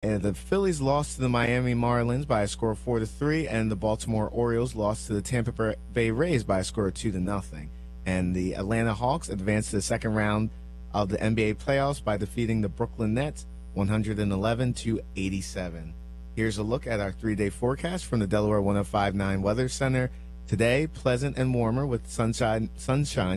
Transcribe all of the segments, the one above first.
And the Phillies lost to the Miami Marlins by a score of 4-3, and the Baltimore Orioles lost to the Tampa Bay Rays by a score of 2-0. And the Atlanta Hawks advanced to the second round of the NBA playoffs by defeating the Brooklyn Nets 111-87. Here's a look at our 3-day forecast from the Delaware 105.9 Weather Center. Today, pleasant and warmer with sunshine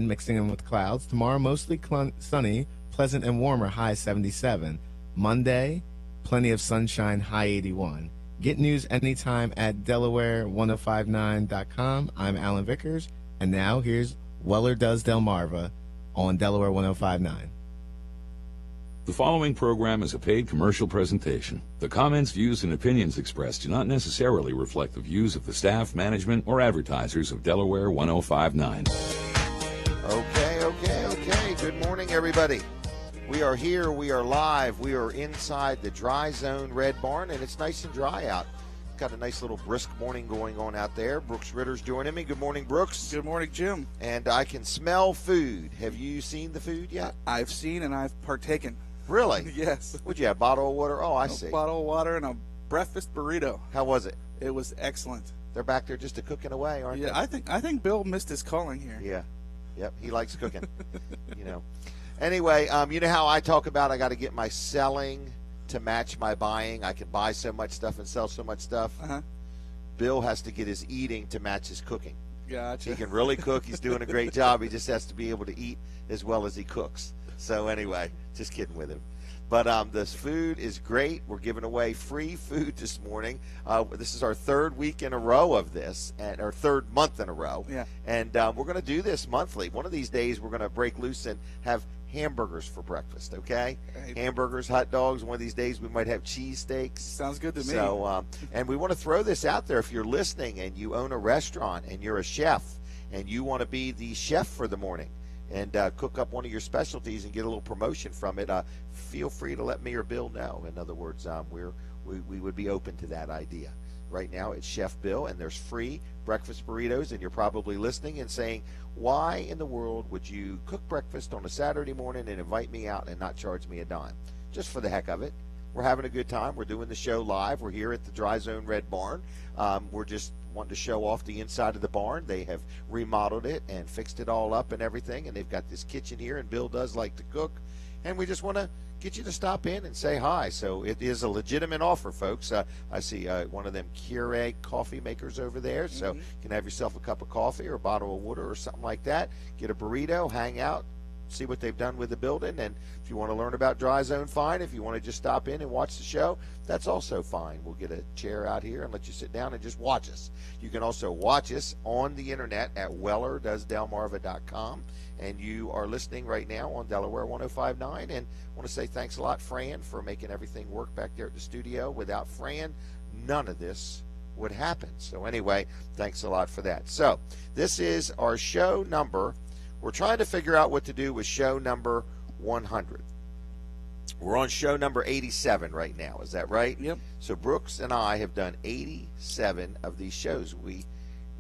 mixing in with clouds. Tomorrow, mostly sunny, pleasant and warmer, high 77. Monday, plenty of sunshine, high 81. Get news anytime at Delaware1059.com. I'm Alan Vickers, and now here's Weller Does Delmarva on Delaware 105.9. The following program is a paid commercial presentation. The comments, views, and opinions expressed do not necessarily reflect the views of the staff, management, or advertisers of Delaware 105.9. Okay. Good morning, everybody. We are here. We are live. We are inside the Dry Zone Red Barn, and it's nice and dry out. Got a nice little brisk morning going on out there. Brooks Ritter's joining me. Good morning, Brooks. Good morning, Jim. And I can smell food. Have you seen the food yet? I've seen and I've partaken. Really? Yes. What'd you have, bottle of water? Oh, I see. A bottle of water and a breakfast burrito. How was it? It was excellent. They're back there just cooking away, aren't they? Yeah, I think Bill missed his calling here. Yeah. Yep, he likes cooking, Anyway, you know how I talk about I got to get my selling to match my buying. I can buy so much stuff and sell so much stuff. Uh-huh. Bill has to get his eating to match his cooking. Gotcha. He can really cook. He's doing a great job. He just has to be able to eat as well as he cooks. So anyway, just kidding with him. But this food is great. We're giving away free food this morning. This is our third week in a row of this, and our third month in a row. Yeah. And we're going to do this monthly. One of these days, we're going to break loose and have hamburgers for breakfast, okay? Hey. Hamburgers, hot dogs. One of these days, we might have cheesesteaks. Sounds good to me. So, and we want to throw this out there. If you're listening and you own a restaurant and you're a chef and you want to be the chef for the morning and cook up one of your specialties and get a little promotion from it, feel free to let me or Bill know. In other words, we would be open to that idea. Right now it's Chef Bill, and there's free breakfast burritos, and you're probably listening and saying, why in the world would you cook breakfast on a Saturday morning and invite me out and not charge me a dime? Just for the heck of it. We're having a good time. We're doing the show live. We're here at the Dry Zone Red Barn. We're just wanting to show off the inside of the barn. They have remodeled it and fixed it all up and everything, and they've got this kitchen here, and Bill does like to cook. And we just want to get you to stop in and say hi. So it is a legitimate offer, folks. I see one of them Keurig coffee makers over there. So you can have yourself a cup of coffee or a bottle of water or something like that. Get a burrito, hang out, see what they've done with the building. And if you want to learn about Dry Zone, fine. If you want to just stop in and watch the show, that's also fine. We'll get a chair out here and let you sit down and just watch us. You can also watch us on the internet at wellerdoesdelmarva.com. And you are listening right now on Delaware 105.9. And I want to say thanks a lot, Fran, for making everything work back there at the studio. Without Fran, none of this would happen. So anyway, thanks a lot for that. So this is our show number. We're trying to figure out what to do with show number 100. We're on show number 87 right now. Is that right? Yep. So Brooks and I have done 87 of these shows. It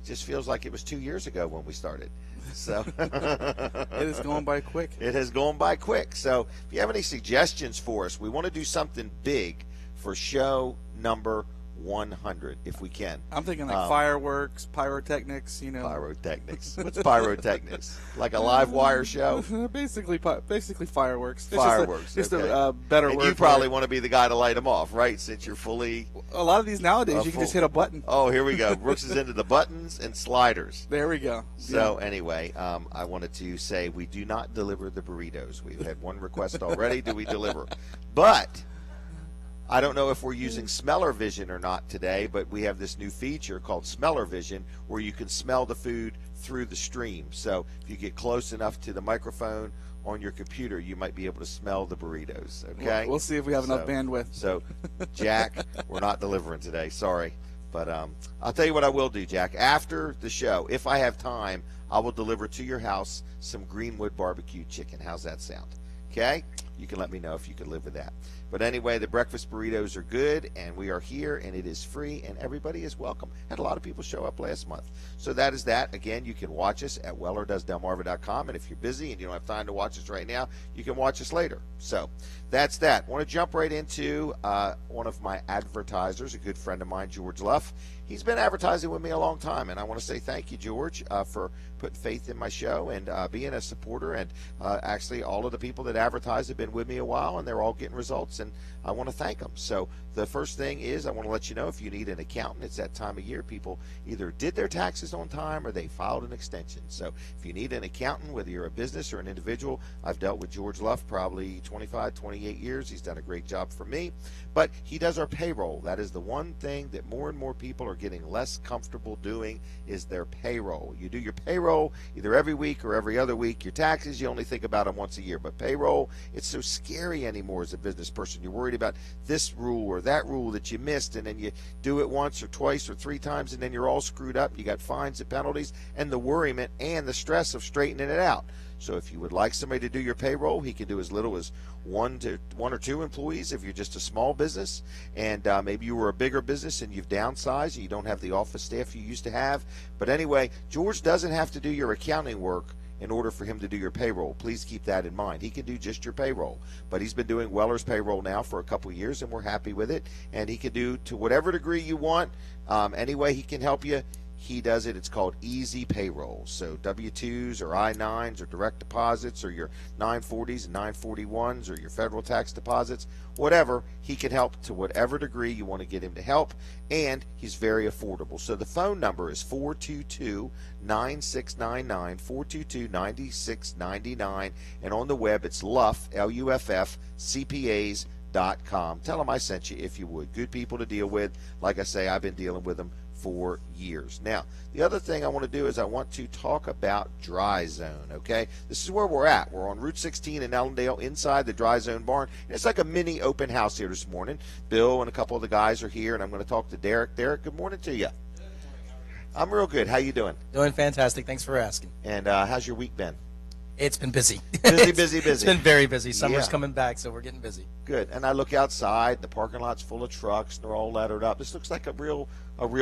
just feels like it was 2 years ago when we started. So It has gone by quick. It has gone by quick. So if you have any suggestions for us, we want to do something big for show number 100 if we can. I'm thinking like fireworks, pyrotechnics, Pyrotechnics. What's pyrotechnics? Like a live wire show? Basically fireworks. Fireworks. Just okay. a better and word. You probably want to be the guy to light them off, right? Since you're fully. A lot of these nowadays, you can just hit a button. Oh, here we go. Brooks is into the buttons and sliders. There we go. So anyway, I wanted to say we do not deliver the burritos. We've had one request already. Do we deliver? But I don't know if we're using smeller vision or not today, but we have this new feature called smeller vision where you can smell the food through the stream. So if you get close enough to the microphone on your computer, you might be able to smell the burritos. Okay, we'll see if we have enough bandwidth. So Jack, we're not delivering today, sorry, but I'll tell you what I will do, Jack. After the show, if I have time, I will deliver to your house some Greenwood barbecue chicken. How's that sound? Okay, you can let me know if you could live with that. But anyway, the breakfast burritos are good, and we are here, and it is free, and everybody is welcome. Had a lot of people show up last month. So that is that. Again, you can watch us at wellerdoesdelmarva.com, and if you're busy and you don't have time to watch us right now, you can watch us later. So that's that. I want to jump right into one of my advertisers, a good friend of mine, George Luff. He's been advertising with me a long time, and I want to say thank you, George, for putting faith in my show and being a supporter. And actually, all of the people that advertise have been with me a while, and they're all getting results, and I want to thank them. So the first thing is I want to let you know if you need an accountant, it's that time of year. People either did their taxes on time or they filed an extension. So if you need an accountant, whether you're a business or an individual, I've dealt with George Luff probably 25, 28 years. He's done a great job for me. But he does our payroll. That is the one thing that more and more people are getting less comfortable doing is their payroll. You do your payroll either every week or every other week. Your taxes, you only think about them once a year. But payroll, it's so scary anymore as a business person. You're worried about this rule or that rule that you missed, and then you do it once or twice or three times, and then you're all screwed up. You got fines and penalties and the worriment and the stress of straightening it out. So if you would like somebody to do your payroll, he can do as little as one or two employees if you're just a small business, and maybe you were a bigger business and you've downsized and you don't have the office staff you used to have. But anyway, George doesn't have to do your accounting work in order for him to do your payroll. Please keep that in mind. He can do just your payroll, but he's been doing Weller's payroll now for a couple of years, and we're happy with it. And he can do to whatever degree you want. Any way he can help you, he does it. It's called Easy Payroll. So W-2s or I-9s or direct deposits or your 940s and 941s or your federal tax deposits, whatever, he can help to whatever degree you want to get him to help, and he's very affordable. So the phone number is 422-9699, 422-9699, and on the web it's Luff, L-U-F-F, CPAs.com. Tell them I sent you if you would. Good people to deal with. Like I say, I've been dealing with them for years. Now, the other thing I want to do is I want to talk about Dry Zone, okay? This is where we're at. We're on Route 16 in Ellendale inside the Dry Zone barn. And it's like a mini open house here this morning. Bill and a couple of the guys are here, and I'm going to talk to Derek. Derek, good morning to you. I'm real good. How you doing? Doing fantastic. Thanks for asking. And how's your week been? It's been busy. Busy. It's been very busy. Summer's coming back, so we're getting busy. Good. And I look outside, the parking lot's full of trucks, and they're all lettered up. This looks like a real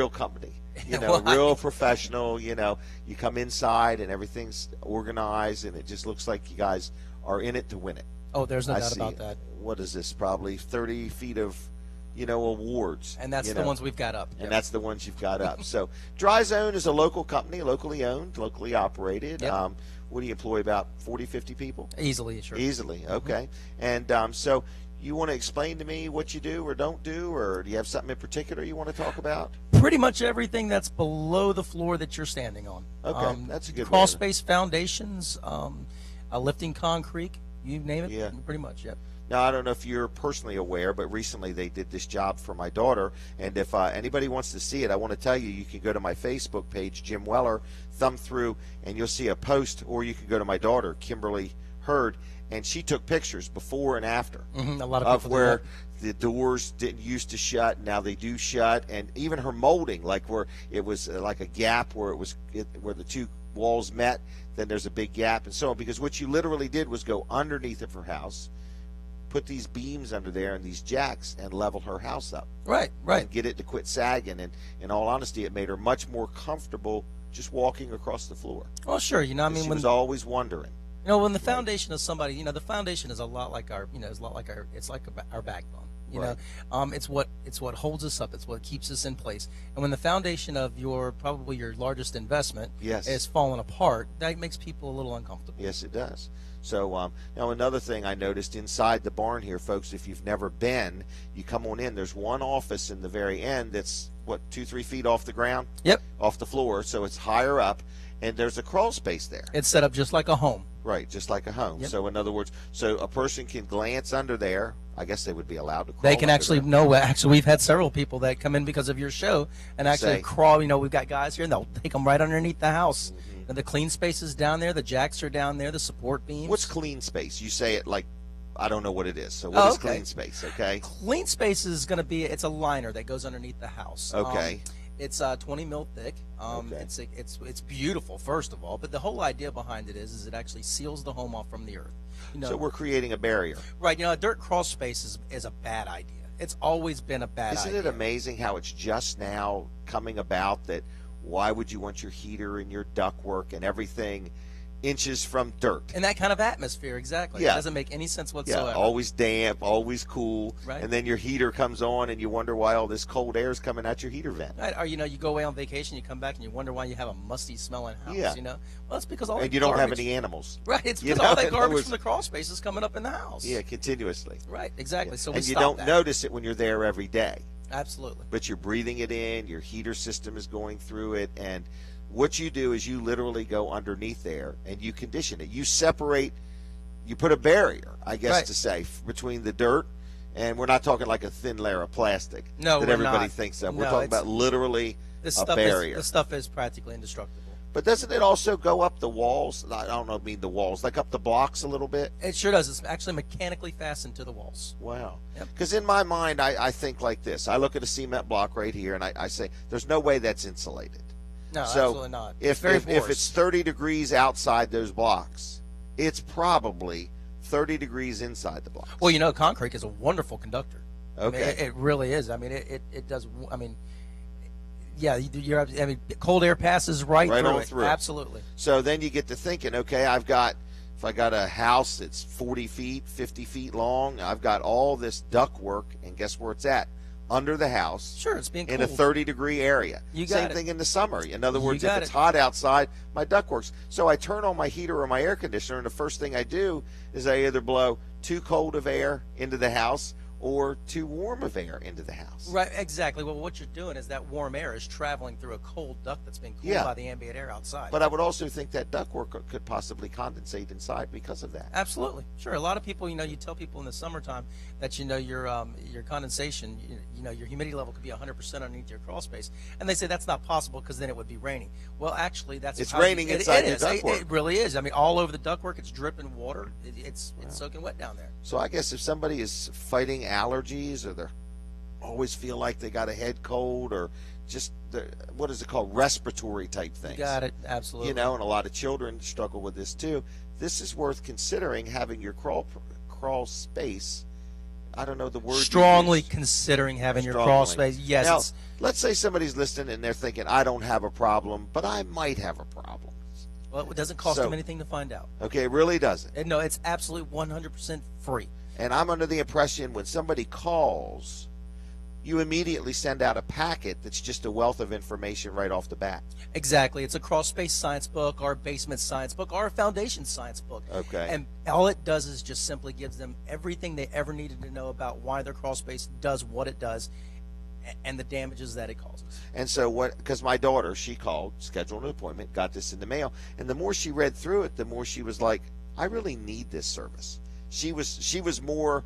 company. You know, real professional. You know, you come inside and everything's organized, and it just looks like you guys are in it to win it. Oh, there's no doubt about that. What is this? Probably 30 feet of, awards. And that's the ones we've got up. And that's the ones you've got up. So Dry Zone is a local company, locally owned, locally operated. Yep. What do you employ, about 40, 50 people? Easily, sure. Easily, okay. And so you want to explain to me what you do or don't do, or do you have something in particular you want to talk about? Pretty much everything that's below the floor that you're standing on. Okay, that's a good crawl space foundations, lifting concrete, you name it. Yeah. Pretty much, yep. Now, I don't know if you're personally aware, but recently they did this job for my daughter. And if anybody wants to see it, I want to tell you, you can go to my Facebook page, Jim Weller, thumb through, and you'll see a post. Or you can go to my daughter, Kimberly Hurd, and she took pictures before and after A lot of people where the doors didn't used to shut, now they do shut. And even her molding, like where it was like a gap where where the two walls met, then there's a big gap and so on. Because what you literally did was go underneath of her house, put these beams under there and these jacks, and level her house up. Right. And get it to quit sagging. And in all honesty, it made her much more comfortable just walking across the floor. Oh, sure. I mean, she was always wondering. When the foundation of somebody, the foundation is a lot like our, it's like our backbone. It's what holds us up. It's what keeps us in place. And when the foundation of probably your largest investment is falling apart, that makes people a little uncomfortable. Yes, it does. So now another thing I noticed inside the barn here, folks, if you've never been, you come on in. There's one office in the very end that's 2-3 feet off the ground. Yep. Off the floor, so it's higher up, and there's a crawl space there. It's set up just like a home. Right, just like a home. Yep. So in other words, so a person can glance under there. I guess they would be allowed to crawl. They can actually there. Actually, we've had several people that come in because of your show and actually crawl. We've got guys here, and they'll take them right underneath the house. Mm-hmm. And the clean space is down there. The jacks are down there. The support beams. What's clean space? You say it like I don't know what it is. So what is clean space? Okay. Clean space is going to be, it's a liner that goes underneath the house. Okay. It's 20 mil thick. Okay. It's beautiful, first of all, but the whole idea behind it is it actually seals the home off from the earth. So we're creating a barrier. Right. A dirt crawl space is a bad idea. It's always been a bad idea. Isn't it amazing how it's just now coming about that why would you want your heater and your ductwork and everything inches from dirt? In that kind of atmosphere, exactly. Yeah. It doesn't make any sense whatsoever. Yeah, always damp, always cool. Right. And then your heater comes on and you wonder why all this cold air is coming out your heater vent. Right. Or, you go away on vacation, you come back and you wonder why you have a musty smelling house, Yeah. Well, it's because all And that you don't have garbage- any animals. Right. It's You because know, all that in other garbage words- from the crawl space is coming up in the house. Yeah, continuously. Right. Exactly. So we And you stop don't that. notice it when you're there every day. Absolutely. But you're breathing it in, your heater system is going through it, and what you do is you literally go underneath there and you condition it. You separate, you put a barrier, I guess Right. to say, between the dirt, and we're not talking like a thin layer of plastic No, that we're everybody not. thinks of. We're No, talking it's- about literally This a stuff barrier. this stuff is practically indestructible. But doesn't it also go up the walls? I don't know, the walls, like up the blocks a little bit? It sure does. It's actually mechanically fastened to the walls. Wow. Yep. Because in my mind, I think like this. I look at a cement block right here, and I say, there's no way that's insulated. No, So absolutely not. If, Very if porous. it's 30 degrees outside those blocks, it's probably 30 degrees inside the blocks. Well, concrete is a wonderful conductor. Okay. I mean, it really is. I mean, it does. I mean, yeah, cold air passes right through on it. through. Absolutely. So then you get to thinking, okay, if I got a house that's 40 feet, 50 feet long, I've got all this duct work, and guess where it's at? Under the house. Sure, it's being in a cooled. 30-degree area. You got Same it. thing in the summer. In other words, if got it's it. hot outside, my duct works. So I turn on my heater or my air conditioner, and the first thing I do is I either blow too cold of air into the house or too warm of air into the house. Right, exactly. Well, what you're doing is that warm air is traveling through a cold duct that's being cooled Yeah. by the ambient air outside. But I would also think that ductwork could possibly condensate inside because of that. Absolutely, sure. A lot of people, you tell people in the summertime that your condensation, your humidity level could be 100% underneath your crawl space, and they say that's not possible because then it would be raining. Well, actually, It's raining inside the ductwork. It really is. I mean, all over the ductwork, it's dripping water. It's soaking wet down there. So I guess if somebody is fighting allergies, or they always feel like they got a head cold, or just what is it called, respiratory type things. You got it, absolutely. And a lot of children struggle with this too. This is worth considering, having your crawl space. I don't know the word. Strongly considering having your crawl Strongly. space. Yes. Now, let's say somebody's listening and they're thinking, I don't have a problem, but I might have a problem. Well, it doesn't cost them anything to find out. Okay, it really doesn't. And no, it's absolutely 100% free. And I'm under the impression when somebody calls, you immediately send out a packet that's just a wealth of information right off the bat. Exactly. It's a crawl space science book, or a basement science book, or a foundation science book. Okay. And all it does is just simply gives them everything they ever needed to know about why their crawl space does what it does and the damages that it causes. And so because my daughter, she called, scheduled an appointment, got this in the mail, and the more she read through it, the more she was like, I really need this service. She was more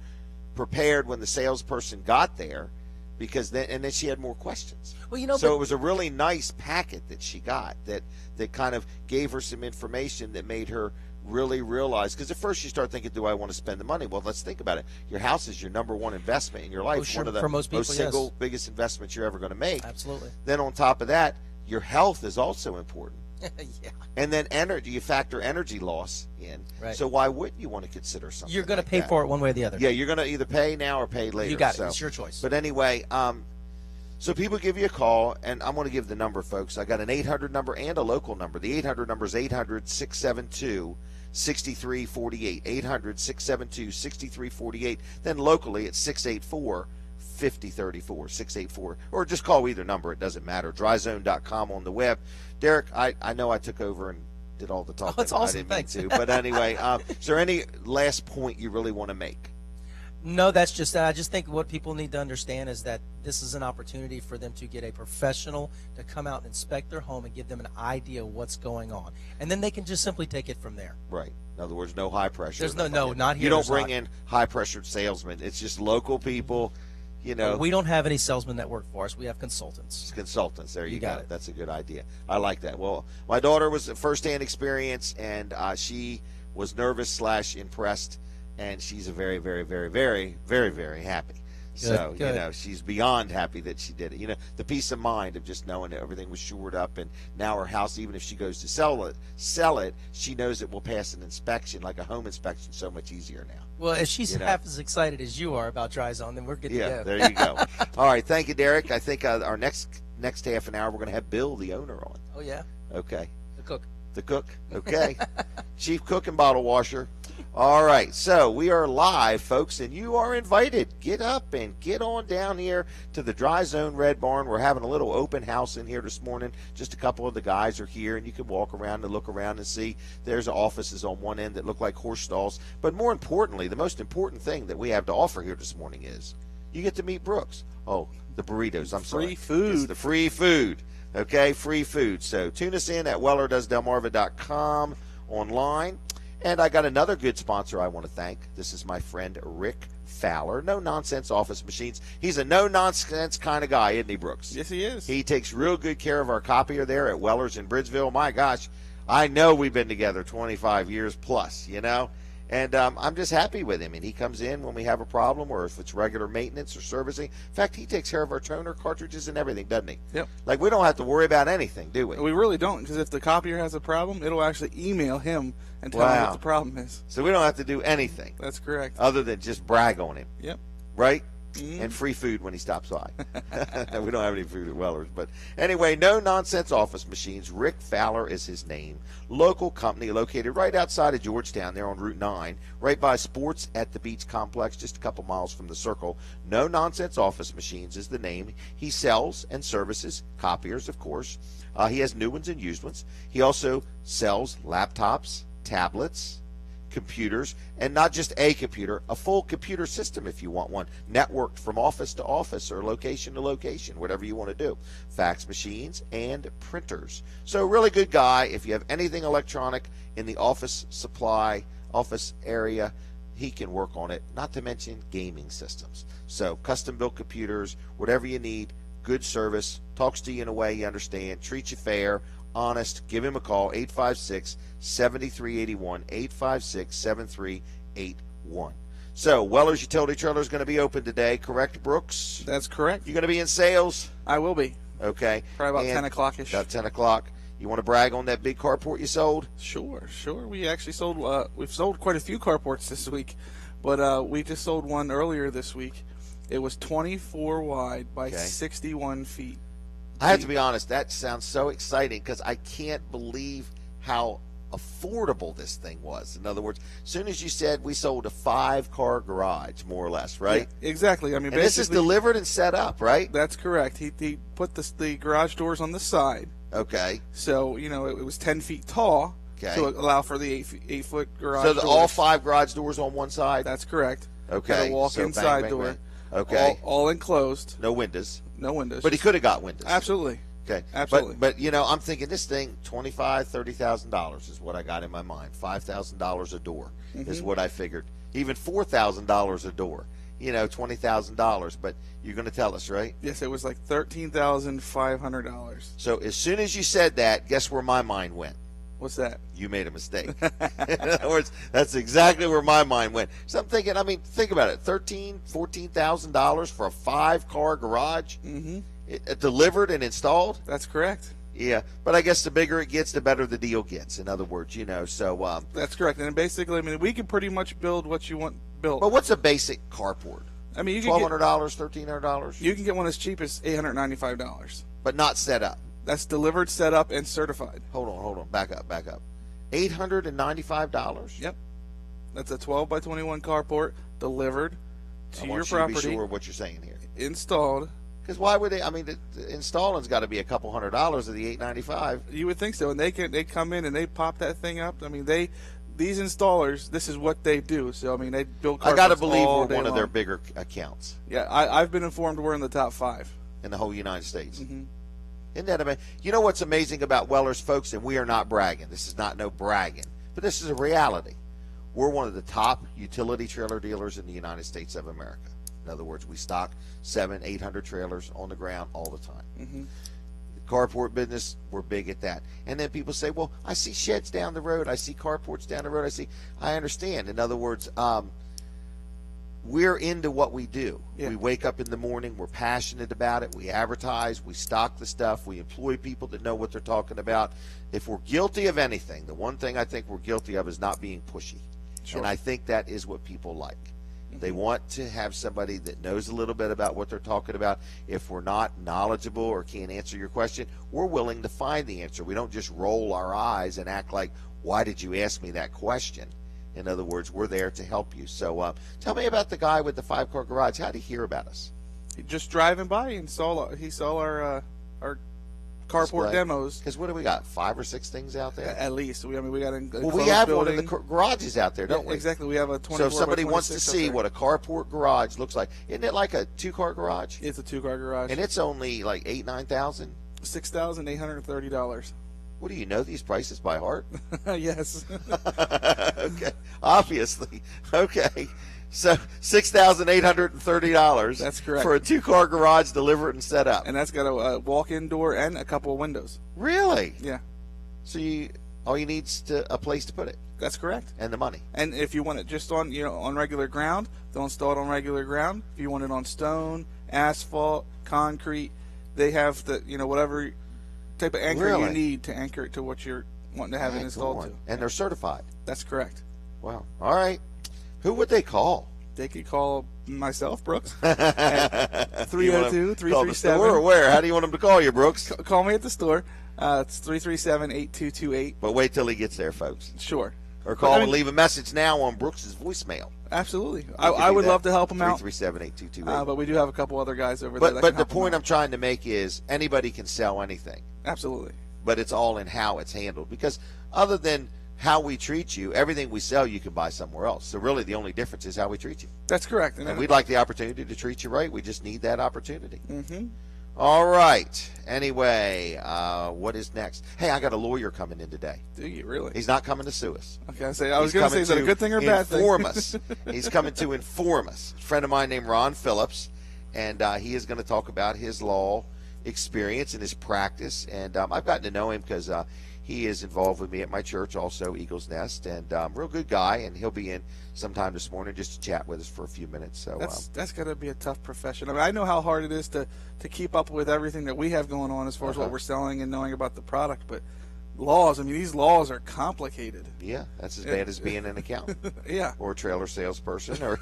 prepared when the salesperson got there, because then she had more questions. Well, so it was a really nice packet that she got that kind of gave her some information that made her really realize, because at first you start thinking, do I want to spend the money? Well, let's think about it. Your house is your number one investment in your life. Oh, sure. One of the For most people, single yes. biggest investments you're ever going to make. Absolutely. Then on top of that, your health is also important. Yeah. And then energy, you factor energy loss in. Right. So why wouldn't you want to consider something? You're going to like pay that? for it one way or the other. Yeah, you're going to either pay now or pay later. You got it. So. It's your choice. But anyway, so people give you a call, and I'm going to give the number, folks. I got an 800 number and a local number. The 800 number is 800-672-6348. 800-672-6348. Then locally, it's 684-5034. 684. Or just call either number. It doesn't matter. Dryzone.com on the web. Derek, I know I took over and did all the talking. Oh, that's awesome. I didn't Thanks. mean to. But anyway, is there any last point you really want to make? No, that's just I just think what people need to understand is that this is an opportunity for them to get a professional to come out and inspect their home and give them an idea of what's going on. And then they can just simply take it from there. Right. In other words, no high pressure. There's no, not here. You don't There's bring not. in high pressured salesmen. It's just local people, We don't have any salesmen that work for us. We have consultants. Consultants. There you got go. it. That's a good idea. I like that. Well, my daughter was a first-hand experience, and she was nervous / impressed, and she's a very, very, very, very, very, very happy. So, good. she's beyond happy that she did it. The peace of mind of just knowing that everything was shored up, and now her house, even if she goes to sell it, she knows it will pass an inspection, like a home inspection, so much easier now. Well, if she's half as excited as you are about Dry Zone, then we're good to go. Yeah, there you go. All right, thank you, Derek. I think our next half an hour, we're going to have Bill, the owner, on. Oh, yeah? Okay. The cook. Okay. Chief cook and bottle washer. All right, so we are live, folks, and you are invited. Get up and get on down here to the Dry Zone Red Barn. We're having a little open house in here this morning. Just a couple of the guys are here, and you can walk around and look around and see there's offices on one end that look like horse stalls. But more importantly, the most important thing that we have to offer here this morning is you get to meet Brooks. Oh, the burritos, I'm sorry. Free food. It's the free food. Okay, free food. So tune us in at wellerdoesdelmarva.com online. And I got another good sponsor I want to thank. This is my friend Rick Fowler. No Nonsense Office Machines. He's a no-nonsense kind of guy, isn't he, Brooks? Yes, he is. He takes real good care of our copier there at Weller's in Bridgeville. My gosh, I know we've been together 25 years plus, And I'm just happy with him. And he comes in when we have a problem, or if it's regular maintenance or servicing. In fact, he takes care of our toner, cartridges, and everything, doesn't he? Yep. Like, we don't have to worry about anything, do we? We really don't, because if the copier has a problem, it'll actually email him and tell him what the problem is. So we don't have to do anything. That's correct. Other than just brag on him. Yep. Right? And free food when he stops by. We don't have any food at Weller's. But anyway, No Nonsense Office Machines. Rick Fowler is his name. Local company located right outside of Georgetown there on Route 9, right by Sports at the Beach Complex, just a couple miles from the Circle. No Nonsense Office Machines is the name. He sells and services copiers, of course. He has new ones and used ones. He also sells laptops, tablets, computers, and not just a computer, a full computer system if you want one, networked from office to office or location to location, whatever you want to do. Fax machines and printers. So really good guy. If you have anything electronic in the office supply, office area, he can work on it, not to mention gaming systems. So custom built computers, whatever you need, good service, talks to you in a way you understand, treats you fair, honest. Give him a call, 856-7381, 856-7381. So Weller's Utility Trailer is going to be open today, correct, Brooks? That's correct. You going to be in sales? I will be. Okay. Probably about 10 o'clock-ish. About 10 o'clock. You want to brag on that big carport you sold? Sure. We actually sold, we've sold quite a few carports this week, but we just sold one earlier this week. It was 24 wide by 61 feet. I have to be honest, that sounds so exciting because I can't believe how affordable this thing was. In other words, as soon as you said we sold a 5-car garage, more or less, right? Yeah, exactly. I mean, and this is delivered and set up, right? That's correct. He put the garage doors on the side. Okay. So, it was 10 feet tall to allow for the 8-foot garage doors. So all 5 garage doors on one side? That's correct. Okay. Had a walk-in side door. Bang. Okay. All enclosed. No windows. No windows. But he could have got windows. Absolutely. Okay. Absolutely. But I'm thinking this thing, $25,000-$30,000 is what I got in my mind. $5,000 a door is what I figured. Even $4,000 a door. $20,000. But you're going to tell us, right? Yes, it was like $13,500. So as soon as you said that, guess where my mind went? What's that? You made a mistake. In other words, that's exactly where my mind went. So I'm thinking, think about it, $14,000 for a 5-car garage, delivered and installed. That's correct. Yeah, but I guess the bigger it gets, the better the deal gets. In other words, so that's correct. And basically, we can pretty much build what you want built. But what's a basic carport? You can $1,200, $1,300. You can get one as cheap as $895, but not set up. That's delivered, set up, and certified. Hold on. Back up. $895? Yep. That's a 12 by 21 carport delivered to your property. I want you to be sure what you're saying here. Installed. Because why would they? The installing's got to be a couple $100 of the $895. You would think so, and they come in and they pop that thing up. These installers, this is what they do. So they build carports. I got to believe we're one long. of their bigger accounts. Yeah, I've been informed we're in the top 5 in the whole United States. Mm-hmm. Isn't that amazing? You know what's amazing about Weller's, folks, and we are not bragging. This is not no bragging, but this is a reality. We're one of the top utility trailer dealers in the United States of America. In other words, we stock 700-800 trailers on the ground all the time. Mm-hmm. The carport business, we're big at that. And then people say, well, I see sheds down the road. I see carports down the road. I understand. In other words, we're into what we do. Yeah. We wake up in the morning, we're passionate about it, we advertise, we stock the stuff, we employ people that know what they're talking about. If we're guilty of anything, the one thing I think we're guilty of is not being pushy. Sure. And I think that is what people like. They want to have somebody that knows a little bit about what they're talking about. If we're not knowledgeable or can't answer your question, we're willing to find the answer. We don't just roll our eyes and act like, why did you ask me that question? In other words, we're there to help you. So tell me about the guy with the 5-car garage. How did he hear about us? Just driving by, and he saw our carport demos. Because what do we got? 5 or 6 things out there? At least. We got a we have one of the garages out there, don't we? Exactly. We have a 24 So if somebody by wants to 26 see what a carport garage looks like, isn't it like a 2-car garage? It's a 2-car garage. And it's only like $8,000-9,000? $6,830. What do you know these prices by heart? Yes. Okay. Obviously. Okay. So $6,830. That's correct. For a 2-car garage delivered and set up. And that's got a walk-in door and a couple of windows. Really? Yeah. So all you need is a place to put it. That's correct. And the money. And if you want it just on regular ground, they'll install it on regular ground. If you want it on stone, asphalt, concrete, they have the whatever type of anchor you need to anchor it to what you're wanting to have it installed to. And they're certified. That's correct. Wow. All right. Who would they call? They could call myself, Brooks, at 302-337. Or where? How do you want them to call you, Brooks? Call me at the store. It's 337-8228. But wait till he gets there, folks. Sure. Or call and leave a message now on Brooks's voicemail. Absolutely. I would love to help him out. 337-8228. But we do have a couple other guys over there. But the point I'm trying to make is anybody can sell anything. Absolutely. But it's all in how it's handled. Because other than how we treat you, everything we sell you can buy somewhere else. So really the only difference is how we treat you. That's correct. And we'd like the opportunity to treat you right. We just need that opportunity. Mm-hmm. All right. Anyway, what is next? Hey, I got a lawyer coming in today. Do you really? He's not coming to sue us. Okay, I was going to say, is that a good thing or a bad thing? Inform us. He's coming to inform us. A friend of mine named Ron Phillips, and he is going to talk about his law experience and his practice. And I've gotten to know him because he is involved with me at my church, also Eagle's Nest, and real good guy. And he'll be in sometime this morning just to chat with us for a few minutes. So that's got to be a tough profession. I mean, I know how hard it is to keep up with everything that we have going on as far as what we're selling and knowing about the product, but laws, I mean, these laws are complicated. Yeah, that's as bad as being an accountant. Yeah. Or a trailer salesperson or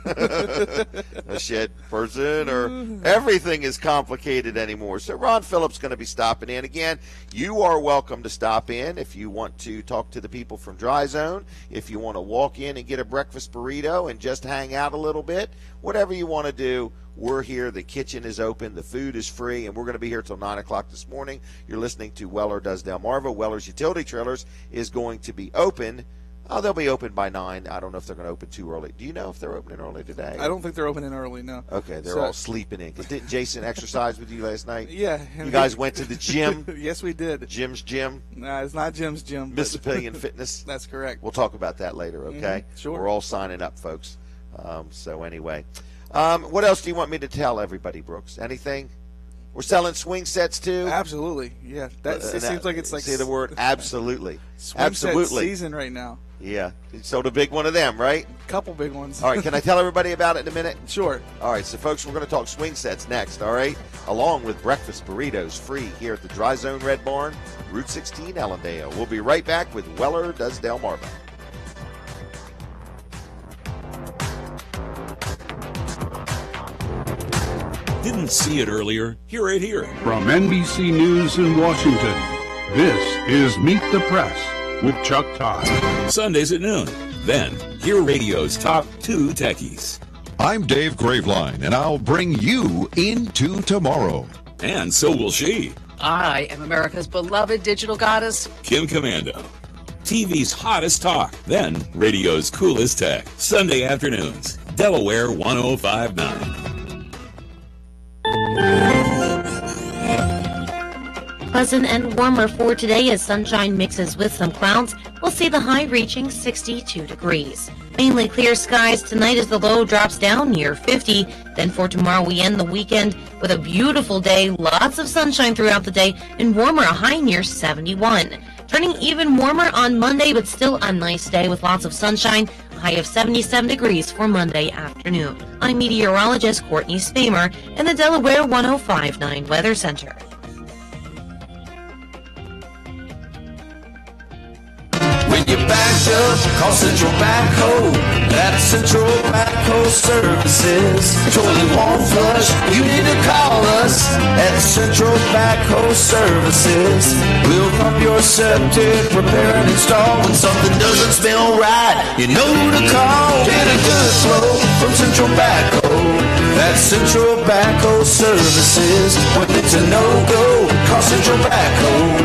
a shed person, or everything is complicated anymore. So Ron Phillips going to be stopping in. Again, you are welcome to stop in if you want to talk to the people from Dry Zone, if you want to walk in and get a breakfast burrito and just hang out a little bit, whatever you want to do. We're here. The kitchen is open. The food is free, and we're going to be here till 9 o'clock this morning. You're listening to Weller Does Delmarva. Weller's Utility Trailers is going to be open. They'll be open by 9. I don't know if they're going to open too early. Do you know if they're opening early today? I don't think they're opening early, no. Okay, they're all sleeping in. Because didn't Jason exercise with you last night? Yeah. You guys went to the gym? Yes, we did. Jim's Gym? Nah, it's not Jim's Gym. Missipillion Fitness? That's correct. We'll talk about that later, okay? Mm-hmm. Sure. We're all signing up, folks. So anyway. What else do you want me to tell everybody, Brooks? Anything? We're selling swing sets too. Absolutely, yeah. It seems like it's like say the word absolutely. Swing set season right now. Yeah, you sold a big one of them, right? Couple big ones. All right, can I tell everybody about it in a minute? Sure. All right, so folks, we're going to talk swing sets next. All right, along with breakfast burritos free here at the Dry Zone Red Barn, Route 16, Allendale. We'll be right back with Weller Does Delmarva. Didn't see it earlier? Hear it here. From NBC News in Washington, this is Meet the Press with Chuck Todd. Sundays at noon. Then, hear radio's top 2 techies. I'm Dave Graveline, and I'll bring you into tomorrow. And so will she. I am America's beloved digital goddess, Kim Commando. TV's hottest talk, then radio's coolest tech. Sunday afternoons, Delaware 105.9. Pleasant and warmer for today as sunshine mixes with some clouds. We'll see the high reaching 62 degrees. Mainly clear skies tonight as the low drops down near 50. Then for tomorrow, we end the weekend with a beautiful day, lots of sunshine throughout the day, and warmer, a high near 71. Turning even warmer on Monday, but still a nice day with lots of sunshine, a high of 77 degrees for Monday afternoon. I'm meteorologist Courtney Spamer in the Delaware 105.9 Weather Center. When you're backed up, call Central Backhoe. That's Central Backhoe Services. Toilet won't flush, you need to call us at Central Backhoe Services. We'll pump your septic, repair and install. When something doesn't smell right, you know who to call. Get a good flow from Central Backhoe. That's Central Backhoe Services. When it's a no-go, call Central Backhoe.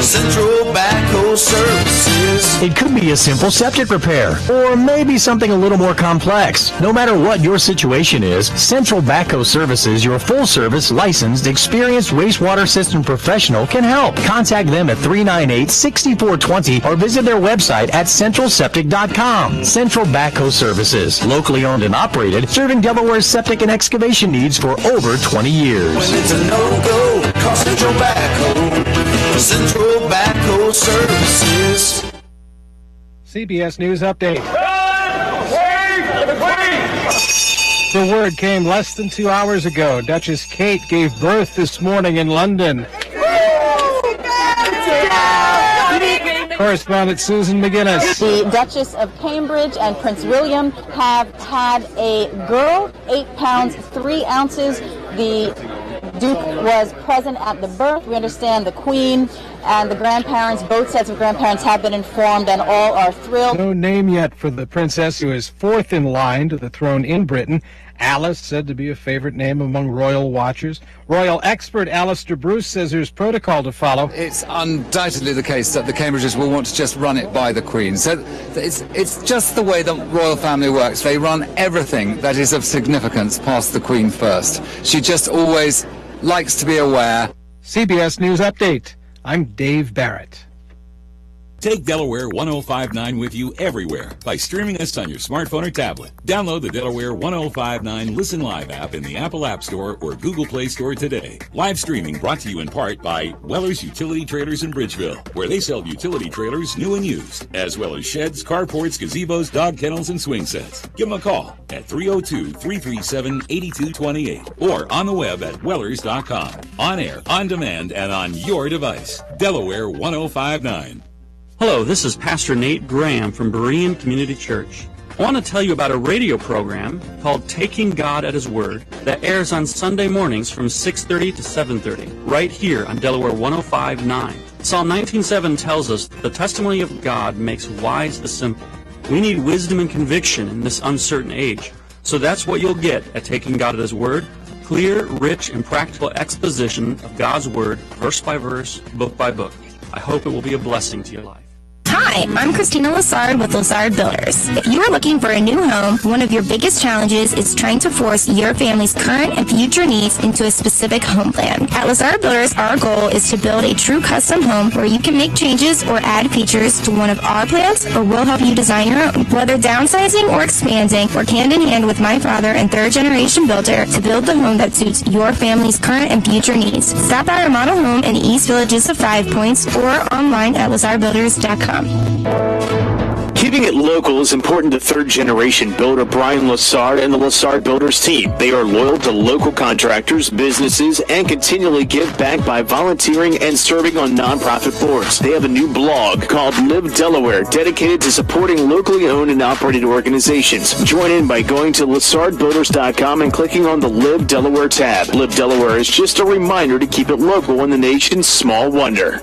Central Backhoe Services. It could be a simple septic repair, or maybe something a little more complex. No matter what your situation is, Central Backhoe Services, your full-service, licensed, experienced wastewater system professional, can help. Contact them at 398-6420 or visit their website at centralseptic.com. Central Backhoe Services, locally owned and operated, serving Delaware's septic and excavation needs for over 20 years. When it's a no-go, call Central Backhoe. Central Backhoe Services. CBS News Update. The word came less than 2 hours ago. Duchess Kate gave birth this morning in London. Correspondent Susan McGinnis. The Duchess of Cambridge and Prince William have had a girl, 8 pounds, 3 ounces. The Duke was present at the birth. We understand the Queen and the grandparents, both sets of grandparents, have been informed, and all are thrilled. No name yet for the princess, who is 4th in line to the throne in Britain. Alice, said to be a favorite name among royal watchers. Royal expert Alistair Bruce says there's protocol to follow. It's undoubtedly the case that the Cambridges will want to just run it by the Queen. So it's just the way the royal family works. They run everything that is of significance past the Queen first. She just always likes to be aware. CBS News Update. I'm Dave Barrett. Take Delaware 105.9 with you everywhere by streaming us on your smartphone or tablet. Download the Delaware 105.9 Listen Live app in the Apple App Store or Google Play Store today. Live streaming brought to you in part by Weller's Utility Trailers in Bridgeville, where they sell utility trailers new and used, as well as sheds, carports, gazebos, dog kennels, and swing sets. Give them a call at 302-337-8228 or on the web at wellers.com. On air, on demand, and on your device. Delaware 105.9. Hello, this is Pastor Nate Graham from Berean Community Church. I want to tell you about a radio program called Taking God at His Word that airs on Sunday mornings from 6:30 to 7:30, right here on Delaware 105.9. Psalm 19:7 tells us the testimony of God makes wise the simple. We need wisdom and conviction in this uncertain age. So that's what you'll get at Taking God at His Word. Clear, rich, and practical exposition of God's Word, verse by verse, book by book. I hope it will be a blessing to your life. Hi, I'm Christina Lassard with Lassard Builders. If you are looking for a new home, one of your biggest challenges is trying to force your family's current and future needs into a specific home plan. At Lassard Builders, our goal is to build a true custom home where you can make changes or add features to one of our plans, or we'll help you design your own. Whether downsizing or expanding, work hand in hand with my father and third-generation builder to build the home that suits your family's current and future needs. Stop by our model home in the East Villages of 5 Points or online at LassardBuilders.com. Keeping it local is important to third-generation builder Brian Lassard and the Lassard Builders team. They are loyal to local contractors, businesses, and continually give back by volunteering and serving on nonprofit boards. They have a new blog called Live Delaware, dedicated to supporting locally owned and operated organizations. Join in by going to LassardBuilders.com and clicking on the Live Delaware tab. Live Delaware is just a reminder to keep it local in the nation's small wonder.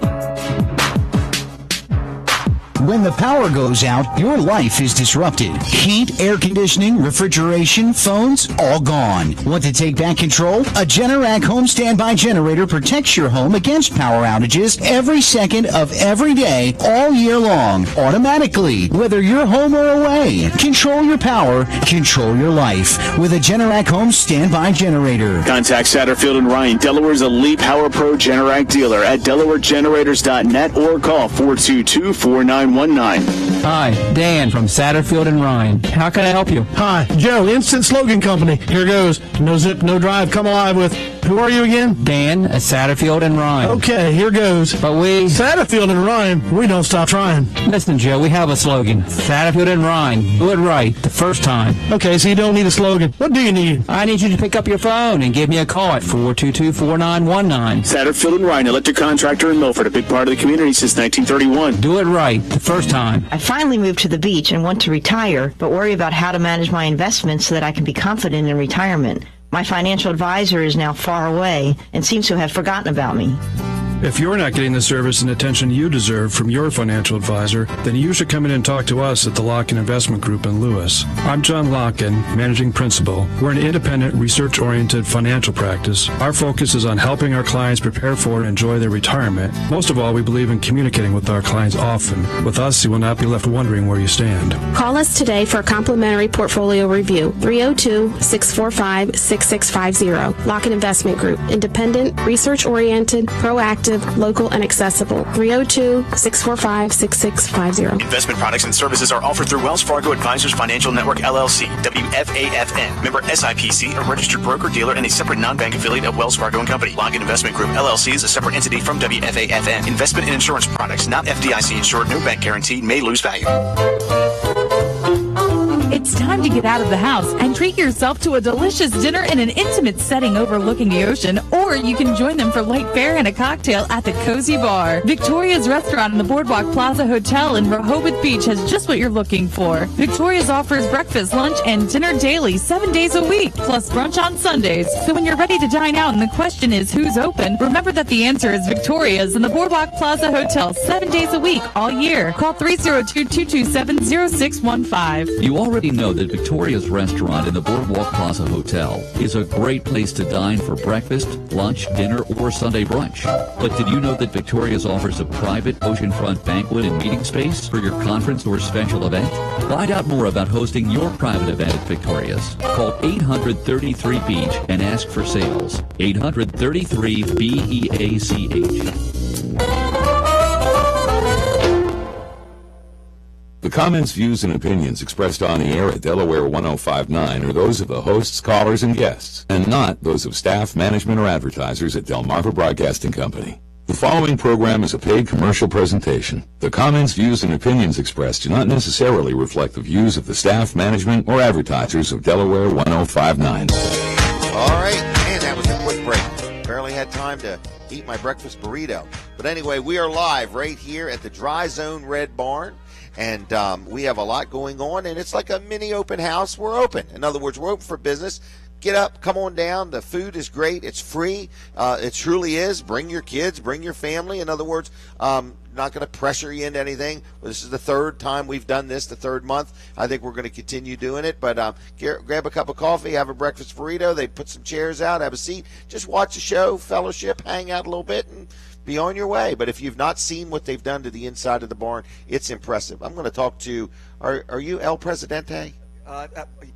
When the power goes out, your life is disrupted. Heat, air conditioning, refrigeration, phones, all gone. Want to take back control? A Generac home standby generator protects your home against power outages every second of every day, all year long, automatically, whether you're home or away. Control your power, control your life with a Generac home standby generator. Contact Satterfield and Ryan, Delaware's elite Power Pro Generac dealer at DelawareGenerators.net or call 422-491 4919. Hi, Dan from Satterfield and Ryan. How can I help you? Hi, Joe, Instant Slogan Company. Here goes. No zip, no drive. Come alive with. Who are you again? Dan at Satterfield and Ryan. Okay, here goes. But Satterfield and Ryan, we don't stop trying. Listen, Joe, we have a slogan. Satterfield and Ryan. Do it right the first time. Okay, so you don't need a slogan. What do you need? I need you to pick up your phone and give me a call at 422-4919. Satterfield and Ryan, electric contractor in Milford, a big part of the community since 1931. Do it right the first time. I finally moved to the beach and want to retire, but worry about how to manage my investments so that I can be confident in retirement. My financial advisor is now far away and seems to have forgotten about me. If you're not getting the service and attention you deserve from your financial advisor, then you should come in and talk to us at the Locken Investment Group in Lewis. I'm John Locken, Managing Principal. We're an independent, research-oriented financial practice. Our focus is on helping our clients prepare for and enjoy their retirement. Most of all, we believe in communicating with our clients often. With us, you will not be left wondering where you stand. Call us today for a complimentary portfolio review. 302-645-6650. Locken Investment Group. Independent, research-oriented, proactive, local, and accessible. 302-645-6650. Investment products and services are offered through Wells Fargo Advisors Financial Network, LLC, WFAFN. Member SIPC, a registered broker-dealer and a separate non-bank affiliate of Wells Fargo & Company. Locken Investment Group, LLC is a separate entity from WFAFN. Investment in insurance products not FDIC insured, no bank guarantee, may lose value. It's time to get out of the house and treat yourself to a delicious dinner in an intimate setting overlooking the ocean, or you can join them for light fare and a cocktail at the Cozy Bar. Victoria's Restaurant in the Boardwalk Plaza Hotel in Rehoboth Beach has just what you're looking for. Victoria's offers breakfast, lunch, and dinner daily 7 days a week, plus brunch on Sundays. So when you're ready to dine out and the question is who's open, remember that the answer is Victoria's in the Boardwalk Plaza Hotel 7 days a week all year. Call 302-227-0615. You already know that Victoria's Restaurant in the Boardwalk Plaza Hotel is a great place to dine for breakfast, lunch, dinner, or Sunday brunch. But did you know that Victoria's offers a private oceanfront banquet and meeting space for your conference or special event? Find out more about hosting your private event at Victoria's. Call 833-BEACH and ask for sales. 833-BEACH. The comments, views, and opinions expressed on the air at Delaware 105.9 are those of the hosts, callers, and guests, and not those of staff, management, or advertisers at Delmarva Broadcasting Company. The following program is a paid commercial presentation. The comments, views, and opinions expressed do not necessarily reflect the views of the staff, management, or advertisers of Delaware 105.9. All right, and that was a quick break. Barely had time to eat my breakfast burrito. But anyway, we are live right here at the Dry Zone Red Barn. And we have a lot going on, and it's like a mini open house. We're open. In other words, we're open for business. Get up, come on down. The food is great. It's free. It truly is. Bring your kids, bring your family. In other words, not going to pressure you into anything. This is the third time we've done this, the third month. I think we're going to continue doing it. But grab a cup of coffee, have a breakfast burrito. They put some chairs out, have a seat. Just watch the show, fellowship, hang out a little bit, and be on your way. But if you've not seen what they've done to the inside of the barn, it's impressive. I'm going to talk to, are you El Presidente?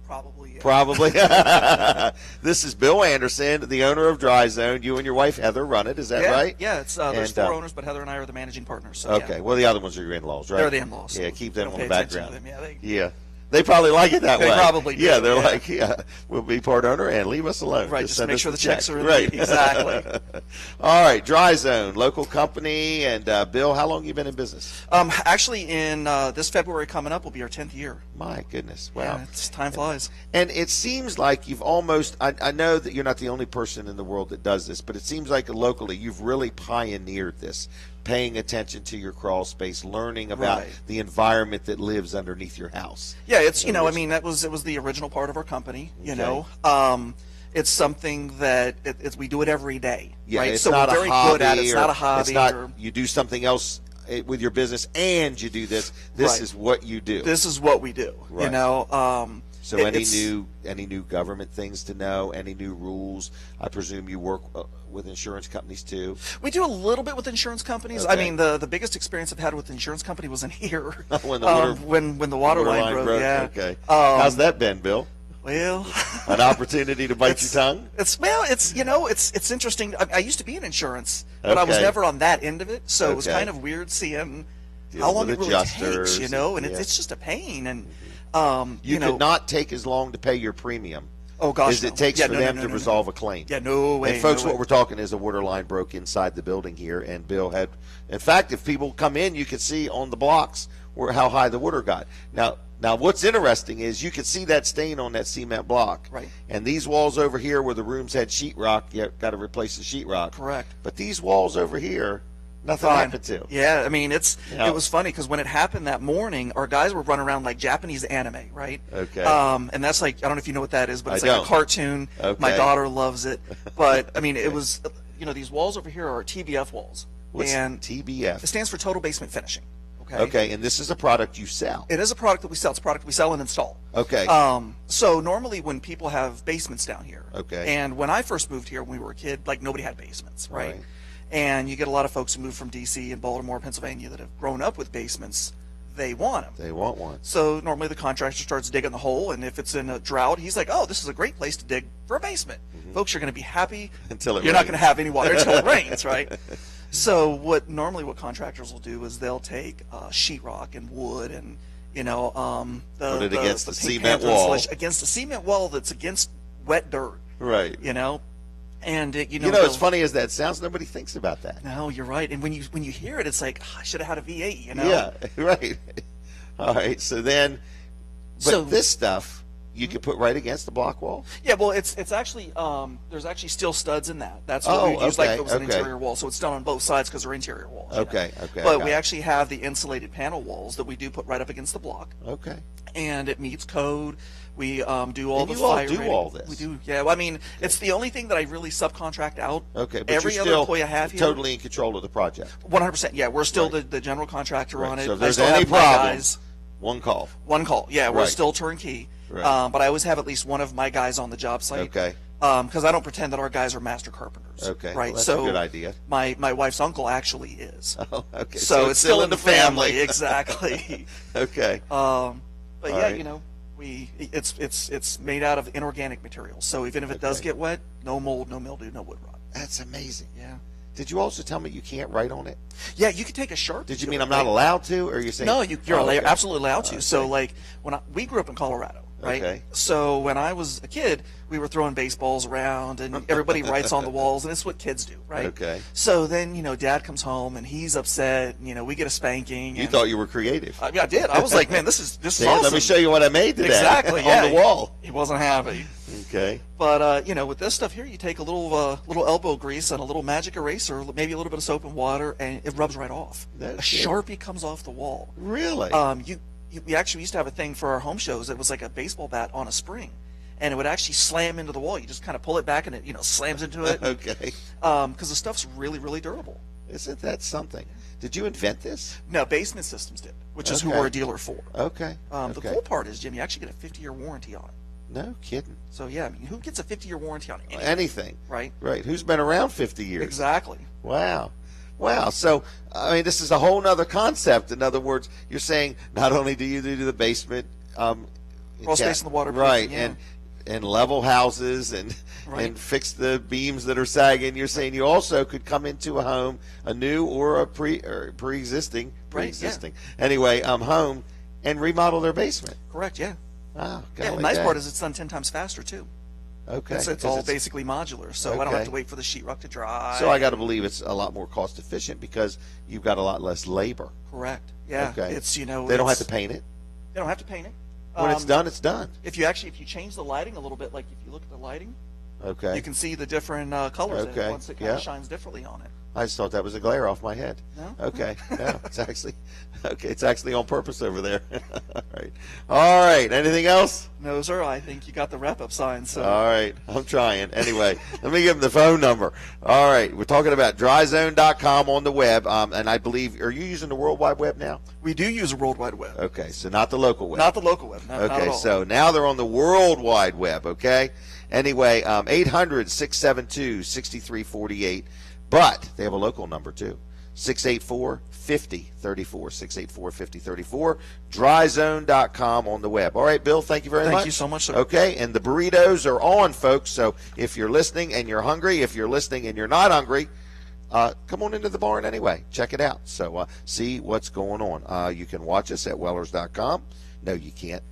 Probably. Yeah. Probably. This is Bill Anderson, the owner of Dry Zone. You and your wife Heather run it. Is that right? Yeah, it's there's four owners, but Heather and I are the managing partners. So, okay. Yeah. Well, the other ones are your in-laws, right? They're the in-laws. Yeah, keep them on the pay background. attention to them. Yeah. They probably like it that way. They probably do. Yeah, they're like, we'll be part owner and leave us alone. Right, just make sure the checks are in. Right, exactly. All right, Dry Zone, local company, and Bill, how long have you been in business? Actually, in this February coming up will be our 10th year. My goodness, wow. Yeah, time flies. And it seems like you've almost, I know that you're not the only person in the world that does this, but it seems like locally you've really pioneered this. Paying attention to your crawl space, learning about the environment that lives underneath your house. Yeah, it's, I mean, it was the original part of our company, you know. It's something that we do it every day, right? It's so not we're very a hobby, good at it. It's not a hobby. It's not, you do something else with your business and you do this. This is what you do. This is what we do, you know. So any new government things to know, any new rules? I presume you work with insurance companies too. We do a little bit with insurance companies. I mean, the biggest experience I've had with the insurance company was in here when the water line broke. Yeah. Okay. How's that been, Bill? Well, an opportunity to bite your tongue. It's interesting. I used to be in insurance, but I was never on that end of it. So it was kind of weird seeing how long with it really adjusters, takes, and yeah. it's just a pain. And you could not take as long to pay your premium. Oh gosh, as it takes Yeah, for no, them no, to no, resolve no. a claim. Yeah, no way. And folks, no what way. we're talking is a water line broke inside the building here, and Bill had. In fact, if people come in, you could see on the blocks how high the water got. Now, what's interesting is you can see that stain on that cement block. Right. And these walls over here, where the rooms had sheetrock, you got to replace the sheetrock. Correct. But these walls over here, nothing Fine. happened to. Yeah, I mean, it Yeah. was funny because when it happened that morning, our guys were running around like Japanese anime, right? Okay. And that's like, I don't know if you know what that is, but it's I like don't. a cartoon. Okay. My daughter loves it. But, I mean, it was, these walls over here are TBF walls. What's and TBF? It stands for Total Basement Finishing. Okay, and this is a product you sell. It is a product that we sell. It's a product we sell and install. Okay. So normally when people have basements down here, Okay. and when I first moved here when we were a kid, like nobody had basements, right? And you get a lot of folks who move from D.C. and Baltimore, Pennsylvania that have grown up with basements. They want them. They want one. So normally the contractor starts digging the hole, and if it's in a drought, he's like, "Oh, this is a great place to dig for a basement." Folks are going to be happy Until it you're not rains. going to have any water until it rains, right? So what contractors will do is they'll take sheetrock and wood and Put it against the pink cement panther wall. insulation, against the cement wall that's against wet dirt, Right. And as funny as that sounds, nobody thinks about that. No, you're right. And when you hear it, it's like, I should have had a V8, Yeah, right. All right. So then, this stuff you can put right against the block wall. Yeah, well, it's actually there's actually steel studs in that. That's Oh, what we use, like okay, if it was an okay. interior wall. So it's done on both sides because they're interior walls. Okay, okay. I But got we it. actually have the insulated panel walls that we do put right up against the block. Okay. And it meets code. We do all And the you all fire do rating. all this? We do. Yeah. Well, I mean, it's the only thing that I really subcontract out. Okay, but every you're other still employee I have here, totally in control of the project. 100%. Yeah, we're still the general contractor Right. on it. So if I there's still any have my problem, guys. one call. One call. Yeah, we're Right. still turnkey. Right. But I always have at least one of my guys on the job site. Okay. Because I don't pretend that our guys are master carpenters. Okay. Right. Well, that's so a good idea. My wife's uncle actually is. Oh, okay. So it's still in the family. family. Exactly. Okay. But All yeah, right. it's made out of inorganic materials. So even if it does get wet, no mold, no mildew, no wood rot. That's amazing. Yeah. Did you also tell me you can't write on it? Yeah, you can take a Sharpie. Did you to mean it, I'm not right? allowed to, or are you saying? No, you're Oh, okay. absolutely allowed to. Okay. So like we grew up in Colorado, right? Okay. So when I was a kid, we were throwing baseballs around, and everybody writes on the walls, and it's what kids do, right? Okay. So then Dad comes home and he's upset. We get a spanking. You and- thought you were creative. I did. I was like, man, this is Dad, awesome. let me show you what I made today. Exactly. on Yeah. the wall. He wasn't happy. Okay. But with this stuff here, you take a little elbow grease and a little magic eraser, maybe a little bit of soap and water, and it rubs right off. That's a it. Sharpie comes off the wall. Really? We actually used to have a thing for our home shows. It was like a baseball bat on a spring, and it would actually slam into the wall. You just kind of pull it back, and it slams into it. Okay. Because the stuff's really, really durable. Isn't that something? Did you invent this? No, Basement Systems did, which is who Okay. we're a dealer for. Okay. The Okay. cool part is, Jim, you actually get a 50-year warranty on it. No kidding. So yeah, I mean, who gets a 50-year warranty on anything? Anything. Right. Right. Who's been around 50 years? Exactly. Wow. Wow. So, I mean, this is a whole nother concept. In other words, you're saying not only do you do the basement, Crawl space in the waterproofing, right, yeah. and level houses and Right. and fix the beams that are sagging. You're saying you also could come into a home, a new or a pre-existing, anyway, home, and remodel their basement. Correct. Yeah. Wow. Yeah. The golly nice dang. part is it's done 10 times faster too. Okay. It's 'Cause all it's- basically modular, so I don't have Okay. to wait for the sheetrock to dry. So I got to believe it's a lot more cost efficient because you've got a lot less labor. Correct. Yeah. Okay. It's They don't have to paint it. They don't have to paint it. When it's done, it's done. If you change the lighting a little bit, like if you look at the lighting, Okay. you can see the different colors in Okay. it once it kind Yeah. of shines differently on it. I just thought that was a glare off my head. No? Okay. No, it's actually It's actually on purpose over there. All right. All right. Anything else? No, sir. I think you got the wrap-up sign. So. All right. I'm trying. Anyway, let me give them the phone number. All right. We're talking about dryzone.com on the web. And I believe, are you using the World Wide Web now? We do use a World Wide Web. Okay. So not the local web. Not the local web. No, not at Okay. all. So now they're on the World Wide Web. Okay. Anyway, 800-672-6348. But they have a local number too. 684-5034. 684-5034. Dryzone.com on the web. All right, Bill, thank you very much. Thank you so much, sir. Okay, and the burritos are on, folks. So if you're listening and you're hungry, if you're listening and you're not hungry, come on into the barn anyway. Check it out. So see what's going on. You can watch us at Wellers.com. No, you can't.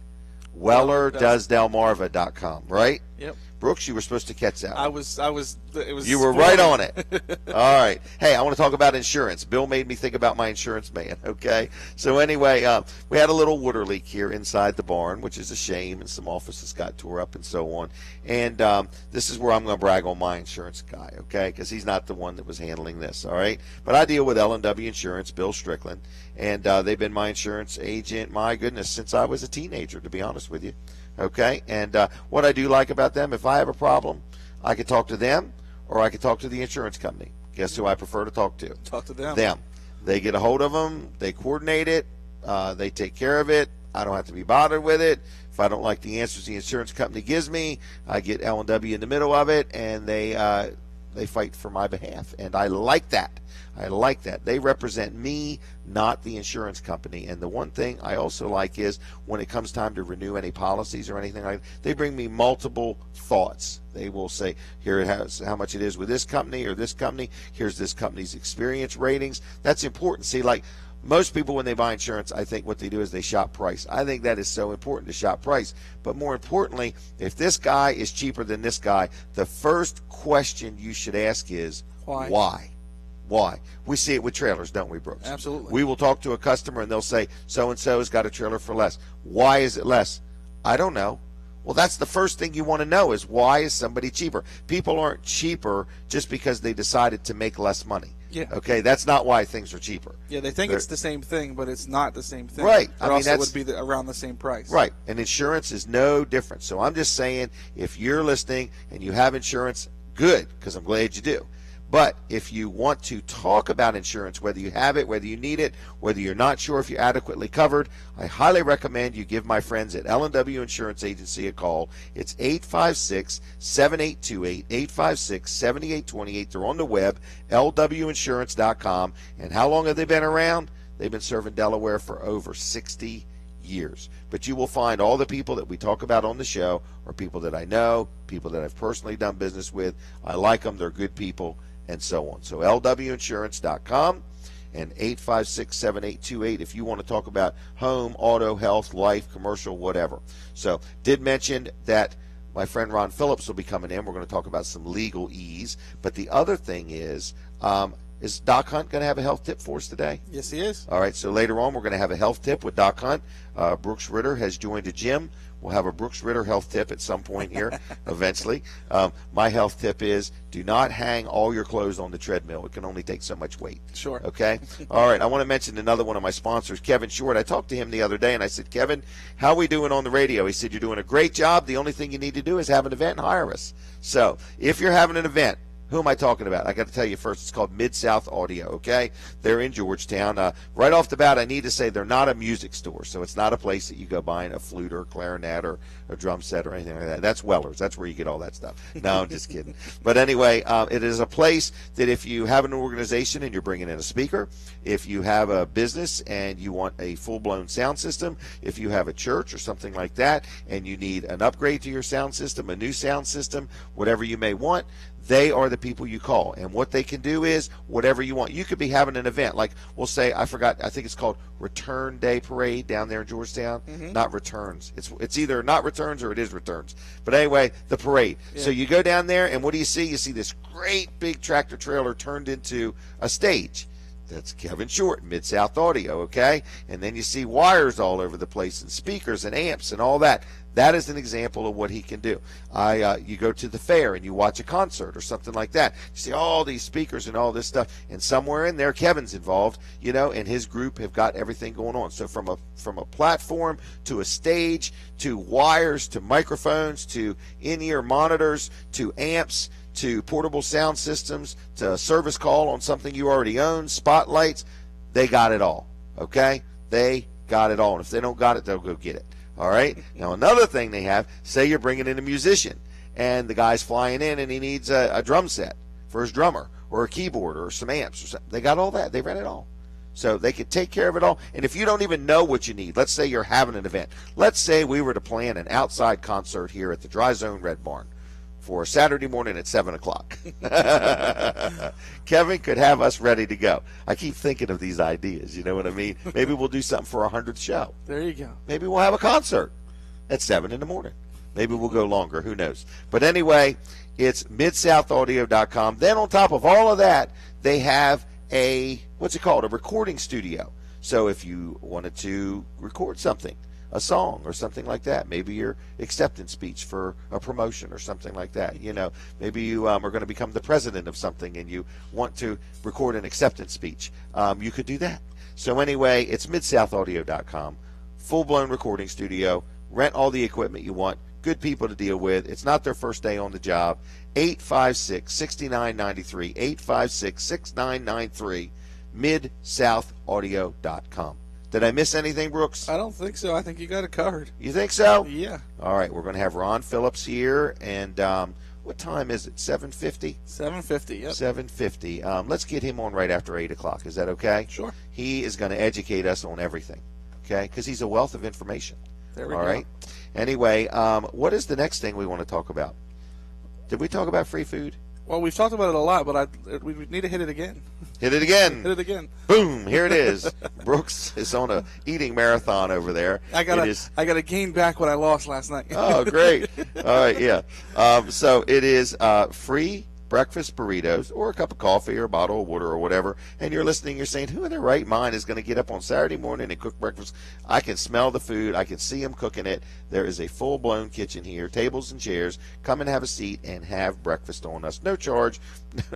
WellerDoesDelmarva.com, right? Yep. Brooks, you were supposed to catch that. I was. It was. You were right on it. All right. Hey, I want to talk about insurance. Bill made me think about my insurance man. Okay. So anyway, we had a little water leak here inside the barn, which is a shame, and some offices got tore up and so on. And this is where I'm going to brag on my insurance guy, okay? Because he's not the one that was handling this. All right. But I deal with L&W Insurance, Bill Strickland, and they've been my insurance agent. My goodness, since I was a teenager, to be honest with you. Okay, and what I do like about them, if I have a problem, I can talk to them or I can talk to the insurance company. Guess who I prefer to talk to? Talk to them. Them. They get a hold of them. They coordinate it. They take care of it. I don't have to be bothered with it. If I don't like the answers the insurance company gives me, I get L&W in the middle of it, and they fight for my behalf. And I like that. I like that. They represent me, not the insurance company. And the one thing I also like is when it comes time to renew any policies or anything like that, they bring me multiple thoughts. They will say, here it has how much it is with this company or this company. Here's this company's experience ratings. That's important. See, like most people when they buy insurance, I think what they do is they shop price. I think that is so important to shop price. But more importantly, if this guy is cheaper than this guy, the first question you should ask is, why? Why? We see it with trailers, don't we, Brooks? Absolutely. We will talk to a customer and they'll say, so-and-so has got a trailer for less. Why is it less? I don't know. Well, that's the first thing you want to know is why is somebody cheaper? People aren't cheaper just because they decided to make less money. Yeah. Okay, that's not why things are cheaper. Yeah, they think it's the same thing, but it's not the same thing. Right. It also would be around the same price. Right. And insurance is no different. So I'm just saying, if you're listening and you have insurance, good, because I'm glad you do. But if you want to talk about insurance, whether you have it, whether you need it, whether you're not sure if you're adequately covered, I highly recommend you give my friends at L&W Insurance Agency a call. It's 856-7828, 856-7828. They're on the web, lwinsurance.com. And how long have they been around? They've been serving Delaware for over 60 years. But you will find all the people that we talk about on the show are people that I know, people that I've personally done business with. I like them. They're good people. And so on. So lwinsurance.com and 856-7828 if you want to talk about home, auto, health, life, commercial, whatever. So did mention that my friend Ron Phillips will be coming in. We're going to talk about some legal ease. But the other thing is Doc Hunt going to have a health tip for us today? Yes, he is. All right, so later on we're going to have a health tip with Doc Hunt. Brooks Ritter has joined a gym. We'll have a Brooks Ritter health tip at some point here eventually. My health tip is do not hang all your clothes on the treadmill. It can only take so much weight. Sure. Okay? All right, I want to mention another one of my sponsors, Kevin Short. I talked to him the other day, and I said, Kevin, how are we doing on the radio? He said, you're doing a great job. The only thing you need to do is have an event and hire us. So if you're having an event, who am I talking about? I got to tell you first, it's called Mid-South Audio, okay? They're in Georgetown. Right off the bat, I need to say they're not a music store, so it's not a place that you go buying a flute or a clarinet or a drum set or anything like that. That's Wellers. That's where you get all that stuff. No, I'm just kidding. But anyway, it is a place that if you have an organization and you're bringing in a speaker, if you have a business and you want a full-blown sound system, if you have a church or something like that and you need an upgrade to your sound system, a new sound system, whatever you may want, they are the people you call. And what they can do is whatever you want. You could be having an event like we'll say, I think it's called Return Day Parade down there in Georgetown. Not Returns. It's either not Returns or it is Returns. But anyway, the parade. Yeah. So you go down there and what do you see? You see this great big tractor trailer turned into a stage. That's Kevin Short, Mid-South Audio, okay? And then you see wires all over the place and speakers and amps and all that. That is an example of what he can do. You go to the fair and you watch a concert or something like that. You see all these speakers and all this stuff, and somewhere in there Kevin's involved, and his group have got everything going on. So from a platform to a stage to wires to microphones to in-ear monitors to amps to portable sound systems, to a service call on something you already own, spotlights, they got it all, okay? They got it all. And if they don't got it, they'll go get it, all right? Now, another thing they have, say you're bringing in a musician, and the guy's flying in and he needs a drum set for his drummer or a keyboard or some amps or something. They got all that. They rent it all. So they could take care of it all. And if you don't even know what you need, let's say you're having an event. Let's say we were to plan an outside concert here at the Dry Zone Red Barn. for Saturday morning at 7 o'clock. Kevin could have us ready to go. I keep thinking of these ideas, you know what I mean? Maybe we'll do something for our 100th show. There you go. Maybe we'll have a concert at 7 in the morning. Maybe we'll go longer. Who knows? But anyway, it's MidSouthAudio.com. Then on top of all of that, they have a, what's it called? A recording studio. So if you wanted to record something, a song or something like that, maybe your acceptance speech for a promotion or something like that, you know, maybe you are going to become the president of something and you want to record an acceptance speech, you could do that. So anyway, it's MidSouthAudio.com. Full-blown recording studio. Rent all the equipment you want. Good people to deal with. It's not their first day on the job. 856-6993. 856-6993. MidSouthAudio.com. Did I miss anything, Brooks? I don't think so. I think you got it covered. You think so? Yeah. All right, we're going to have Ron Phillips here, and what time is it? 7:50? 7:50. Yep. 7:50. Let's get him on right after 8 o'clock. Is that okay? Sure. He is going to educate us on everything, okay? Because he's a wealth of information. There we All go. right. Anyway, what is the next thing we want to talk about? Did we talk about free food? Well, we've talked about it a lot, but we need to hit it again. Hit it again. Hit it again. Boom! Here it is. Brooks is on a eating marathon over there. I gotta gain back what I lost last night. Oh, great! All right, yeah. So it is free breakfast burritos or a cup of coffee or a bottle of water or whatever, and you're listening, you're saying, who in their right mind is going to get up on Saturday morning and cook breakfast? I can smell the food. I can see them cooking it. There is a full-blown kitchen here, tables and chairs. Come and have a seat and have breakfast on us. No charge,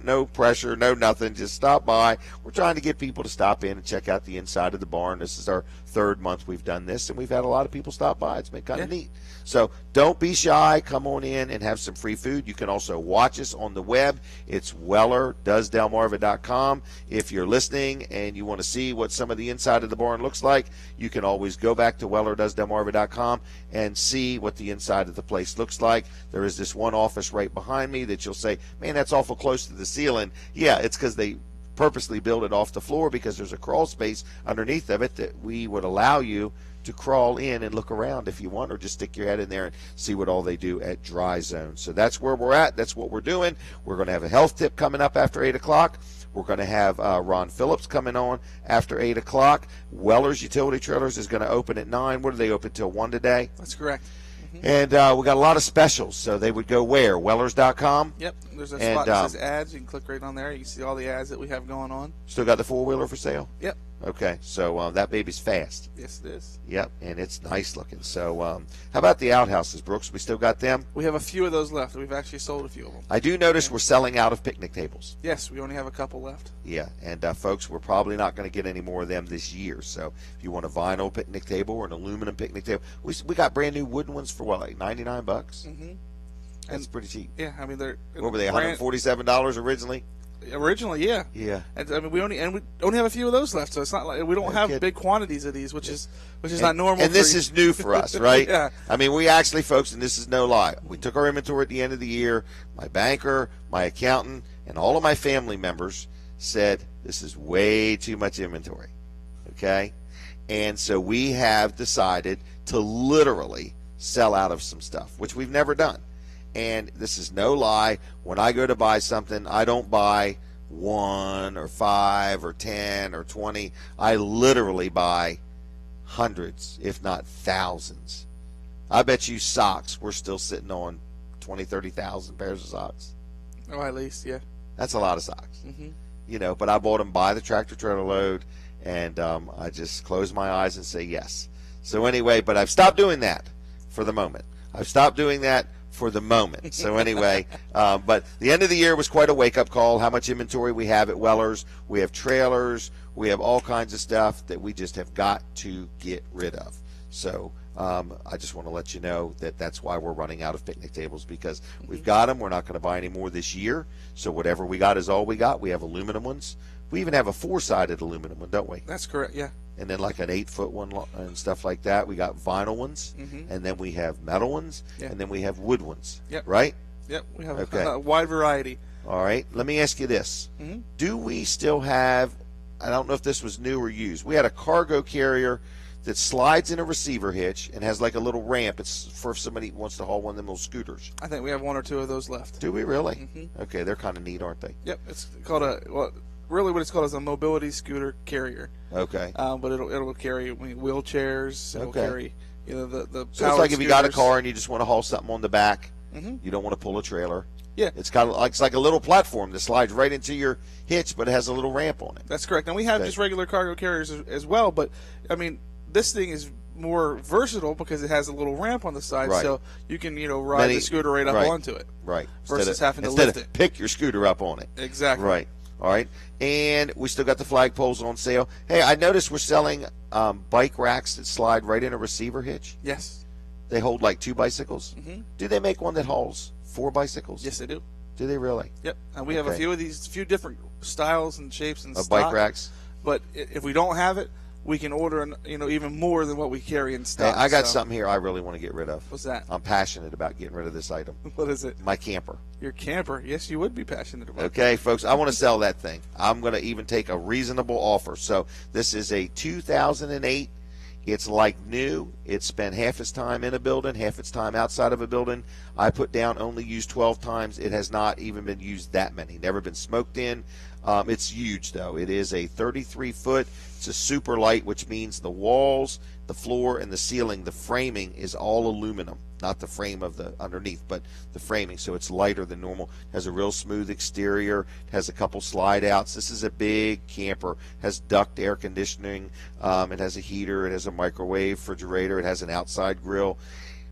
no pressure, no nothing. Just stop by. We're trying to get people to stop in and check out the inside of the barn. This is our third month we've done this, and we've had a lot of people stop by. It's been kind of neat. So don't be shy. Come on in and have some free food. You can also watch us on the web. It's WellerDoesDelmarva.com. If you're listening and you want to see what some of the inside of the barn looks like, you can always go back to WellerDoesDelmarva.com and see what the inside of the place looks like. There is this one office right behind me that you'll say, man, that's awful close to the ceiling. Yeah, it's because they purposely build it off the floor because there's a crawl space underneath of it that we would allow you to crawl in and look around if you want, or just stick your head in there and see what all they do at Dry Zone. So that's where we're at. That's what we're doing. We're going to have a health tip coming up after 8 o'clock. We're going to have Ron Phillips coming on after 8 o'clock. Weller's Utility Trailers is going to open at 9. What do they open till 1 today? That's correct. And we got a lot of specials. So they would go where? Wellers.com? Yep. There's a spot that says ads. You can click right on there. You can see all the ads that we have going on. Still got the four-wheeler for sale? Yep. Okay. So that baby's fast. Yes, it is. Yep. And it's nice looking. So how about the outhouses, Brooks? We still got them? We have a few of those left. We've actually sold a few of them. I do notice we're selling out of picnic tables. Yes, we only have a couple left. Yeah, and folks, we're probably not going to get any more of them this year. So if you want a vinyl picnic table or an aluminum picnic table, we got brand new wooden ones for what, like $99? Mm-hmm. That's pretty cheap. Yeah, I mean they're. What were they? $147 originally. Originally, yeah. Yeah. And I mean we only have a few of those left, so it's not like we don't have big quantities of these, which is not normal. And this is new for us, right? Yeah. I mean, we actually, folks, and this is no lie, we took our inventory at the end of the year. My banker, my accountant, and all of my family members said this is way too much inventory. Okay, and so we have decided to literally sell out of some stuff, which we've never done. And this is no lie. When I go to buy something, I don't buy 1 or 5 or 10 or 20. I literally buy hundreds, if not thousands. I bet you socks, we're still sitting on 20, 30,000 pairs of socks. Oh, at least, yeah. That's a lot of socks. Mm-hmm. You know, but I bought them by the tractor trailer load, and I just close my eyes and say yes. So anyway, but I've stopped doing that for the moment. I've stopped doing that for the moment. So anyway, but the end of the year was quite a wake-up call, how much inventory we have at Weller's. We have trailers. We have all kinds of stuff that we just have got to get rid of. So I just want to let you know that that's why we're running out of picnic tables, because we've got them. We're not going to buy any more this year. So whatever we got is all we got. We have aluminum ones. We even have a 4-sided aluminum one, don't we? That's correct, yeah. And then like an 8-foot one and stuff like that. We got vinyl ones, and then we have metal ones, and then we have wood ones. Yep. Right? Yep. We have a wide variety. All right. Let me ask you this: do we still have? I don't know if this was new or used. We had a cargo carrier that slides in a receiver hitch and has like a little ramp. It's for if somebody wants to haul one of them little scooters. I think we have 1 or 2 of those left. Do we really? Mm-hmm. Okay, they're kind of neat, aren't they? Yep, it's called really what it's called is a mobility scooter carrier. Okay. But it'll carry wheelchairs. It'll carry the So it's like if you got a car and you just want to haul something on the back, you don't want to pull a trailer. Yeah. It's like a little platform that slides right into your hitch, but it has a little ramp on it. That's correct. And we have just regular cargo carriers as well, but I mean, this thing is more versatile because it has a little ramp on the side, so you can ride the scooter right up onto it. Right. Versus having to lift it. Pick your scooter up on it. Exactly. Right. All right. And we still got the flagpoles on sale. Hey, I noticed we're selling bike racks that slide right in a receiver hitch. Yes. They hold like 2 bicycles. Mm-hmm. Do they make one that hauls 4 bicycles? Yes, they do. Do they really? Yep. And we have a few of these, few different styles and shapes and of bike racks. But if we don't have it, we can order even more than what we carry in stock. Hey, I got something here I really want to get rid of. What's that? I'm passionate about getting rid of this item. What is it? My camper. Your camper? Yes, you would be passionate about it. Okay, folks, I want to sell that thing. I'm going to even take a reasonable offer. So this is a 2008. It's like new. It spent half its time in a building, half its time outside of a building. I put down only used 12 times. It has not even been used that many. Never been smoked in. It's huge, though. It is a 33-foot. It's a super light, which means the walls, the floor, and the ceiling, the framing is all aluminum. Not the frame of the underneath, but the framing. So it's lighter than normal. Has a real smooth exterior. It has a couple slide outs. This is a big camper. Has duct air conditioning. It has a heater. It has a microwave, refrigerator. It has an outside grill.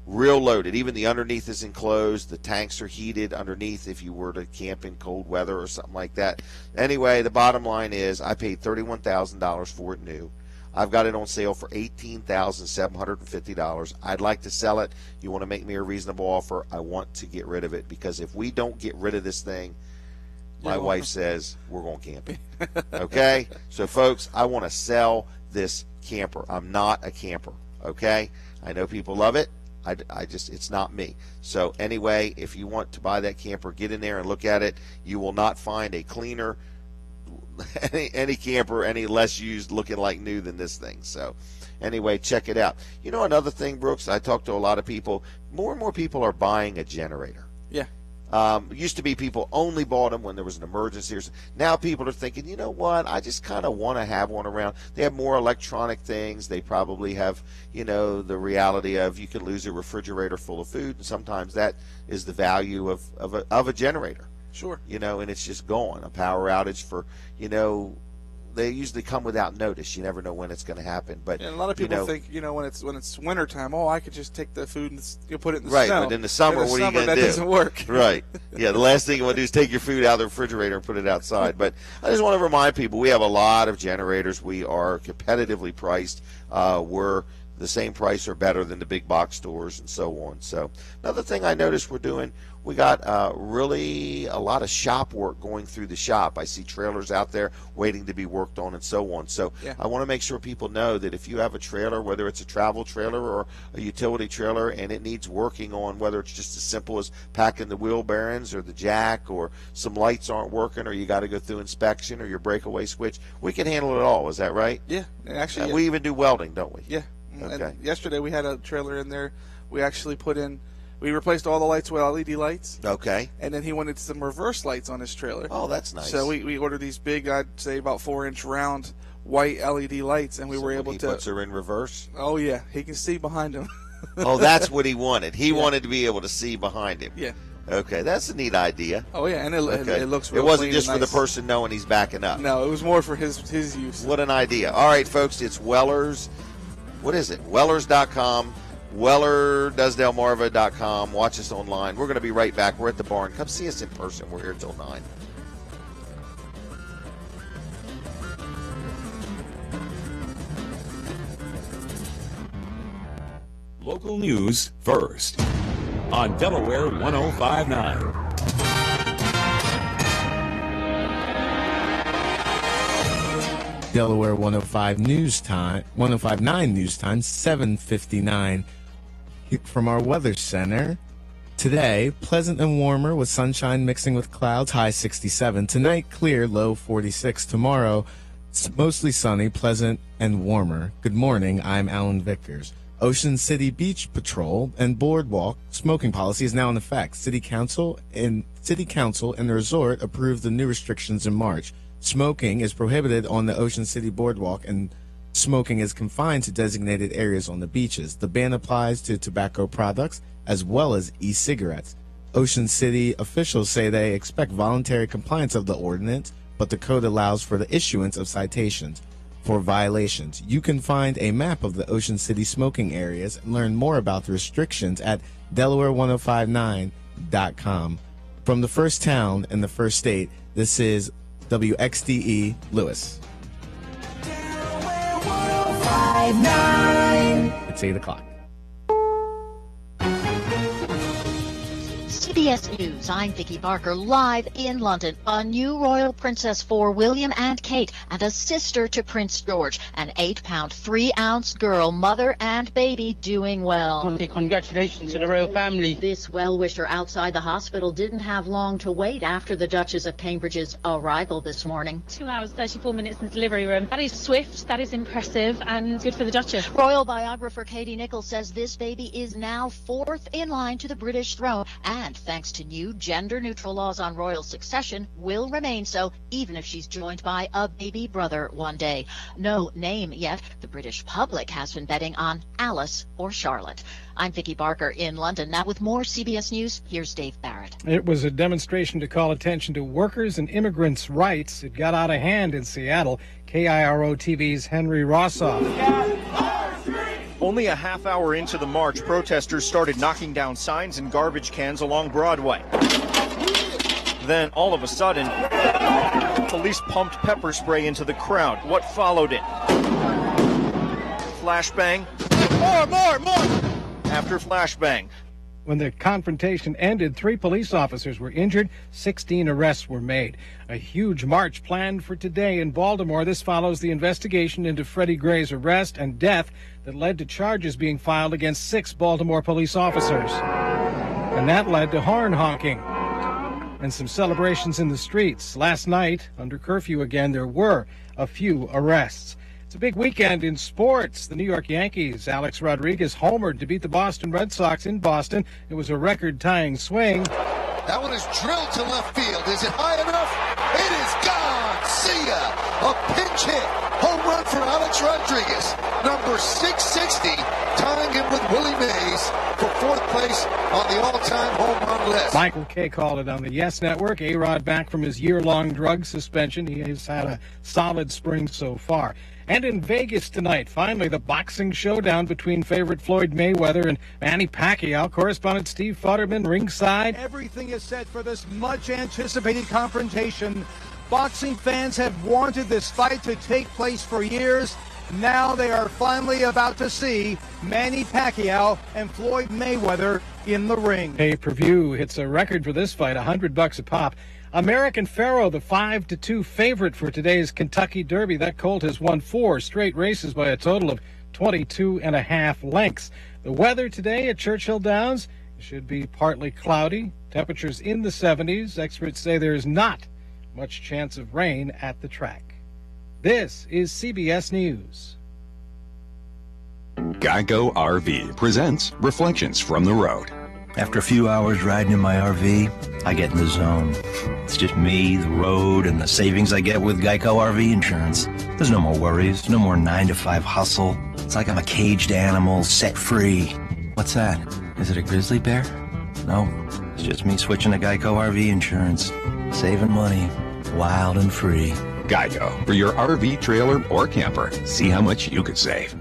Real loaded. Even the underneath is enclosed. The tanks are heated underneath if you were to camp in cold weather or something like that. Anyway, the bottom line is I paid $31,000 for it new. I've got it on sale for $18,750. I'd like to sell it. You want to make me a reasonable offer? I want to get rid of it because if we don't get rid of this thing, my wife says we're going camping. Okay? So, folks, I want to sell this camper. I'm not a camper. Okay? I know people love it. I just, it's not me. So anyway, if you want to buy that camper, get in there and look at it. You will not find a cleaner, any camper, any less used looking like new than this thing. So anyway, check it out. You know, another thing, Brooks, I talk to a lot of people. More and more people are buying a generator. Yeah. Used to be people only bought them when there was an emergency. Now people are thinking, you know what, I just kind of want to have one around. They have more electronic things. They probably have, the reality of you can lose a refrigerator full of food, and sometimes that is the value of a generator. Sure. And it's just gone. A power outage for, they usually come without notice. You never know when it's going to happen. But a lot of people think, when it's wintertime, I could just take the food and put it in the right, snow. Right, but in the summer, what are you going to do? That doesn't work. Right. Yeah, the last thing you want to do is take your food out of the refrigerator and put it outside. But I just want to remind people, we have a lot of generators. We are competitively priced. We're the same price or better than the big box stores and so on. So another thing I noticed we're doing, we got really a lot of shop work going through the shop. I see trailers out there waiting to be worked on and so on. So I want to make sure people know that if you have a trailer, whether it's a travel trailer or a utility trailer, and it needs working on, whether it's just as simple as packing the wheel bearings or the jack or some lights aren't working or you got to go through inspection or your breakaway switch, we can handle it all. Is that right? Yeah, actually. We even do welding, don't we? Yeah. Okay. And yesterday we had a trailer in there. We actually we replaced all the lights with LED lights. Okay. And then he wanted some reverse lights on his trailer. Oh, that's nice. So we ordered these big, I'd say about 4-inch round white LED lights, and we were able to. He puts her in reverse? Oh, yeah. He can see behind him. Oh, that's what he wanted. He wanted to be able to see behind him. Yeah. Okay, that's a neat idea. Oh, yeah, and it looks real It wasn't clean just and for nice. the person knowing he's backing up. No, it was more for his use. What an idea. All right, folks, it's Wellers. What is it? Wellers.com. WellerDoesDelmarva.com. Watch us online. We're going to be right back. We're at the barn. Come see us in person. We're here till 9. Local news first on Delaware 105.9. Delaware 105 news time, 105.9 news time, 7:59 from our weather center. Today, pleasant and warmer with sunshine mixing with clouds, high 67. Tonight, clear, low 46. Tomorrow, It's mostly sunny, pleasant, and warmer. Good morning. I'm Alan Vickers. Ocean City Beach Patrol and Boardwalk smoking policy is now in effect. City Council and the resort approved the new restrictions in March. Smoking is prohibited on the Ocean City Boardwalk, and smoking is confined to designated areas on the beaches. The ban applies to tobacco products as well as e-cigarettes. Ocean City officials say they expect voluntary compliance of the ordinance, but the code allows for the issuance of citations for violations. You can find a map of the Ocean City smoking areas and learn more about the restrictions at Delaware1059.com. From the first town in the first state, this is WXDE Lewis. It's 8 o'clock. CBS News, I'm Vicki Barker, live in London. A new royal princess for William and Kate and a sister to Prince George. An 8-pound, 3-ounce girl, mother and baby, doing well. Congratulations to the royal family. This well-wisher outside the hospital didn't have long to wait after the Duchess of Cambridge's arrival this morning. 2 hours, 34 minutes in the delivery room. That is swift, that is impressive, and good for the Duchess. Royal biographer Katie Nichols says this baby is now 4th in line to the British throne, and thanks to new gender-neutral laws on royal succession, will remain so even if she's joined by a baby brother one day. No name yet. The British public has been betting on Alice or Charlotte. I'm Vicki Barker in London. Now with more CBS News, here's Dave Barrett. It was a demonstration to call attention to workers' and immigrants' rights. It got out of hand in Seattle. KIRO TV's Henry Rossoff. Only a half hour into the march, protesters started knocking down signs and garbage cans along Broadway. Then, all of a sudden, police pumped pepper spray into the crowd. What followed it? Flashbang. More! After flashbang. When the confrontation ended, 3 police officers were injured, 16 arrests were made. A huge march planned for today in Baltimore. This follows the investigation into Freddie Gray's arrest and death that led to charges being filed against 6 Baltimore police officers. And that led to horn honking and some celebrations in the streets. Last night, under curfew again, there were a few arrests. It's a big weekend in sports. The New York Yankees, Alex Rodriguez, homered to beat the Boston Red Sox in Boston. It was a record-tying swing. That one is drilled to left field. Is it high enough? It is gone. See ya. A pinch hit. Home run for Alex Rodriguez. Number 660, tying him with Willie Mays for 4th place on the all-time home run list. Michael Kay called it on the Yes Network. A-Rod back from his year-long drug suspension. He has had a solid spring so far. And in Vegas tonight, finally, the boxing showdown between favorite Floyd Mayweather and Manny Pacquiao. Correspondent Steve Futterman ringside. Everything is set for this much-anticipated confrontation. Boxing fans have wanted this fight to take place for years. Now they are finally about to see Manny Pacquiao and Floyd Mayweather in the ring. Pay-per-view hits a record for this fight, $100 a pop. American Pharoah, the 5-2 favorite for today's Kentucky Derby. That colt has won 4 straight races by a total of 22.5 lengths. The weather today at Churchill Downs should be partly cloudy. Temperatures in the 70s. Experts say there is not much chance of rain at the track. This is CBS News. Geico RV presents Reflections from the Road. After a few hours riding in my RV, I get in the zone. It's just me, the road, and the savings I get with Geico RV insurance. There's no more worries, no more 9-to-5 hustle. It's like I'm a caged animal set free. What's that? Is it a grizzly bear? No, it's just me switching to Geico RV insurance. Saving money, wild and free. Geico, for your RV, trailer, or camper. See how much you could save.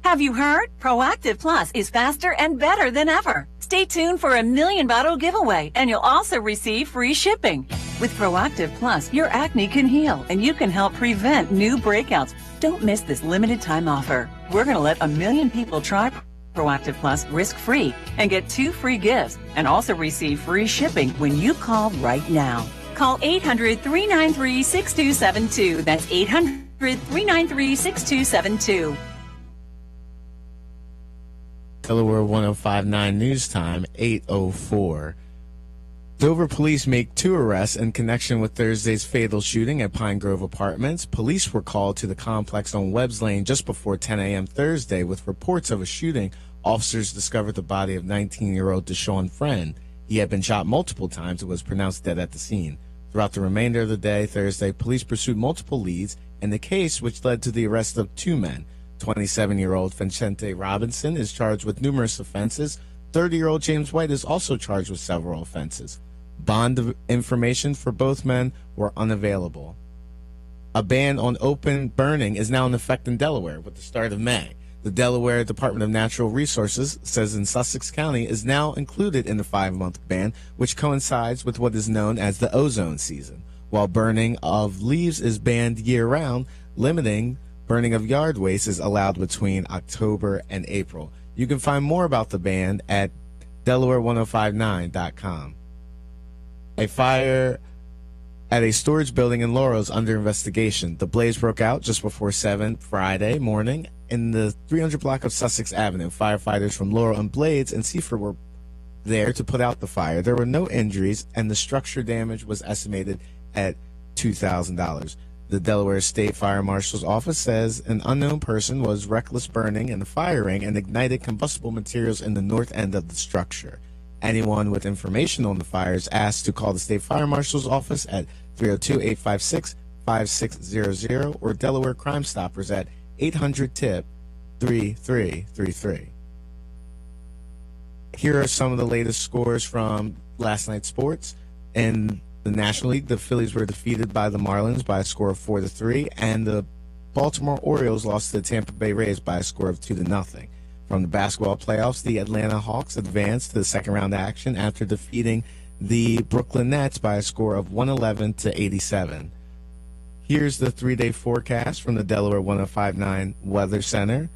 Have you heard? Proactive Plus is faster and better than ever. Stay tuned for a 1,000,000 bottle giveaway, and you'll also receive free shipping. With Proactive Plus, your acne can heal, and you can help prevent new breakouts. Don't miss this limited time offer. We're going to let 1,000,000 people try Proactive Plus risk-free and get 2 free gifts, and also receive free shipping when you call right now. Call 800-393-6272. That's 800-393-6272. Delaware 1059 News Time, 8:04. Dover police make 2 arrests in connection with Thursday's fatal shooting at Pine Grove Apartments. Police were called to the complex on Webbs Lane just before 10 a.m. Thursday with reports of a shooting. Officers discovered the body of 19-year-old Deshaun Friend. He had been shot multiple times and was pronounced dead at the scene. Throughout the remainder of the day, Thursday, police pursued multiple leads in the case, which led to the arrest of 2 men. 27-year-old Vincente Robinson is charged with numerous offenses. 30-year-old James White is also charged with several offenses. Bond information for both men were unavailable. A ban on open burning is now in effect in Delaware with the start of May. The Delaware Department of Natural Resources says in Sussex County is now included in the 5-month ban, which coincides with what is known as the ozone season. While burning of leaves is banned year-round, limiting burning of yard waste is allowed between October and April. You can find more about the ban at Delaware1059.com. A fire at a storage building in Laurel is under investigation. The blaze broke out just before 7 Friday morning in the 300 block of Sussex Avenue. Firefighters from Laurel and Blades and Seaford were there to put out the fire. There were no injuries, and the structure damage was estimated at $2,000. The Delaware State Fire Marshal's office says an unknown person was reckless burning in the fire ring and ignited combustible materials in the north end of the structure. Anyone with information on the fire is asked to call the State Fire Marshal's office at 302-856-5600 or Delaware Crime Stoppers at 800-TIP-3333. Here are some of the latest scores from last night's sports. In the National League, the Phillies were defeated by the Marlins by a score of 4-3, and the Baltimore Orioles lost to the Tampa Bay Rays by a score of 2-0. From the basketball playoffs, the Atlanta Hawks advanced to the second round action after defeating the Brooklyn Nets by a score of 111-87. Here's the 3-day forecast from the Delaware 105.9 Weather Center.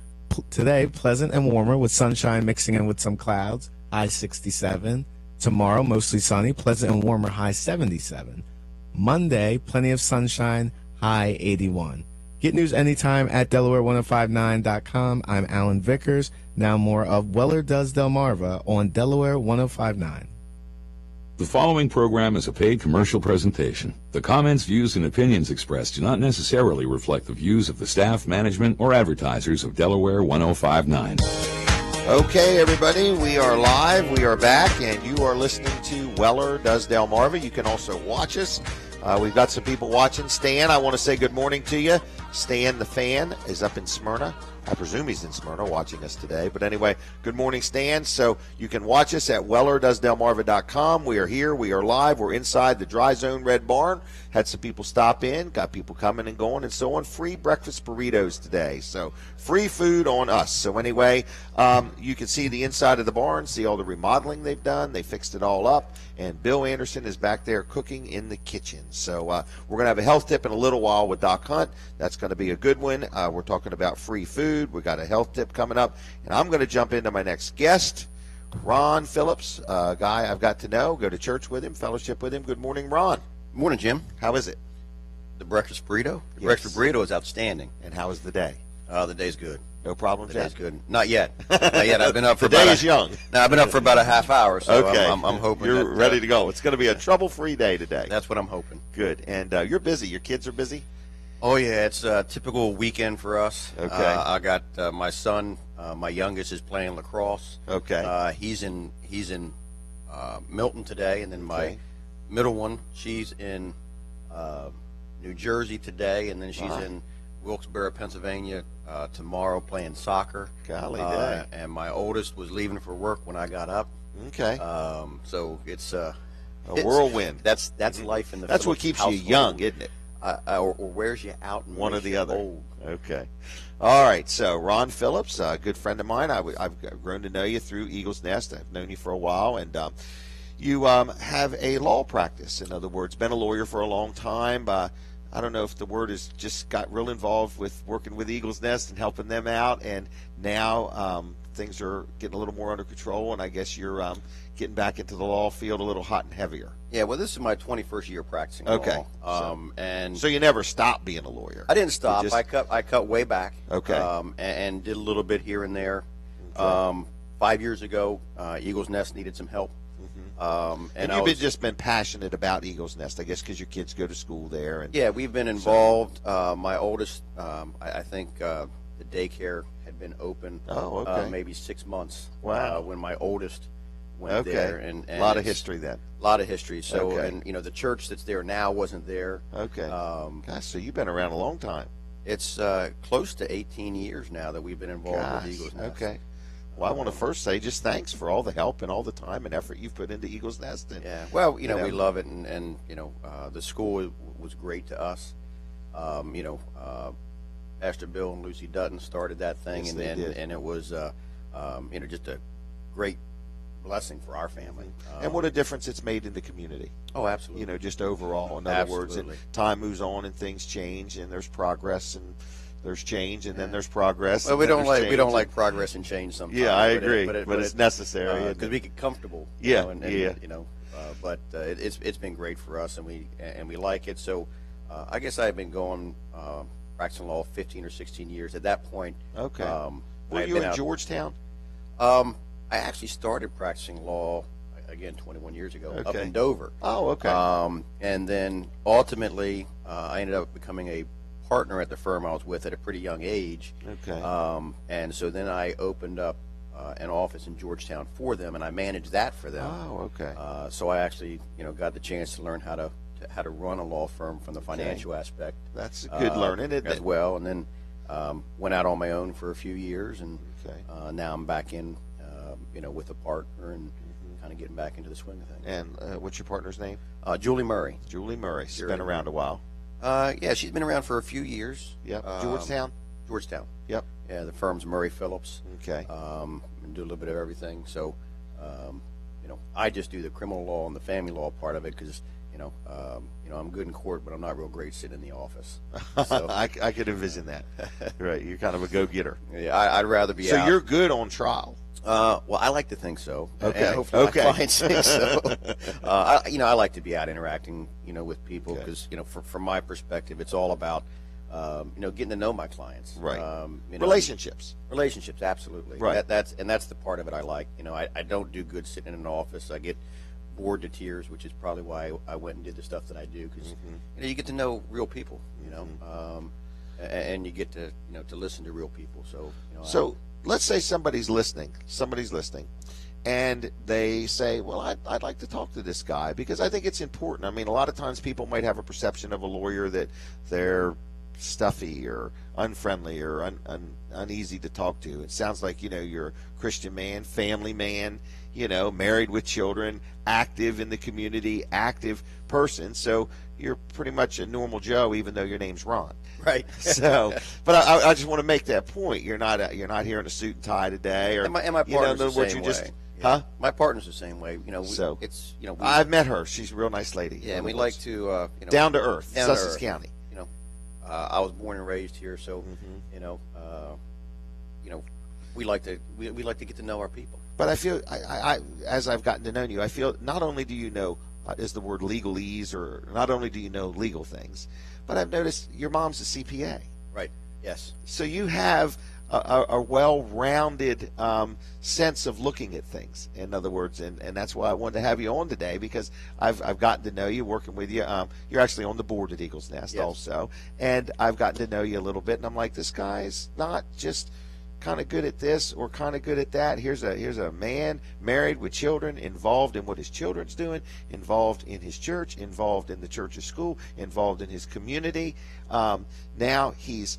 Today, pleasant and warmer with sunshine mixing in with some clouds, high 67. Tomorrow, mostly sunny, pleasant and warmer, high 77. Monday, plenty of sunshine, high 81. Get news anytime at Delaware1059.com. I'm Alan Vickers. Now more of Weller Does Delmarva on Delaware 105.9. The following program is a paid commercial presentation. The comments, views, and opinions expressed do not necessarily reflect the views of the staff, management, or advertisers of Delaware 105.9. Okay, everybody, we are live. We are back, and you are listening to Weller Does Delmarva. You can also watch us. We've got some people watching. Stan, I want to say good morning to you. Stan the fan is up in Smyrna. I presume he's in Smyrna watching us today. But anyway, good morning, Stan. So you can watch us at WellerDoesDelmarva.com. We are here. We are live. We're inside the Dry Zone Red Barn. Had some people stop in. Got people coming and going and so on. Free breakfast burritos today. So free food on us. So anyway, you can see the inside of the barn, see all the remodeling they've done. They fixed it all up. And Bill Anderson is back there cooking in the kitchen. So we're going to have a health tip in a little while with Doc Hunt. That's going to be a good one. We're talking about free food. We got a health tip coming up. And I'm going to jump into my next guest, Ron Phillips, a guy I've got to know, go to church with him, fellowship with him. Good morning, Ron. Good morning, Jim. How is it? The breakfast burrito? The breakfast burrito is outstanding. And how is the day? The day's good. No problems yet? The day's good. Not yet. Not yet. I've been up for the day is young. No, I've been up for about a half hour, so okay. I'm hoping you're ready to go. It's going to be a trouble-free day today. That's what I'm hoping. Good. And you're busy. Your kids are busy? Oh, yeah. It's a typical weekend for us. Okay. I got my son, my youngest, is playing lacrosse. Okay. He's in Milton today, and then my middle one, she's in New Jersey today, and then she's in Wilkes-Barre, Pennsylvania tomorrow playing soccer. Golly day. And my oldest was leaving for work when I got up. Okay. So it's a whirlwind. That's life in the That's what keeps you young, isn't it? Or wears you out and one or the other. Old. Okay. All right. So Ron Phillips, a good friend of mine. I've grown to know you through Eagle's Nest. I've known you for a while, and you have a law practice. In other words, been a lawyer for a long time. I don't know if the word is just got real involved with working with Eagle's Nest and helping them out, and now things are getting a little more under control, and I guess you're getting back into the law field a little hot and heavier. Yeah, well, this is my 21st year practicing law. Okay. So you never stopped being a lawyer? I didn't stop. I cut way back. Okay. And did a little bit here and there. Okay. 5 years ago, Eagle's Nest needed some help. And you've just been passionate about Eagles Nest, I guess, because your kids go to school there. And yeah, we've been involved. My oldest, I think the daycare had been open maybe 6 months. Wow. When my oldest went there. And a lot of history then. A lot of history. So, and the church that's there now wasn't there. Okay. Gosh, so you've been around a long time. It's close to 18 years now that we've been involved with Eagles Nest. Okay. Well, I want to first say just thanks for all the help and all the time and effort you've put into Eagles Nest. And, yeah. Well, we love it, and the school was great to us. Pastor Bill and Lucy Dutton started that thing, yes, and it was just a great blessing for our family. And what a difference it's made in the community. Oh, absolutely. Just overall. In other words, and time moves on and things change, and there's progress and there's change, and then there's progress. Well, we don't like progress and change sometimes. Yeah, I agree, but it's necessary because we get comfortable. But it's been great for us, and we like it. So I guess I've been going practicing law 15 or 16 years. At that point, were you in Georgetown? I actually started practicing law again 21 years ago up in Dover. Oh, okay. And then ultimately, I ended up becoming a partner at the firm I was with at a pretty young age. Okay. And so then I opened up an office in Georgetown for them, and I managed that for them. Oh, okay. So I actually, got the chance to learn how to run a law firm from the financial aspect. That's good learning, isn't as it? well. And then went out on my own for a few years, and now I'm back in, with a partner and kind of getting back into the swing of things. And what's your partner's name? Julie Murray. Julie Murray. She's been around a while. Yeah, she's been around for a few years. Yep. Georgetown? Georgetown. Yep. Yeah, the firm's Murray Phillips. Okay. And do a little bit of everything. So, I just do the criminal law and the family law part of it because, I'm good in court, but I'm not real great sitting in the office. So. I could envision that. Right. You're kind of a go-getter. Yeah, I'd rather be out. So you're good on trial. Well, I like to think so. Okay. And hopefully my clients think so. I like to be out interacting, with people because, from my perspective, it's all about, getting to know my clients. Right. Relationships. Relationships, absolutely. Right. That's the part of it I like. I don't do good sitting in an office. I get bored to tears, which is probably why I went and did the stuff that I do because, you get to know real people, and you get to, to listen to real people. So, let's say somebody's listening, and they say, well, I'd like to talk to this guy because I think it's important. I mean, a lot of times people might have a perception of a lawyer that they're stuffy or unfriendly or uneasy to talk to. It sounds like, you're a Christian man, family man, married with children, active in the community, active person. So you're pretty much a normal Joe, even though your name's Ron. Right. So, but I just want to make that point. You're not here in a suit and tie today, or and my partner's the same way. Huh? My partner's the same way. I've met her. She's a real nice lady. Yeah, and we like to down to earth, Sussex County. I was born and raised here, so we like to get to know our people. But I feel, I as I've gotten to know you, I feel not only do you know is the word legalese, or not only do you know legal things, but I've noticed your mom's a CPA. Right. Yes. So you have a well-rounded sense of looking at things. In other words, and that's why I wanted to have you on today, because I've gotten to know you, working with you. You're actually on the board at Eagles Nest also, and I've gotten to know you a little bit. And I'm like, this guy's not just kind of good at this or kind of good at that. Here's a man married with children, involved in what his children's doing, involved in his church, involved in the church's school, involved in his community. Now he's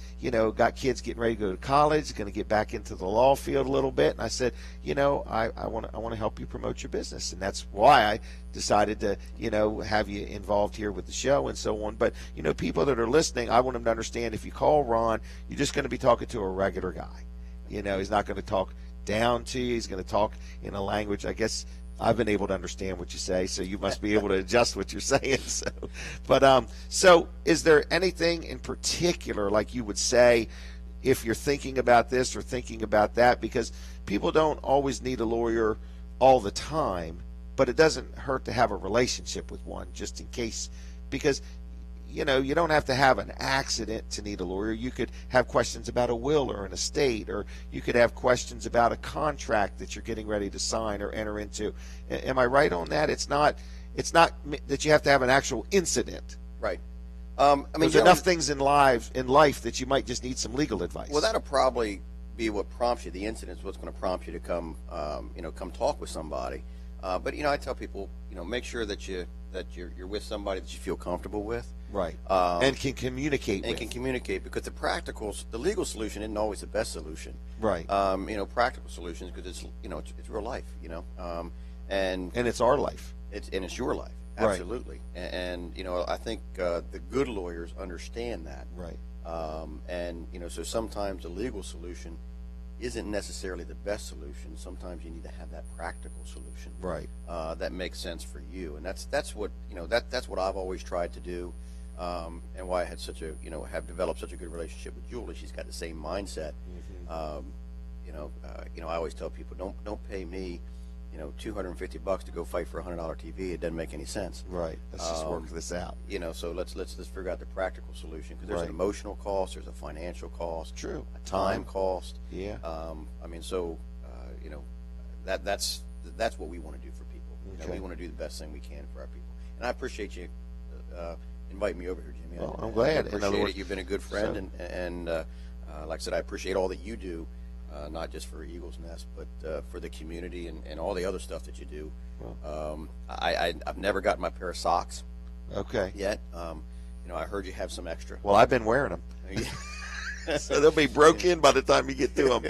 got kids getting ready to go to college, going to get back into the law field a little bit. And I said, I want to help you promote your business, and that's why I decided to have you involved here with the show and so on. But people that are listening, I want them to understand, if you call Ron, you're just going to be talking to a regular guy. He's not going to talk down to you. He's going to talk in a language, I guess I've been able to understand what you say, so you must be able to adjust what you're saying. So is there anything in particular, like you would say, if you're thinking about this or thinking about that? Because people don't always need a lawyer all the time, but it doesn't hurt to have a relationship with one, just in case, because you know, you don't have to have an accident to need a lawyer. You could have questions about a will or an estate, or you could have questions about a contract that you're getting ready to sign or enter into. Am I right on that? It's not that you have to have an actual incident. Right. I mean, there's enough things in life that you might just need some legal advice. Well, that'll probably be what prompts you. The incident's what's going to prompt you to come, come talk with somebody. But I tell people, make sure that you're with somebody that you feel comfortable with. Right. And can communicate with. And can communicate, because the legal solution isn't always the best solution. Right. Practical solutions, because it's real life. And it's our life. It's your life. Absolutely. Right. And I think the good lawyers understand that. Right. So sometimes the legal solution isn't necessarily the best solution. Sometimes you need to have that practical solution. Right. That makes sense for you, and that's what that's what I've always tried to do, and why I had have developed such a good relationship with Julie. She's got the same mindset. Mm-hmm. I always tell people, don't pay me, $250 to go fight for a $100 TV. It doesn't make any sense. Right. Let's just work this out. So let's figure out the practical solution, because there's an emotional cost, there's a financial cost, true, a time cost. Yeah. That's what we want to do for people. Okay. We want to do the best thing we can for our people. And I appreciate you inviting me over here, Jimmy. Well, I'm glad. I appreciate it. You've been a good friend, and like I said, I appreciate all that you do. Not just for Eagles Nest, but for the community and all the other stuff that you do. I've never gotten my pair of socks. Okay. Yet. I heard you have some extra. Well, I've been wearing them. So they'll be broke in by the time you get to them.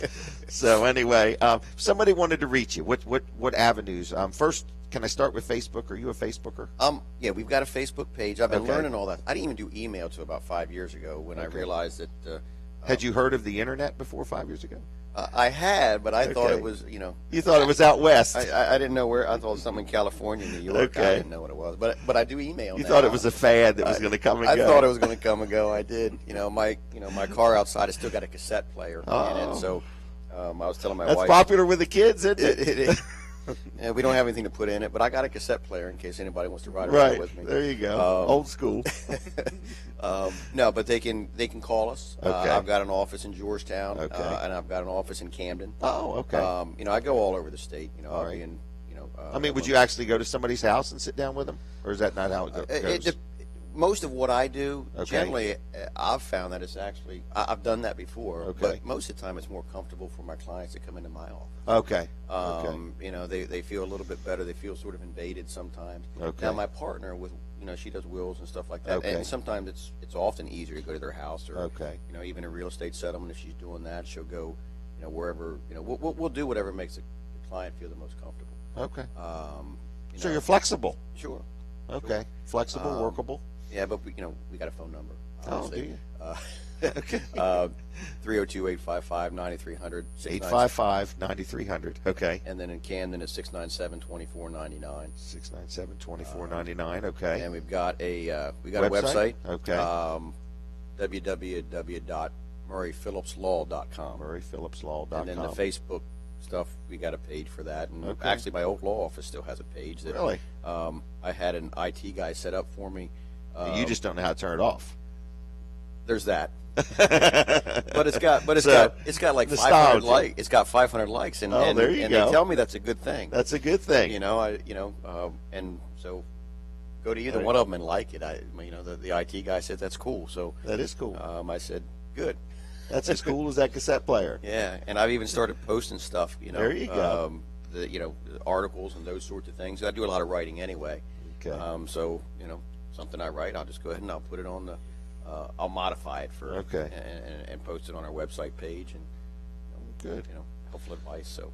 So anyway, somebody wanted to reach you. What avenues? First, can I start with Facebook? Are you a Facebooker? Yeah, we've got a Facebook page. I've been learning all that. I didn't even do email till about 5 years ago, when I realized that. Had you heard of the internet before 5 years ago? I had, but I thought it was, You thought it was out west. I didn't know where. I thought it was something in California, New York. Okay. I didn't know what it was, but I do email. You now. thought it was a fad that was going to come and go. I thought it was going to come and go. I did. My car outside has still got a cassette player in it, so I was telling my wife. That's popular with the kids, isn't it? Yeah, we don't have anything to put in it, but I got a cassette player in case anybody wants to ride around with me. There you go. Old school. No, but they can call us. Okay. I've got an office in Georgetown, and I've got an office in Camden. Oh, okay. I go all over the state. I'll be in. Would you actually go to somebody's house and sit down with them, or is that not how it goes? Most of what I do, generally, I've found that it's actually, I've done that before, but most of the time it's more comfortable for my clients to come into my office. Okay. They feel a little bit better. They feel sort of invaded sometimes. Okay. Now, my partner, she does wills and stuff like that, and sometimes it's often easier to go to their house, or even a real estate settlement. If she's doing that, she'll go, wherever. We'll do whatever makes the client feel the most comfortable. Okay. So you're flexible. Sure. Okay. Sure. Flexible, workable. Yeah, but we got a phone number. Obviously. Oh, do you? Okay. 302-855-9300. 855-9300. Okay. And then in Camden it's 697-2499. 697-2499. Okay. And we've got a website. Okay. www.murrayphillipslaw.com. murrayphillipslaw.com. And then the Facebook stuff, we got a page for that, and actually my old law office still has a page that really I had an IT guy set up for me. You just don't know how to turn it off. There's that. but it's got like 500 likes. It's got 500 likes, and there you go. They tell me that's a good thing. That's a good thing. And so go to either one of them and like it. The IT guy said that's cool. So that is cool. I said good. That's as cool as that cassette player. Yeah, and I've even started posting stuff. There you go. The articles and those sorts of things. I do a lot of writing anyway. Okay. So something I write, I'll just go ahead and I'll put it on the. I'll modify it for and post it on our website page, and good. Helpful advice. So.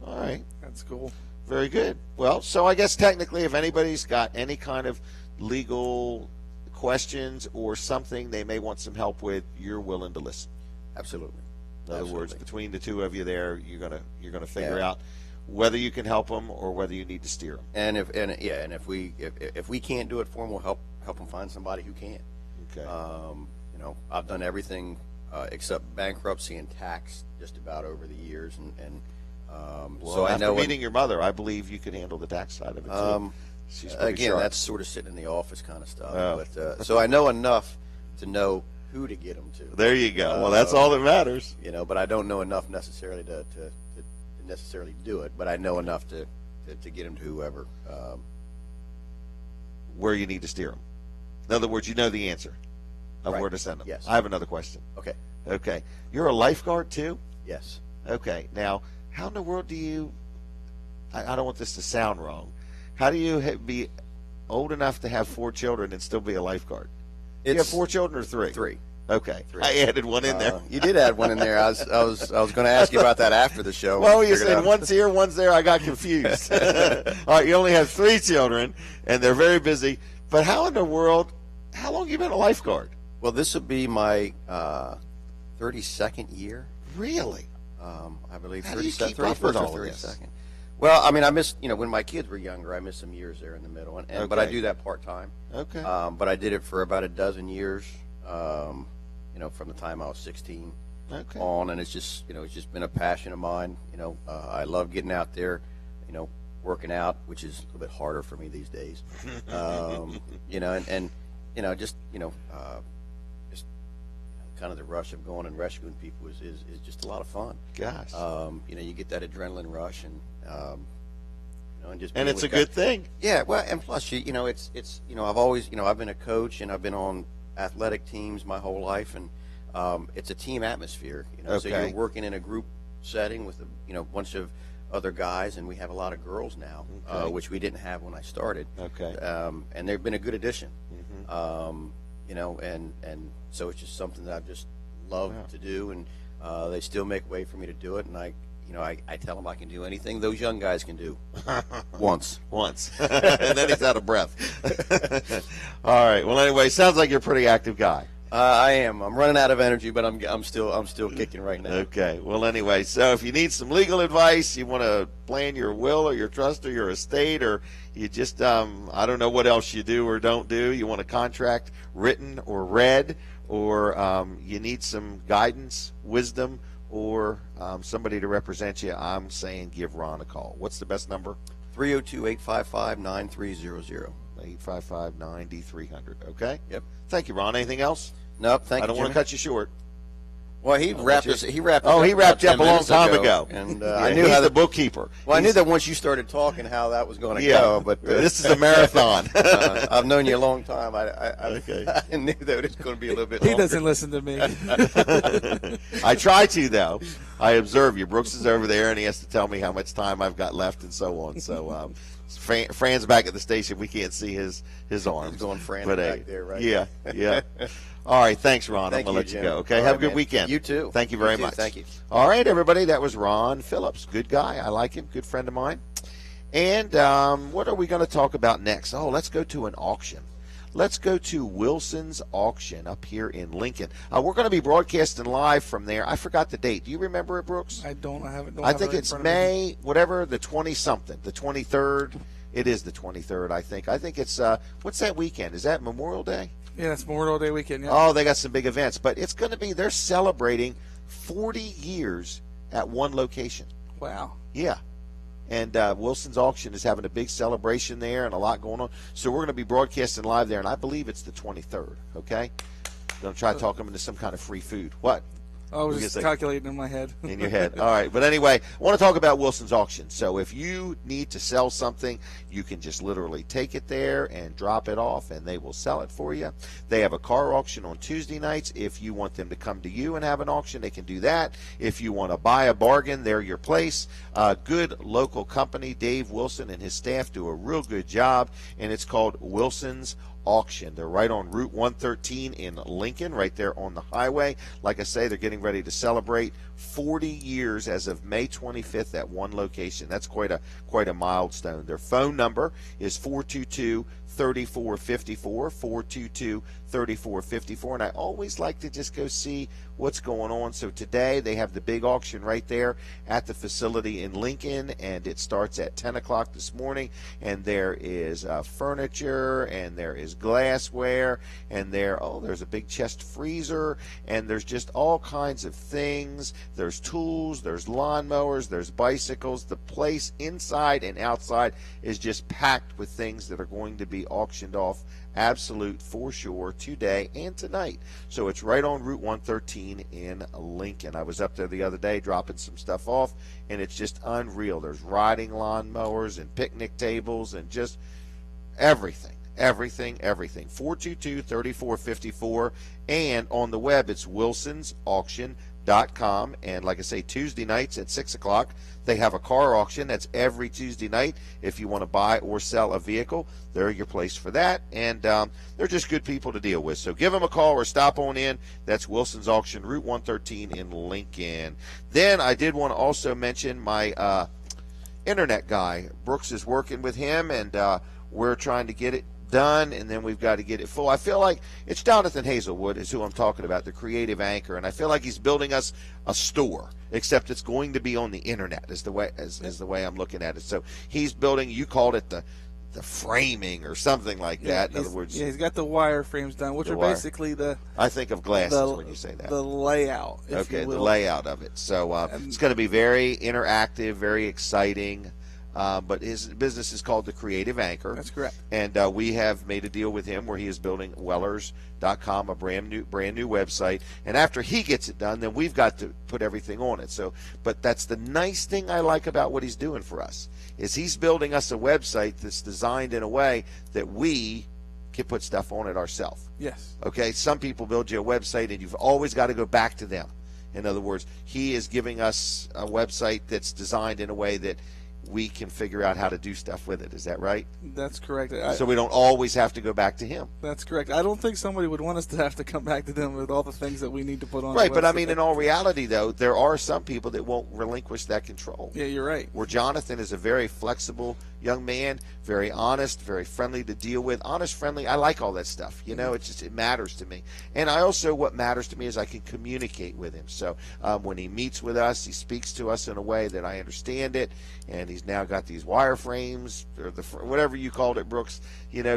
All right. That's cool. Very good. Well, so I guess technically, if anybody's got any kind of legal questions or something they may want some help with, you're willing to listen. Absolutely. In other words, between the two of you there, you're gonna figure out whether you can help them or whether you need to steer them. And if we can't do it for them, we'll help them find somebody who can. Okay. I've done everything except bankruptcy and tax just about over the years, and well, so I know. After meeting your mother, I believe you could handle the tax side of it too. She's pretty again, sharp. that's sort of sitting in the office kind of stuff. Oh. But so I know enough to know who to get them to. There you go. Well, that's all that matters. You know, but I don't know enough necessarily to necessarily do it. But I know enough to get them to whoever. Where you need to steer them. In other words, you know the answer of Right. where to send them. Yes. I have another question. Okay. Okay. You're a lifeguard too? Yes. Okay. Now, how in the world do you? I don't want this to sound wrong. How do you be old enough to have 4 children and still be a lifeguard? You have 4 children or 3? 3. Okay. 3. I added one in there. You did add one in there. I was going to ask you about that after the show. Well, you said one's here, one's there. I got confused. All right, you only have 3 children, and they're very busy. But how in the world? How long have you been a lifeguard? Well, this would be my 32nd year. Really? I believe How do you 32nd, keep up with 31st all or of this? 32nd. Well, I mean, I missed, when my kids were younger, I missed some years there in the middle, but I Okay. do that part-time. Okay. But I did it for about a dozen years, from the time I was 16 on, and it's just been a passion of mine. I love getting out there, working out, which is a little bit harder for me these days. Just kind of the rush of going and rescuing people is just a lot of fun. Gosh. You get that adrenaline rush and just And being it's with a good thing. Yeah, well, and plus it's I've always I've been a coach and I've been on athletic teams my whole life, and it's a team atmosphere. So Okay. you're working in a group setting with a bunch of other guys, and we have a lot of girls now, Okay. which we didn't have when I started. Okay. And they've been a good addition. Mm-hmm. And so it's just something that I've just loved to do, and they still make way for me to do it, and I tell them I can do anything those young guys can do. Once. And then he's out of breath. All right. Well, anyway, sounds like you're a pretty active guy. I am. I'm running out of energy, but I'm still kicking right now. Okay. Well, anyway, so if you need some legal advice, you want to plan your will or your trust or your estate, or you just I don't know what else you do or don't do. You want a contract written or read, or you need some guidance, wisdom, or somebody to represent you, I'm saying give Ron a call. What's the best number? 302-855-9300. 855-9300. Okay? Yep. Thank you, Ron. Anything else? Nope. Thank you. I don't want to cut you short. Well, he wrapped us. He wrapped. Oh, us he up wrapped you about up a 10 long minutes time ago. And Yeah, I knew he's how the bookkeeper. Well, I knew that once you started talking, how that was going to go. But this is a marathon. I've known you a long time. I knew that it was going to be a little bit. He longer. doesn't listen to me. I try to, though. I observe you. Brooks is over there, and he has to tell me how much time I've got left and so on. So Fran's back at the station. We can't see his arms. He's going Fran But, back there, right? Yeah, yeah. All right, thanks, Ron. Thank I'm going you, to let you Jim. go. Okay, All have right, a good man. weekend. You too. Thank you very You too. much. Thank you. All right, everybody, that was Ron Phillips. Good guy. I like him. Good friend of mine. And what are we going to talk about next? Oh, let's go to an auction. Let's go to Wilson's Auction up here in Lincoln. We're going to be broadcasting live from there. I forgot the date. Do you remember it, Brooks? I don't. I haven't. I think it's May, whatever, the 20-something, the 23rd. It is the 23rd, I think. I think it's, what's that weekend? Is that Memorial Day? Yeah, it's Memorial Day weekend. Yeah. Oh, they got some big events. But it's going to be, they're celebrating 40 years at one location. Wow. Yeah. And Wilson's Auction is having a big celebration there and a lot going on. So we're going to be broadcasting live there, and I believe it's the 23rd, okay? I'm going to try to talk them into some kind of free food. What? I was just calculating in my head. In your head. All right. But anyway, I want to talk about Wilson's Auction. So if you need to sell something, you can just literally take it there and drop it off, and they will sell it for you. They have a car auction on Tuesday nights. If you want them to come to you and have an auction, they can do that. If you want to buy a bargain, they're your place. Good local company. Dave Wilson and his staff do a real good job, and it's called Wilson's Auction. They're right on Route 113 in Lincoln, right there on the highway. Like I say, they're getting ready to celebrate 40 years as of May 25th at one location. That's quite a milestone. Their phone number is 422 3454, 422-3454. And I always like to just go see what's going on. So today they have the big auction right there at the facility in Lincoln, and it starts at 10 o'clock this morning. And there is furniture, and there is glassware, and there's a big chest freezer, and there's just all kinds of things. There's tools, there's lawnmowers, there's bicycles. The place inside and outside is just packed with things that are going to be auctioned off absolute for sure today and tonight. So it's right on Route 113 in Lincoln. I was up there the other day dropping some stuff off, and it's just unreal. There's riding lawnmowers and picnic tables and just everything. 422-3454, and on the web it's wilsonsauction.com. And like I say, Tuesday nights at 6 o'clock they have a car auction. That's every Tuesday night. If you want to buy or sell a vehicle, they're your place for that. And they're just good people to deal with. So give them a call or stop on in. That's Wilson's Auction, Route 113 in Lincoln. Then I did want to also mention my internet guy. Brooks is working with him, and we're trying to get it done, and then we've got to get it full. I feel like it's Jonathan Hazelwood is who I'm talking about, the creative anchor, and I feel like he's building us a store, except it's going to be on the internet is the way I'm looking at it. So he's building, you called it the framing or something like that. In other words, he's got the wire frames done, which are basically I think of glasses when you say that. The layout, if you will. The layout of it. So it's going to be very interactive, very exciting. But his business is called The Creative Anchor. That's correct. And we have made a deal with him where he is building Wellers.com, a brand new website. And after he gets it done, then we've got to put everything on it. But that's the nice thing I like about what he's doing for us, is he's building us a website that's designed in a way that we can put stuff on it ourselves. Yes. Okay. Some people build you a website and you've always got to go back to them. In other words, he is giving us a website that's designed in a way that we can figure out how to do stuff with it. Is that right? That's correct. So we don't always have to go back to him. That's correct. I don't think somebody would want us to have to come back to them with all the things that we need to put on. Right, but I mean, in all reality, though, there are some people that won't relinquish that control. Yeah, you're right. Where Jonathan is a very flexible young man, very honest, very friendly to deal with. Honest, friendly, I like all that stuff. You know, it matters to me. And what matters to me is I can communicate with him. So when he meets with us, he speaks to us in a way that I understand it. And he's now got these wireframes, or whatever you called it, Brooks,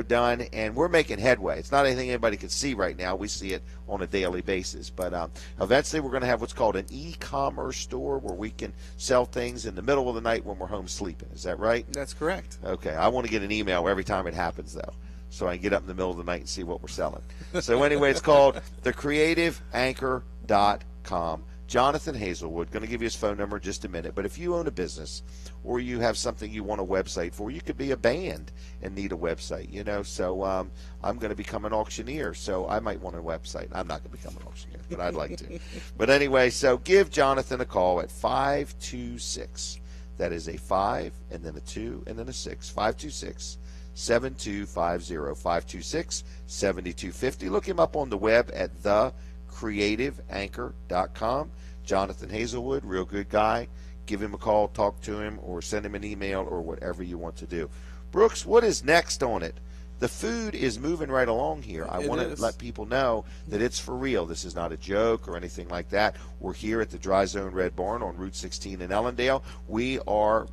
done. And we're making headway. It's not anything anybody can see right now. We see it on a daily basis. But eventually we're going to have what's called an e-commerce store where we can sell things in the middle of the night when we're home sleeping. Is that right? That's correct. Okay. I want to get an email every time it happens, though, so I can get up in the middle of the night and see what we're selling. So anyway, it's called thecreativeanchor.com. Jonathan Hazelwood, going to give you his phone number in just a minute. But if you own a business or you have something you want a website for, you could be a band and need a website, So I'm going to become an auctioneer, so I might want a website. I'm not going to become an auctioneer, but I'd like to. But anyway, so give Jonathan a call at 526. That is a 5 and then a 2 and then a 6. 526-7250. 526-7250. Look him up on the web at thecreativeanchor.com. Jonathan Hazelwood, real good guy. Give him a call, talk to him, or send him an email, or whatever you want to do. Brooks, what is next on it? The food is moving right along here. I want to let people know that it's for real. This is not a joke or anything like that. We're here at the Dry Zone Red Barn on Route 16 in Ellendale.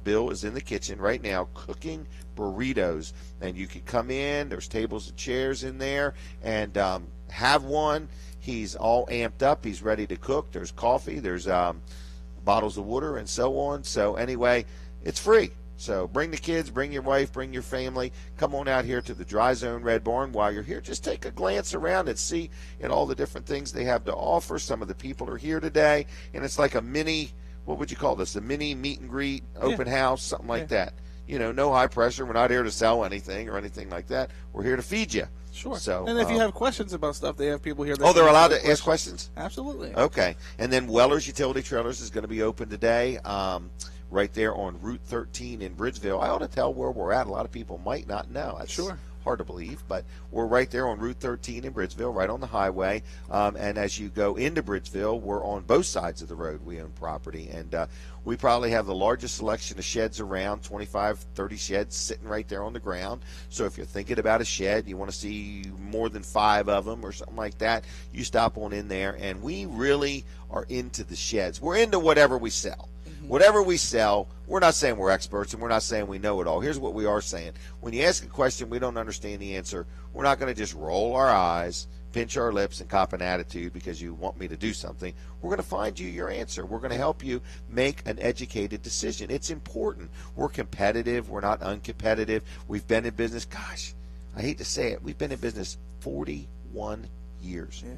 Bill is in the kitchen right now cooking burritos. And you can come in. There's tables and chairs in there and have one. He's all amped up. He's ready to cook. There's coffee. There's bottles of water and so on. So anyway, it's free. So bring the kids, bring your wife, bring your family. Come on out here to the Dry Zone Red Barn. While you're here, just take a glance around and see all the different things they have to offer. Some of the people are here today, and it's like a mini, what would you call this, a mini meet and greet, open house, something like that. No high pressure. We're not here to sell anything or anything like that. We're here to feed you. Sure. So, and if you have questions about stuff, they have people here. They're allowed to ask questions? Absolutely. Okay. And then Weller's Utility Trailers is going to be open today. Right there on Route 13 in Bridgeville. I ought to tell where we're at. A lot of people might not know. That's sure. hard to believe, but we're right there on Route 13 in Bridgeville, right on the highway. And as you go into Bridgeville, we're on both sides of the road. We own property, and we probably have the largest selection of sheds around, 25, 30 sheds sitting right there on the ground. So if you're thinking about a shed, you want to see more than 5 of them or something like that, you stop on in there. And we really are into the sheds. We're into whatever we sell. Whatever we sell, we're not saying we're experts and we're not saying we know it all. Here's what we are saying. When you ask a question we don't understand the answer, we're not going to just roll our eyes, pinch our lips, and cop an attitude because you want me to do something. We're going to find you your answer. We're going to help you make an educated decision. It's important. We're competitive. We're not uncompetitive. We've been in business, gosh, I hate to say it, we've been in business 41 years. Yeah.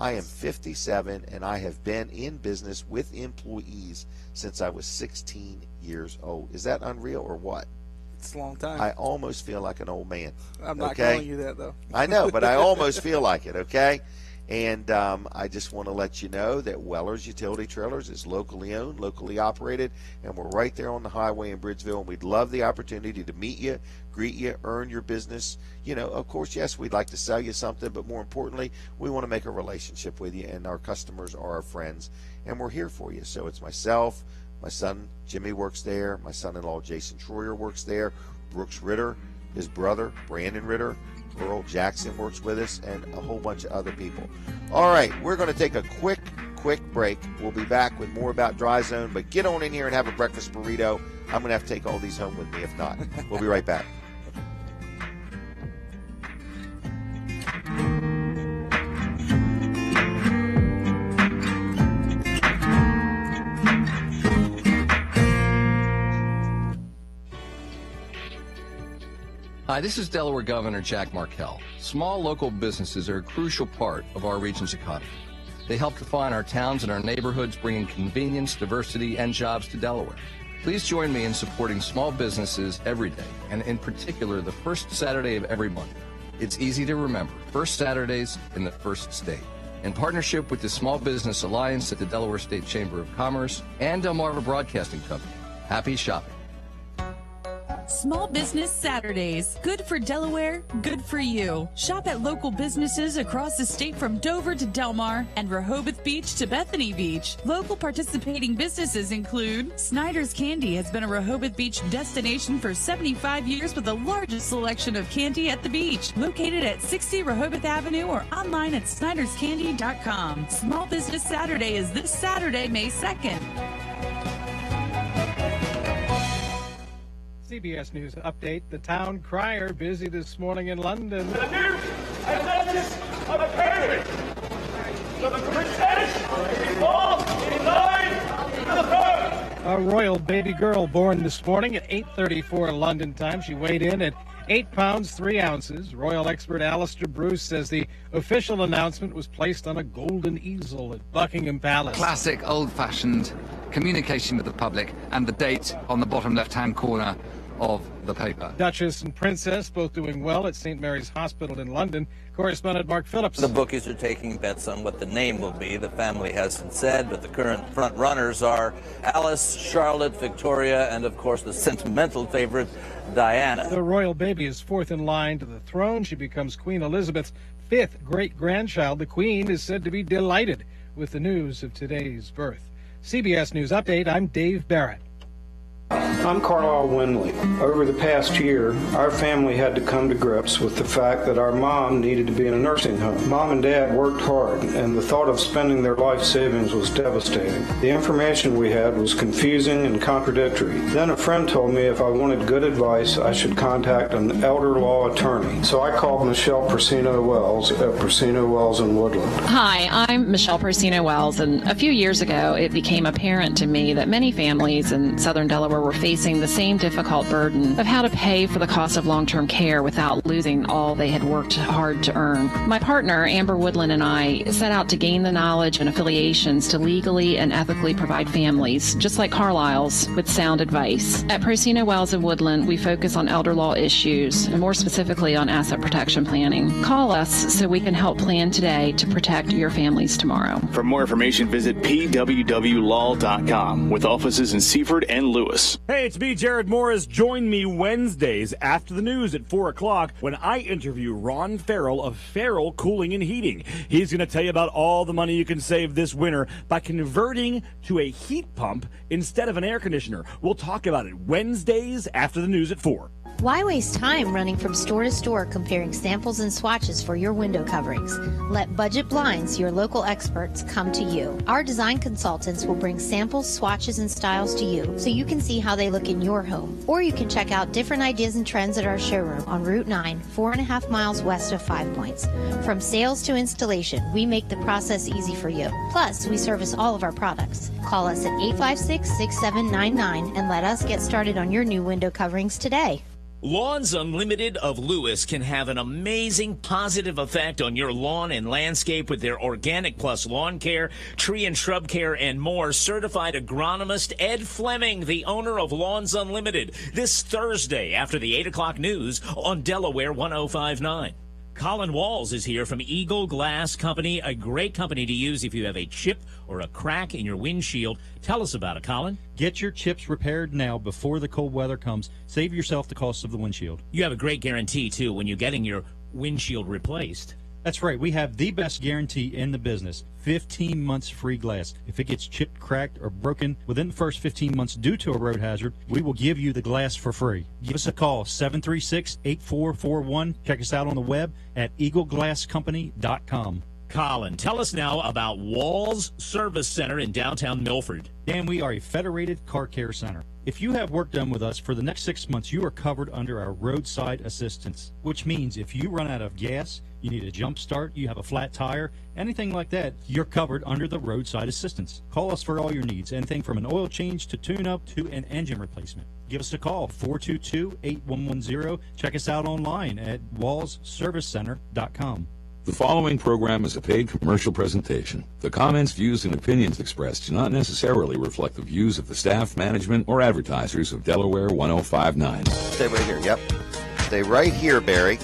I am 57, and I have been in business with employees since I was 16 years old. Is that unreal or what? It's a long time. I almost feel like an old man. I'm not calling you that, though. I know, but I almost feel like it, okay? And I just want to let you know that Weller's Utility Trailers is locally owned, locally operated, and we're right there on the highway in Bridgeville, and we'd love the opportunity to meet you, greet you, earn your business. You know, of course, yes, we'd like to sell you something, but more importantly, we want to make a relationship with you, and our customers are our friends, and we're here for you. So it's myself, my son Jimmy works there, my son-in-law Jason Troyer works there, Brooks Ritter, his brother Brandon Ritter, Earl Jackson works with us, and a whole bunch of other people. All right, we're going to take a quick break. We'll be back with more about Dry Zone, but get on in here and have a breakfast burrito. I'm going to have to take all these home with me if not. We'll be right back. Hi, this is Delaware Governor Jack Markell. Small local businesses are a crucial part of our region's economy. They help define our towns and our neighborhoods, bringing convenience, diversity, and jobs to Delaware. Please join me in supporting small businesses every day, and in particular, the first Saturday of every month. It's easy to remember, first Saturdays in the first state. In partnership with the Small Business Alliance at the Delaware State Chamber of Commerce and Delmarva Broadcasting Company. Happy shopping. Small Business Saturdays. Good for Delaware, good for you. Shop at local businesses across the state from Dover to Delmar and Rehoboth Beach to Bethany Beach. Local participating businesses include Snyder's Candy has been a Rehoboth Beach destination for 75 years with the largest selection of candy at the beach. Located at 60 Rehoboth Avenue or online at snyderscandy.com. Small Business Saturday is this Saturday, May 2nd. CBS News update. The town crier busy this morning in London. The Duke and Duchess of Cambridge. So the princess is off in line to the throne. A royal baby girl born this morning at 8:34 London time. She weighed in at 8 pounds 3 ounces. Royal expert Alistair Bruce says the official announcement was placed on a golden easel at Buckingham Palace. Classic old-fashioned communication with the public, and the date on the bottom left-hand corner of the paper. Duchess and Princess both doing well at St. Mary's Hospital in London. Correspondent Mark Phillips. The bookies are taking bets on what the name will be. The family hasn't said, but the current front runners are Alice, Charlotte, Victoria, and of course the sentimental favorite, Diana. The royal baby is fourth in line to the throne. She becomes Queen Elizabeth's fifth great-grandchild. The Queen is said to be delighted with the news of today's birth. CBS News Update, I'm Dave Barrett. I'm Carlisle Winley. Over the past year, our family had to come to grips with the fact that our mom needed to be in a nursing home. Mom and Dad worked hard, and the thought of spending their life savings was devastating. The information we had was confusing and contradictory. Then a friend told me if I wanted good advice, I should contact an elder law attorney. So I called Michelle Persino Wells at Persino Wells in Woodland. Hi, I'm Michelle Persino Wells, and a few years ago, it became apparent to me that many families in southern Delaware were facing the same difficult burden of how to pay for the cost of long-term care without losing all they had worked hard to earn. My partner, Amber Woodland, and I set out to gain the knowledge and affiliations to legally and ethically provide families, just like Carlisle's, with sound advice. At Persino Wells and Woodland, we focus on elder law issues, and more specifically on asset protection planning. Call us so we can help plan today to protect your families tomorrow. For more information, visit pwwlaw.com with offices in Seaford and Lewis. Hey, Hey, it's me, Jared Morris. Join me Wednesdays after the news at 4 o'clock when I interview Ron Farrell of Farrell Cooling and Heating. He's going to tell you about all the money you can save this winter by converting to a heat pump instead of an air conditioner. We'll talk about it Wednesdays after the news at 4. Why waste time running from store to store comparing samples and swatches for your window coverings? Let Budget Blinds, your local experts, come to you. Our design consultants will bring samples, swatches, and styles to you so you can see how they look in your home. Or you can check out different ideas and trends at our showroom on Route 9, 4.5 miles west of 5 Points. From sales to installation, we make the process easy for you. Plus, we service all of our products. Call us at 856-6799 and let us get started on your new window coverings today. Lawns Unlimited of Lewis can have an amazing positive effect on your lawn and landscape with their Organic Plus lawn care, tree and shrub care, and more. Certified agronomist Ed Fleming, the owner of Lawns Unlimited, this Thursday after the 8 o'clock news on Delaware 105.9. Colin Walls is here from Eagle Glass Company, a great company to use if you have a chip or a crack in your windshield. Tell us about it, Colin. Get your chips repaired now before the cold weather comes. Save yourself the cost of the windshield. You have a great guarantee, too, when you're getting your windshield replaced. That's right. We have the best guarantee in the business. 15 months free glass. If it gets chipped, cracked, or broken within the first 15 months due to a road hazard, we will give you the glass for free. Give us a call, 736-8441. Check us out on the web at eagleglasscompany.com. Colin, tell us now about Walls Service Center in downtown Milford. Dan, we are a federated car care center. If you have work done with us for the next 6 months, you are covered under our roadside assistance, which means if you run out of gas, you need a jump start, you have a flat tire, anything like that, you're covered under the roadside assistance. Call us for all your needs, anything from an oil change to tune-up to an engine replacement. Give us a call, 422-8110. Check us out online at wallsservicecenter.com. The following program is a paid commercial presentation. The comments, views, and opinions expressed do not necessarily reflect the views of the staff, management, or advertisers of Delaware 105.9. Stay right here, yep. Stay right here, Barry.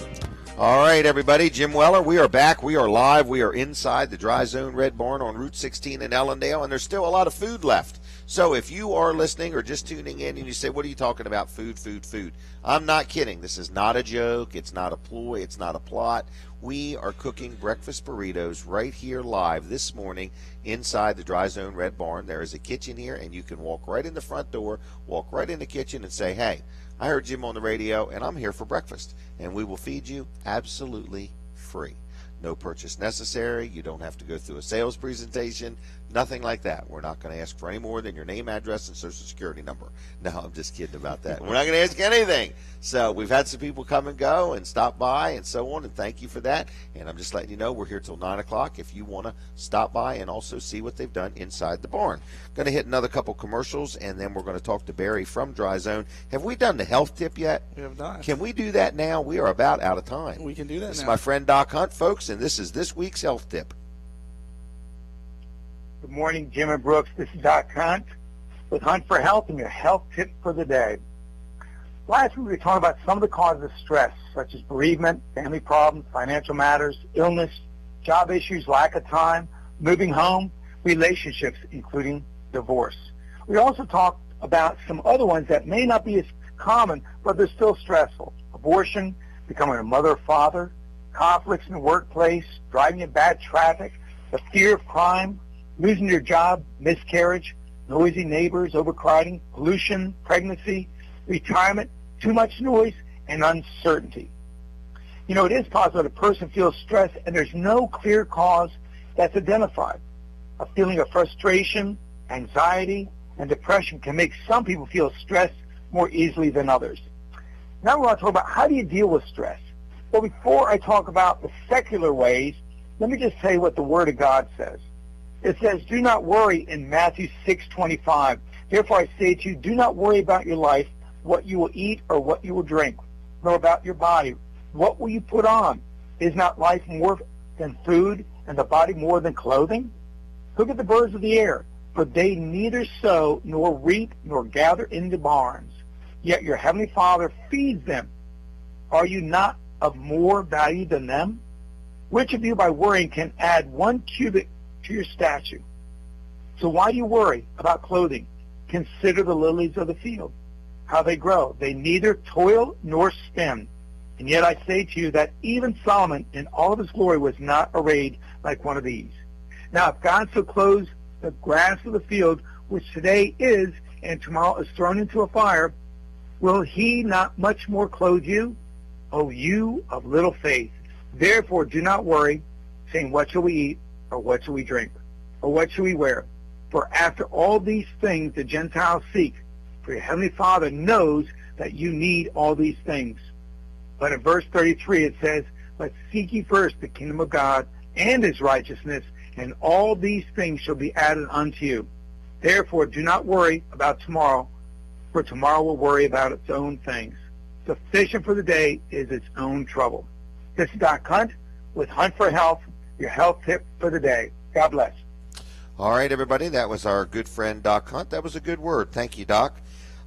All right, everybody. Jim Weller, we are back. We are live. We are inside the Dry Zone Red Barn on Route 16 in Ellendale, and there's still a lot of food left. So if you are listening or just tuning in and you say, what are you talking about? Food, food, food. I'm not kidding. This is not a joke. It's not a ploy. It's not a plot. We are cooking breakfast burritos right here live this morning inside the Dry Zone Red Barn. There is a kitchen here, and you can walk right in the front door, walk right in the kitchen and say, hey, I heard Jim on the radio, and I'm here for breakfast. And we will feed you absolutely free. No purchase necessary. You don't have to go through a sales presentation. Nothing like that. We're not going to ask for any more than your name, address, and social security number. No, I'm just kidding about that. We're not going to ask anything. So we've had some people come and go and stop by and so on, and thank you for that. And I'm just letting you know we're here till 9 o'clock if you want to stop by and also see what they've done inside the barn. Going to hit another couple commercials, and then we're going to talk to Barry from Dry Zone. Have we done the health tip yet? We have not. Can we do that now? We are about out of time. We can do that This now. is my friend Doc Hunt, folks, and this is this week's health tip. Good morning, Jim and Brooks. This is Doc Hunt with Hunt for Health and your health tip for the day. Last week we were talking about some of the causes of stress, such as bereavement, family problems, financial matters, illness, job issues, lack of time, moving home, relationships, including divorce. We also talked about some other ones that may not be as common, but they're still stressful. Abortion, becoming a mother or father, conflicts in the workplace, driving in bad traffic, the fear of crime, losing your job, miscarriage, noisy neighbors, overcrowding, pollution, pregnancy, retirement, too much noise, and uncertainty. You know, it is possible that a person feels stressed and there's no clear cause that's identified. A feeling of frustration, anxiety, and depression can make some people feel stressed more easily than others. Now we want to talk about how do you deal with stress. Well, before I talk about the secular ways, let me just say what the Word of God says. It says, do not worry in Matthew 6:25. Therefore I say to you, do not worry about your life, what you will eat or what you will drink, nor about your body, what will you put on. Is not life more than food, and the body more than clothing? Look at the birds of the air, for they neither sow nor reap nor gather into barns, yet your heavenly Father feeds them. Are you not of more value than them? Which of you by worrying can add 1 cubit to your stature? So why do you worry about clothing? Consider the lilies of the field, how they grow. They neither toil nor spin. And yet I say to you that even Solomon in all of his glory was not arrayed like one of these. Now if God so clothes the grass of the field, which today is and tomorrow is thrown into a fire, will he not much more clothe you? O you of little faith. Therefore do not worry, saying, what shall we eat, or what shall we drink, or what shall we wear? For after all these things the Gentiles seek, for your heavenly Father knows that you need all these things. But in verse 33 it says, but seek ye first the kingdom of God and his righteousness, and all these things shall be added unto you. Therefore do not worry about tomorrow, for tomorrow will worry about its own things. Sufficient for the day is its own trouble. This is Doc Hunt with Hunt for Health, your health tip for the day. God bless. All right, everybody, that was our good friend Doc Hunt. That was a good word. Thank you, Doc.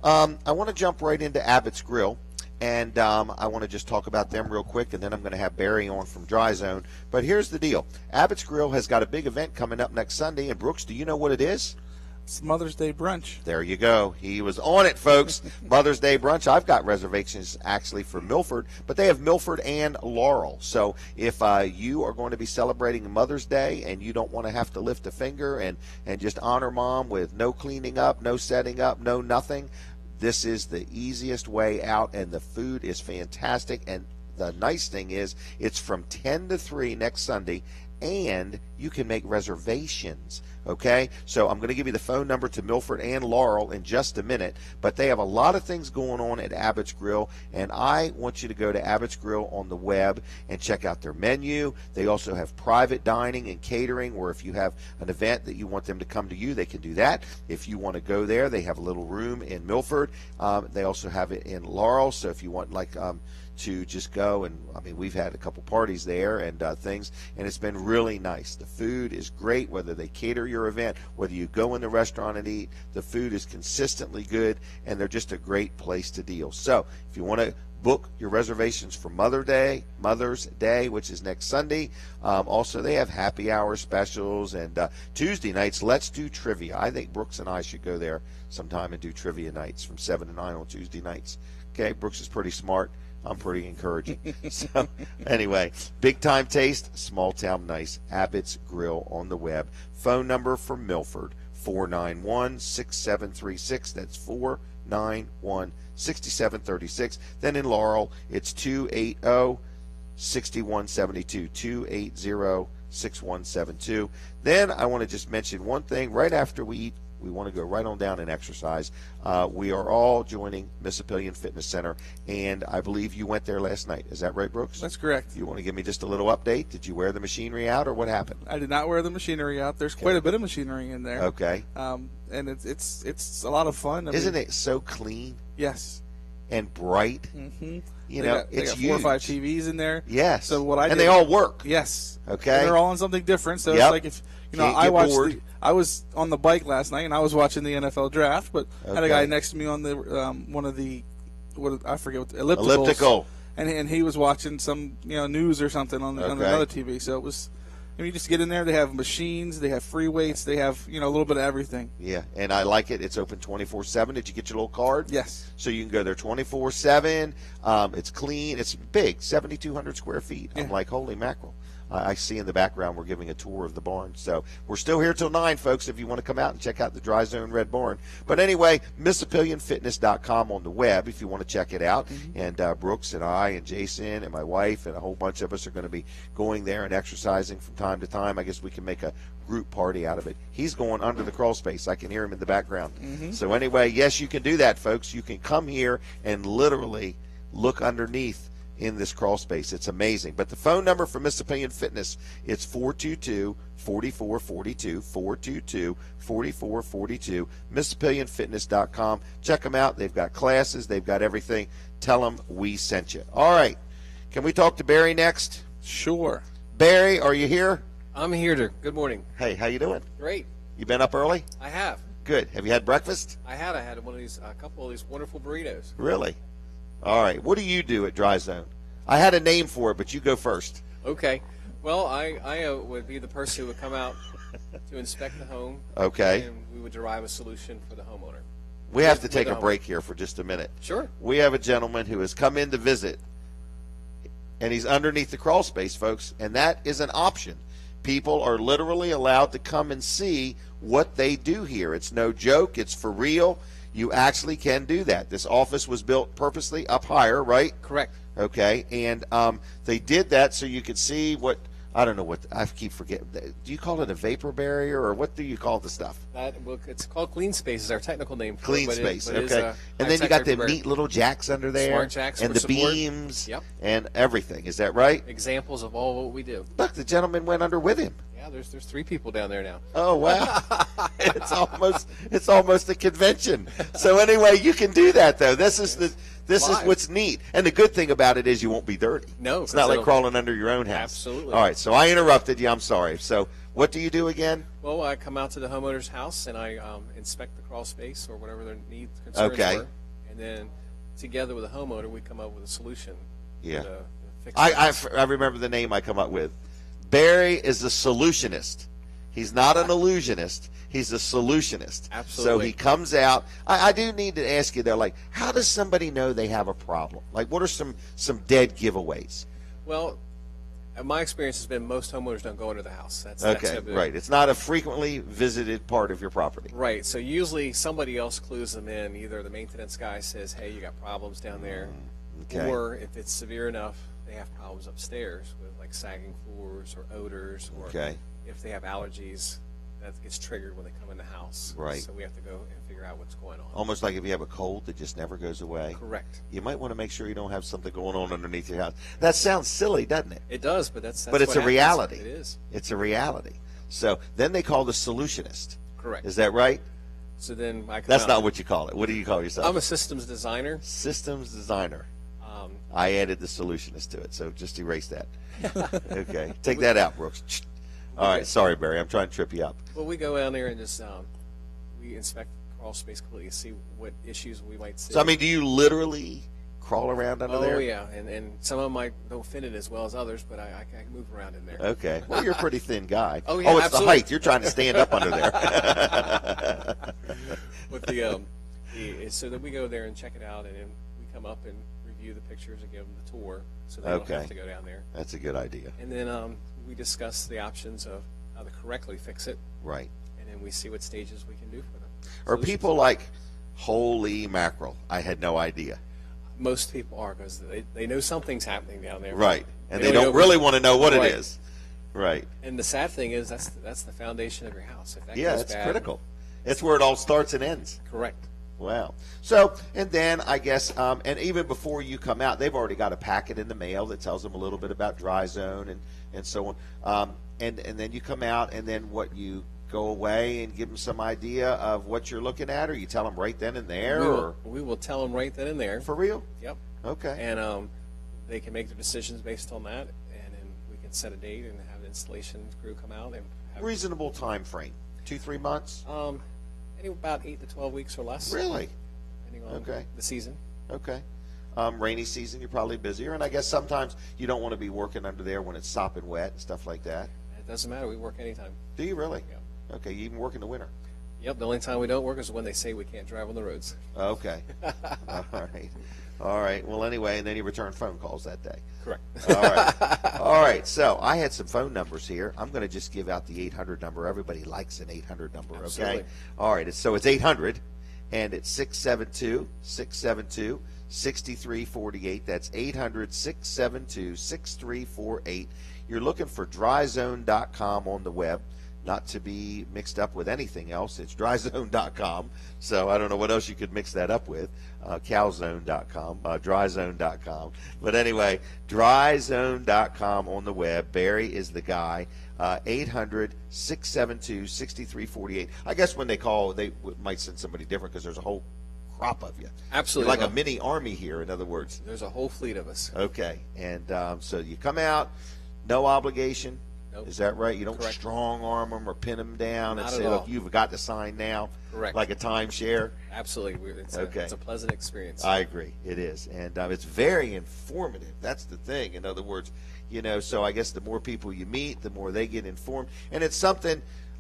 I want to jump right into Abbott's Grill, and I want to just talk about them real quick, and then I'm going to have Barry on from Dry Zone. But here's the deal. Abbott's Grill has got a big event coming up next Sunday, and Brooks, do you know what it is? It's Mother's Day brunch. There you go. He was on it, folks. Mother's Day brunch. I've got reservations actually for Milford, but they have Milford and Laurel. So if you are going to be celebrating Mother's Day and you don't want to have to lift a finger and just honor Mom with no cleaning up, no setting up, no nothing, this is the easiest way out, and the food is fantastic. And the nice thing is it's from 10 to 3 next Sunday, and you can make reservations. Okay, so I'm going to give you the phone number to Milford and Laurel in just a minute, but they have a lot of things going on at Abbott's Grill, and I want you to go to Abbott's Grill on the web and check out their menu. They also have private dining and catering, where if you have an event that you want them to come to you, they can do that. If you want to go there, they have a little room in Milford. They also have it in Laurel, so if you want to just go, and I mean, we've had a couple parties there and things, and it's been really nice. The food is great, whether they cater your event, whether you go in the restaurant and eat, the food is consistently good, and they're just a great place to deal. So if you want to book your reservations for Mother's Day, which is next Sunday. Also, they have happy hour specials, and Tuesday nights, let's do trivia. I think Brooks and I should go there sometime and do trivia nights from 7 to 9 on Tuesday nights. Okay, Brooks is pretty smart. I'm pretty encouraging. So anyway, big time taste, small town nice. Abbott's Grill on the web. Phone number for Milford, 491-6736. That's 491-6736. Then in Laurel, it's 280-6172. 280-6172. Then I want to just mention one thing. Right after we eat, we want to go right on down and exercise. We are all joining Mississippian Fitness Center, and I believe you went there last night. Is that right, Brooks? That's correct. You want to give me just a little update? Did you wear the machinery out, or what happened? I did not wear the machinery out. There's quite a bit of machinery in there. Okay. And it's a lot of fun. Isn't it so clean? Yes. And bright. Mm-hmm. You know, it's got 4 or 5 TVs in there. Yes. So what I did, they all work. Yes. Okay. And they're all on something different. So Yep. it's like if I watched. bored. I was on the bike last night and I was watching the NFL draft, but I had a guy next to me on the one of the I forget what elliptical, and he was watching some news or something on another TV. So it was. You just get in there. They have machines. They have free weights. They have a little bit of everything. Yeah, and I like it. It's open 24/7. Did you get your little card? Yes. So you can go there 24/7. It's clean. It's big, 7,200 square feet. Yeah. I'm like, holy mackerel. I see in the background we're giving a tour of the barn. So we're still here till 9, folks, if you want to come out and check out the Dry Zone Red Barn. But anyway, MississippianFitness.com on the web if you want to check it out. Mm-hmm. And Brooks and I and Jason and my wife and a whole bunch of us are going to be going there and exercising from time to time. I guess we can make a group party out of it. He's going under the crawl space. I can hear him in the background. Mm-hmm. So anyway, yes, you can do that, folks. You can come here and literally look underneath in this crawl space. It's amazing. But the phone number for Mississippian Fitness, it's 422-4442, 422-4442, MississippianFitness.com. Check them out. They've got classes. They've got everything. Tell them we sent you. All right. Can we talk to Barry next? Sure. Barry, are you here? I'm here. Good morning. Hey, how you doing? Great. You been up early? I have. Good. Have you had breakfast? I had a couple of these wonderful burritos. Really? All right. What do you do at Dry Zone? I had a name for it, but you go first. Okay. Well, I would be the person who would come out to inspect the home. Okay. And we would derive a solution for the homeowner. We have to take a break here for just a minute. Sure. We have a gentleman who has come in to visit, and he's underneath the crawl space, folks, and that is an option. People are literally allowed to come and see what they do here. It's no joke. It's for real. You actually can do that. This office was built purposely up higher, right? Correct. Okay, and they did that so you could see what, I don't know what, I keep forgetting. Do you call it a vapor barrier, or what do you call the stuff? It's called clean space is our technical name for Clean it. space, It is okay. And then you got the neat little jacks under there. Smart jacks and for the support. beams. Yep. And everything. Is that right? Examples of all what we do. Look, the gentleman went under with him. Yeah, there's 3 people down there now. Oh, wow. it's almost a convention. So anyway, you can do that, though. This is what's neat. And the good thing about it is you won't be dirty. No. It's not like crawling under your own house. Absolutely. All right, so I interrupted you. I'm sorry. So what do you do again? Well, I come out to the homeowner's house and I inspect the crawl space or whatever their needs, concerns were. And then together with the homeowner, we come up with a solution. Yeah. To fix I remember the name I come up with. Barry is a solutionist. He's not an illusionist. He's a solutionist. Absolutely. So he comes out. I do need to ask you, though, like, how does somebody know they have a problem? Like, what are some dead giveaways? Well, my experience has been most homeowners don't go into the house. That's right. It's not a frequently visited part of your property. Right. So usually somebody else clues them in. Either the maintenance guy says, hey, you got problems down there. Okay. Or if it's severe enough, they have problems upstairs with like sagging floors or odors, or if they have allergies, that gets triggered when they come in the house. Right. So we have to go and figure out what's going on. Almost like if you have a cold that just never goes away. Correct. You might want to make sure you don't have something going on underneath your house. That sounds silly, doesn't it? It does, but that's but it's what a reality. It is. It's a reality. So then they call the solutionist. Correct. Is that right? So then I come That's out. not what you call it. What do you call yourself? I'm a systems designer. Systems designer. I added the solutionist to it, so just erase that. Okay. Take that out, Brooks. All right. Sorry, Barry. I'm trying to trip you up. Well, we go down there and just we inspect the crawl space completely, see what issues we might see. So, I mean, do you literally crawl around under there? Oh, yeah. And some of them don't fit it as well as others, but I can move around in there. Okay. Well, you're a pretty thin guy. Oh, yeah, it's absolutely. the height. You're trying to stand up under there. With so then we go there and check it out, and then we come up and review the pictures and give them the tour, so they don't have to go down there. That's a good idea. And then we discuss the options of how to correctly fix it. Right. And then we see what stages we can do for them. Are people like, holy mackerel, I had no idea? Most people are, because they know something's happening down there. Right. And they don't really want to know what it is. Right. And the sad thing is that's the foundation of your house. If that yeah, goes it's bad, critical. It's where it all starts and ends. Correct. Wow. So, and then I guess, and even before you come out, they've already got a packet in the mail that tells them a little bit about dry zone and so on. And then you come out, and then what, you go away and give them some idea of what you're looking at, or you tell them right then and there? We will tell them right then and there. For real? Yep. Okay. And they can make their decisions based on that, and then we can set a date and have the installation crew come out. And have reasonable time frame, 2-3 months? About 8 to 12 weeks or less. Really? Depending on the season. Okay. Rainy season, you're probably busier, and I guess sometimes you don't want to be working under there when it's sopping wet and stuff like that. It doesn't matter. We work anytime. Do you really? Yeah. Okay. You even work in the winter? Yep. The only time we don't work is when they say we can't drive on the roads. Okay. All right. All right. Well, anyway, and then you return phone calls that day. Correct. All right. All right. So I had some phone numbers here. I'm going to just give out the 800 number. Everybody likes an 800 number, okay? Absolutely. All right. So it's 800, and it's 672-672-6348. That's 800-672-6348. You're looking for dryzone.com on the web. Not to be mixed up with anything else. It's dryzone.com. So I don't know what else you could mix that up with. Calzone.com, dryzone.com. But anyway, dryzone.com on the web. Barry is the guy. 800-672-6348. I guess when they call, they might send somebody different because there's a whole crop of you. Absolutely. You're like a mini army here, in other words. There's a whole fleet of us. Okay. And so you come out, no obligation. Nope. Is that right? You don't Correct. strong arm them or pin them down Not and at say, all. look, you've got to sign now. Correct. Like a timeshare. Absolutely. It's a pleasant experience. I agree. It is. And it's very informative. That's the thing. In other words, so I guess the more people you meet, the more they get informed. And it's something,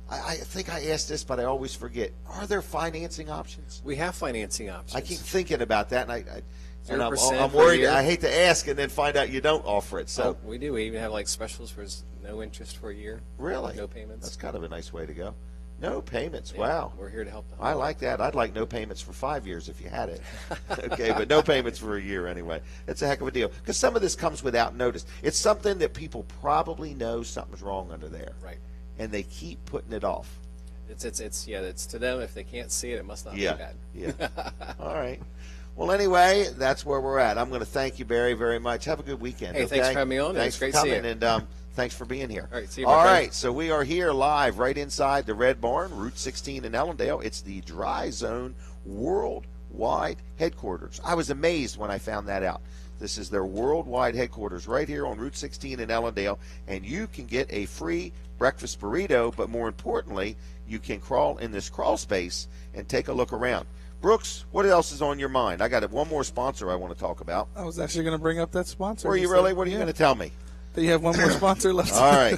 I think I asked this, but I always forget. Are there financing options? We have financing options. I keep thinking about that, and I'm 0% worried. per year. I hate to ask and then find out you don't offer it. So we do. We even have like specials where it's no interest for a year. Really? No payments. That's kind of a nice way to go. No payments. Yeah, wow. We're here to help them. I like that. I'd like no payments for 5 years if you had it. Okay, but no payments for a year anyway. It's a heck of a deal because some of this comes without notice. It's something that people probably know something's wrong under there. Right. And they keep putting it off. It's to them. If they can't see it, it must not be bad. Yeah. All right. Well, anyway, that's where we're at. I'm going to thank you, Barry, very much. Have a good weekend. Hey, thanks for having me on. Thanks It's great for coming, seeing and thanks for being here. All right, see you. All right, so we are here live right inside the Red Barn, Route 16 in Ellendale. It's the Dry Zone worldwide headquarters. I was amazed when I found that out. This is their worldwide headquarters right here on Route 16 in Ellendale, and you can get a free breakfast burrito, but more importantly, you can crawl in this crawl space and take a look around. Brooks, what else is on your mind? I got one more sponsor I want to talk about. I was actually going to bring up that sponsor. Were you really? What are you going to tell me? That you have one more sponsor left. All right.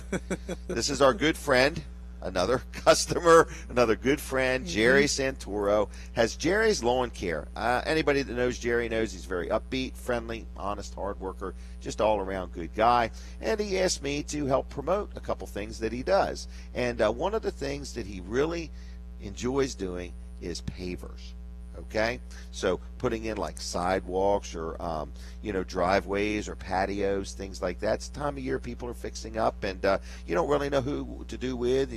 This is our good friend, another customer, another good friend, Jerry Santoro, has Jerry's Lawn Care. Anybody that knows Jerry knows he's very upbeat, friendly, honest, hard worker, just all-around good guy. And he asked me to help promote a couple things that he does. And one of the things that he really enjoys doing is pavers. Okay, so putting in like sidewalks or driveways or patios, things like that. It's the time of year people are fixing up, and you don't really know who to do with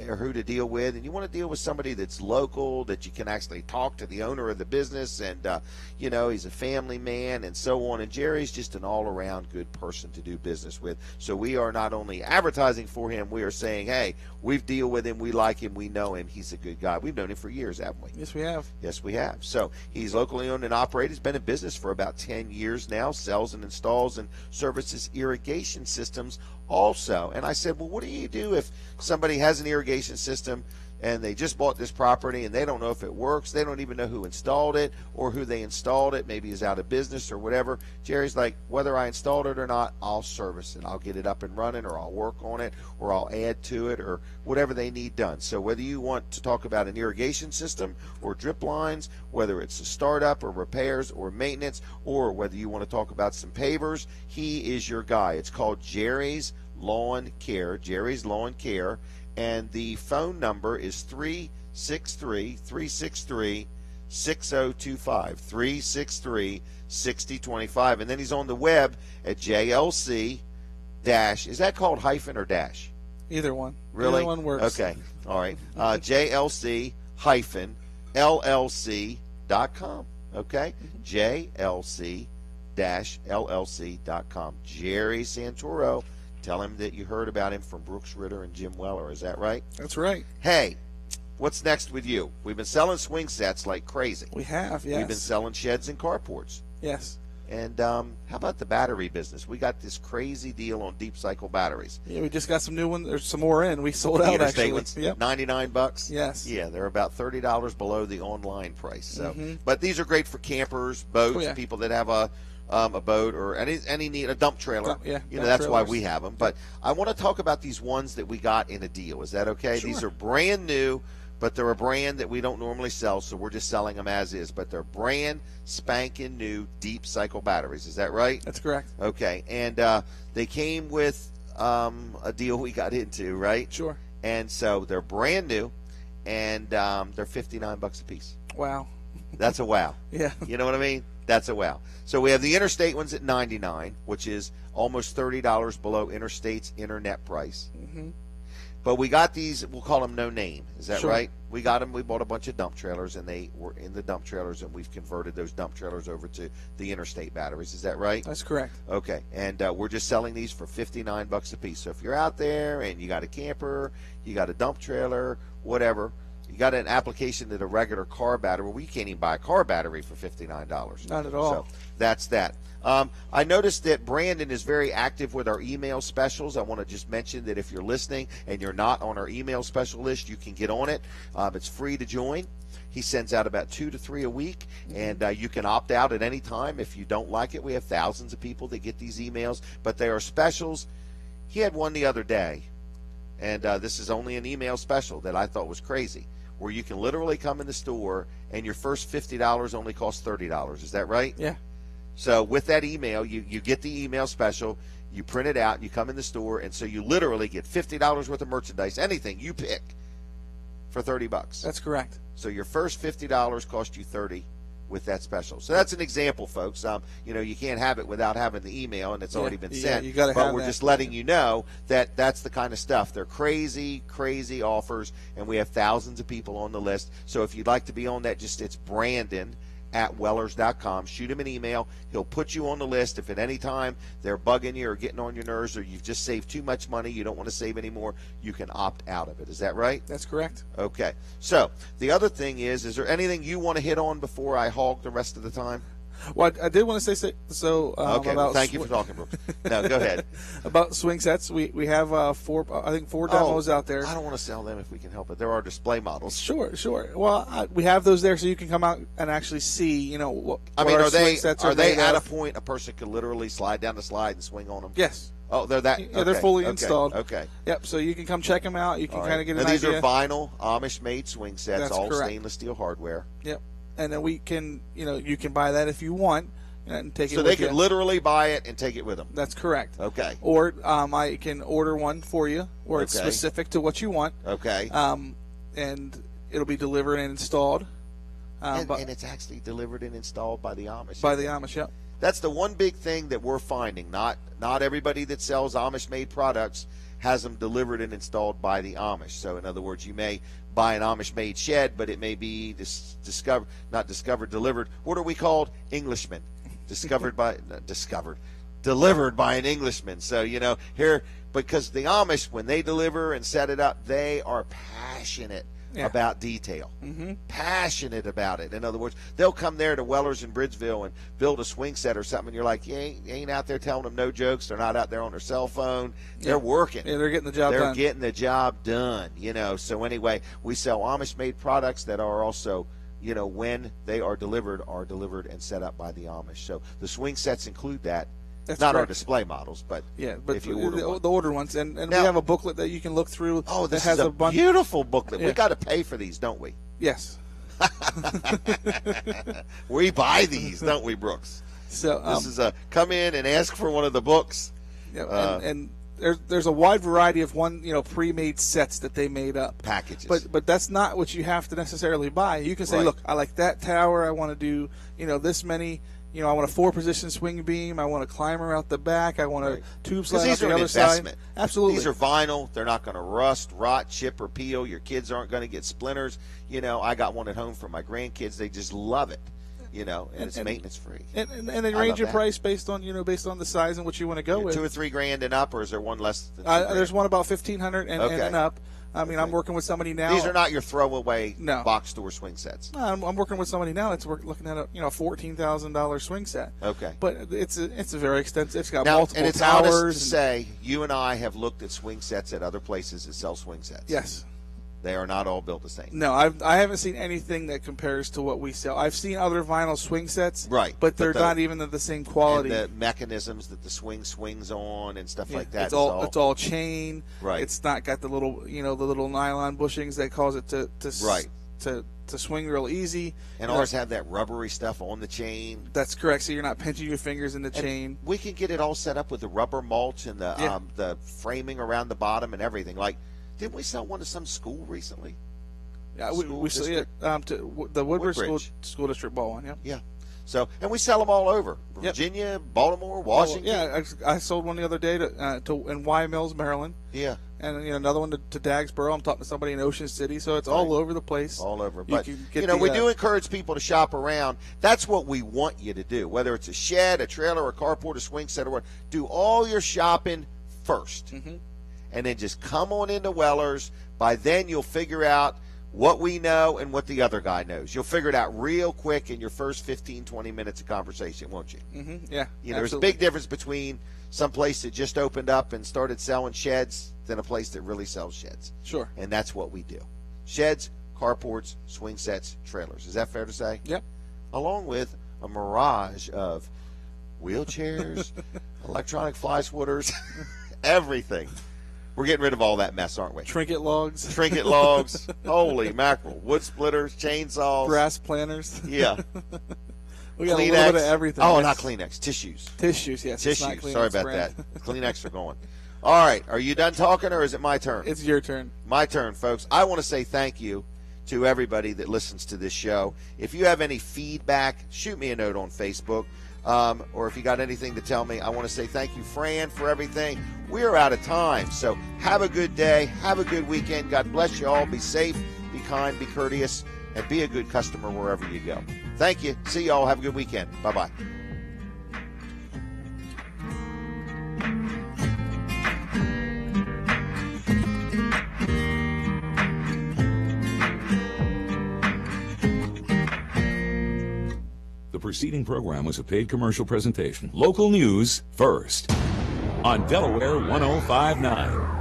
or who to deal with, and you want to deal with somebody that's local, that you can actually talk to the owner of the business, and he's a family man and so on. And Jerry's just an all-around good person to do business with. So we are not only advertising for him, we are saying, hey, we've dealt with him, we like him, we know him, he's a good guy. We've known him for years, haven't we? Yes, we have. Yes, we have. So he's locally owned and operated. He's been in business for about 10 years now, sells and installs and services irrigation systems also. And I said, well, what do you do if somebody has an irrigation system and they just bought this property and they don't know if it works? They don't even know who installed it or who they installed it. Maybe is out of business or whatever. Jerry's like, whether I installed it or not, I'll service it. I'll get it up and running, or I'll work on it, or I'll add to it, or whatever they need done. So whether you want to talk about an irrigation system or drip lines, whether it's a startup or repairs or maintenance, or whether you want to talk about some pavers, he is your guy. It's called Jerry's Lawn Care. Jerry's Lawn Care. And the phone number is 363-363-6025, 363-6025. And then he's on the web at JLC dash. Is that called hyphen or dash? Either one. Really? Either one works. Okay. All right. JLC hyphen LLC.com. Okay. JLC dash LLC.com. Jerry Santoro. Tell him that you heard about him from Brooks Ritter and Jim Weller. Is that right? That's right. Hey, what's next with you? We've been selling swing sets like crazy. We have, yes. We've been selling sheds and carports. Yes. And how about the battery business? We got this crazy deal on deep cycle batteries. Yeah, we just got some new ones. There's some more in. We sold out, actually. Ones, yep. $99. Yes. Yeah, they're about $30 below the online price. So, but these are great for campers, boats, people that have a boat or any need a dump trailer. That's why we have them. But I want to talk about these ones that we got in a deal. Is that okay? Sure. These are brand new, but they're a brand that we don't normally sell, so we're just selling them as is. But they're brand spanking new deep cycle batteries. Is that right? That's correct. Okay, and they came with a deal we got into, right? Sure. And so they're brand new, and they're $59 a piece. Wow. That's a wow. Yeah. You know what I mean? That's a wow. So we have the interstate ones at $99, which is almost $30 below interstate's internet price. But we got these, we'll call them no name. Is that right? We got them. We bought a bunch of dump trailers, and they were in the dump trailers, and we've converted those dump trailers over to the interstate batteries. Is that right? That's correct. Okay. And we're just selling these for $59 a piece. So if you're out there and you got a camper, you got a dump trailer, whatever, you got an application that a regular car battery, well, you can't even buy a car battery for $59. Not at all. So that's that. I noticed that Brandon is very active with our email specials. I want to just mention that if you're listening and you're not on our email special list, you can get on it. It's free to join. He sends out about 2 to 3 a week, and you can opt out at any time if you don't like it. We have thousands of people that get these emails, but they are specials. He had one the other day And this is only an email special that I thought was crazy, where you can literally come in the store and your first $50 only costs $30. Is that right? Yeah. So with that email, you get the email special, you print it out, and you come in the store, and so you literally get $50 worth of merchandise, anything you pick, for $30. That's correct. So your first $50 cost you $30 with that special. So that's an example, folks. You can't have it without having the email, and it's already been sent. You gotta but have we're that. just letting you know that that's the kind of stuff. They're crazy, crazy offers, and we have thousands of people on the list. So if you'd like to be on that, it's Brandon at Wellers.com. Shoot him an email. He'll put you on the list. If at any time they're bugging you or getting on your nerves, or you've just saved too much money, you don't want to save anymore, you can opt out of it. Is that right? That's correct. Okay. So the other thing is there anything you want to hit on before I hog the rest of the time? Well, I did want to say so. Okay. About thank you for talking, Brooks. No, go ahead. About swing sets, we have four demos out there. I don't want to sell them if we can help it. There are display models. Sure. Well, we have those there, so you can come out and actually see. What are swing sets are they at of. a point a person could literally slide down the slide and swing on them? Yes. Oh, they're that. Yeah, they're fully installed. Okay. Yep. So you can come check them out. You can kind of get an these idea. Are vinyl Amish-made swing sets, That's all correct. stainless steel hardware. Yep. And then we can, you can buy that if you want. And take it. So they can literally buy it and take it with them. That's correct. Okay. Or I can order one for you, where it's specific to what you want. Okay. And it'll be delivered and installed. And it's actually delivered and installed by the Amish. By the Amish, yep. That's the one big thing that we're finding. Not everybody that sells Amish-made products has them delivered and installed by the Amish. So in other words, you may buy an Amish-made shed, but it may be delivered. What are we called? Englishmen. Delivered by an Englishman. So here, because the Amish, when they deliver and set it up, they are passionate about detail. Passionate about it. In other words, they'll come there to Wellers in Bridgeville and build a swing set or something, and you're like, you ain't out there telling them no jokes. They're not out there on their cell phone. They're working. Yeah, they're getting the job done. They're getting the job done. So anyway, we sell Amish-made products that are also, when they are delivered and set up by the Amish. So the swing sets include that. That's not correct. Our display models, but if you order the order ones, and now, we have a booklet that you can look through. Oh, this that has is a bunch. Beautiful booklet. Yeah. We got to pay for these, don't we? Yes. We buy these, don't we, Brooks? So this is come in and ask for one of the books. Yeah, and there's a wide variety of pre-made sets that they made up. Packages. But that's not what you have to necessarily buy. You can say, look, I like that tower. I want to do this many. I want a 4-position swing beam. I want a climber out the back. I want a tube slide out the other side. Absolutely. These are vinyl. They're not going to rust, rot, chip, or peel. Your kids aren't going to get splinters. I got one at home for my grandkids. They just love it. And it's maintenance free. And they range your price based on the size and what you want to go with. $2,000 or $3,000 and up, or is there one less than there's one about $1,500 and up. I'm working with somebody now. These are not your throwaway box store swing sets. No, I'm working with somebody now that's looking at a $14,000 swing set. Okay, but it's a very extensive. It's got now, multiple and it's towers. Honest to say, you and I have looked at swing sets at other places that sell swing sets. Yes. They are not all built the same. No, I haven't seen anything that compares to what we sell. I've seen other vinyl swing sets, right? But they're not even of the same quality. And the mechanisms that the swings on and stuff like that. It's all chain. Right. It's not got the little the little nylon bushings that cause it to swing real easy. And ours have that rubbery stuff on the chain. That's correct. So you're not pinching your fingers in the chain. We can get it all set up with the rubber mulch and the framing around the bottom and everything. Like, didn't we sell one to some school recently? Yeah, we sell it to the Woodbridge School District ball one. Yeah. Yeah. So, and we sell them all over Virginia, Baltimore, Washington. Yeah, I sold one the other day to in Y Mills, Maryland. Yeah. And another one to Dagsboro. I'm talking to somebody in Ocean City, so it's all over the place. All over. But we do encourage people to shop around. That's what we want you to do. Whether it's a shed, a trailer, a carport, a swing set, or what, do all your shopping first. Mm-hmm. And then just come on into Wellers. By then you'll figure out what we know and what the other guy knows. You'll figure it out real quick in your first 15, 20 minutes of conversation, won't you? Mm-hmm. Yeah. There's a big difference between some place that just opened up and started selling sheds than a place that really sells sheds. Sure. And that's what we do. Sheds, carports, swing sets, trailers. Is that fair to say? Yep. Along with a mirage of wheelchairs, electronic fly swatters, everything. We're getting rid of all that mess, aren't we? Trinket logs. Trinket logs. Holy mackerel. Wood splitters, chainsaws. Grass planters. Yeah. We got Kleenex. a little bit of everything. Oh, Yes. not Kleenex. Tissues. Tissues, yes. It's not Tissues. Kleenex Sorry about brand. that. Kleenex are going. All right. Are you done talking, or is it my turn? It's your turn. My turn, folks. I want to say thank you to everybody that listens to this show. If you have any feedback, shoot me a note on Facebook. Or if you got anything to tell me, I want to say thank you, Fran, for everything. We're out of time. So have a good day. Have a good weekend. God bless you all. Be safe, be kind, be courteous, and be a good customer wherever you go. Thank you. See you all. Have a good weekend. Bye-bye. The preceding program was a paid commercial presentation. Local news first on Delaware 105.9.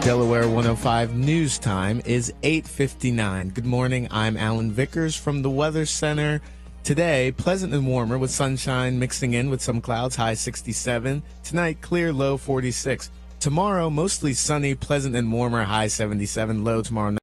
Delaware 105 news time is 8:59. Good morning. I'm Alan Vickers from the Weather Center. Today, pleasant and warmer with sunshine mixing in with some clouds, high 67. Tonight, clear, low 46. Tomorrow, mostly sunny, pleasant and warmer, high 77. Low tomorrow night.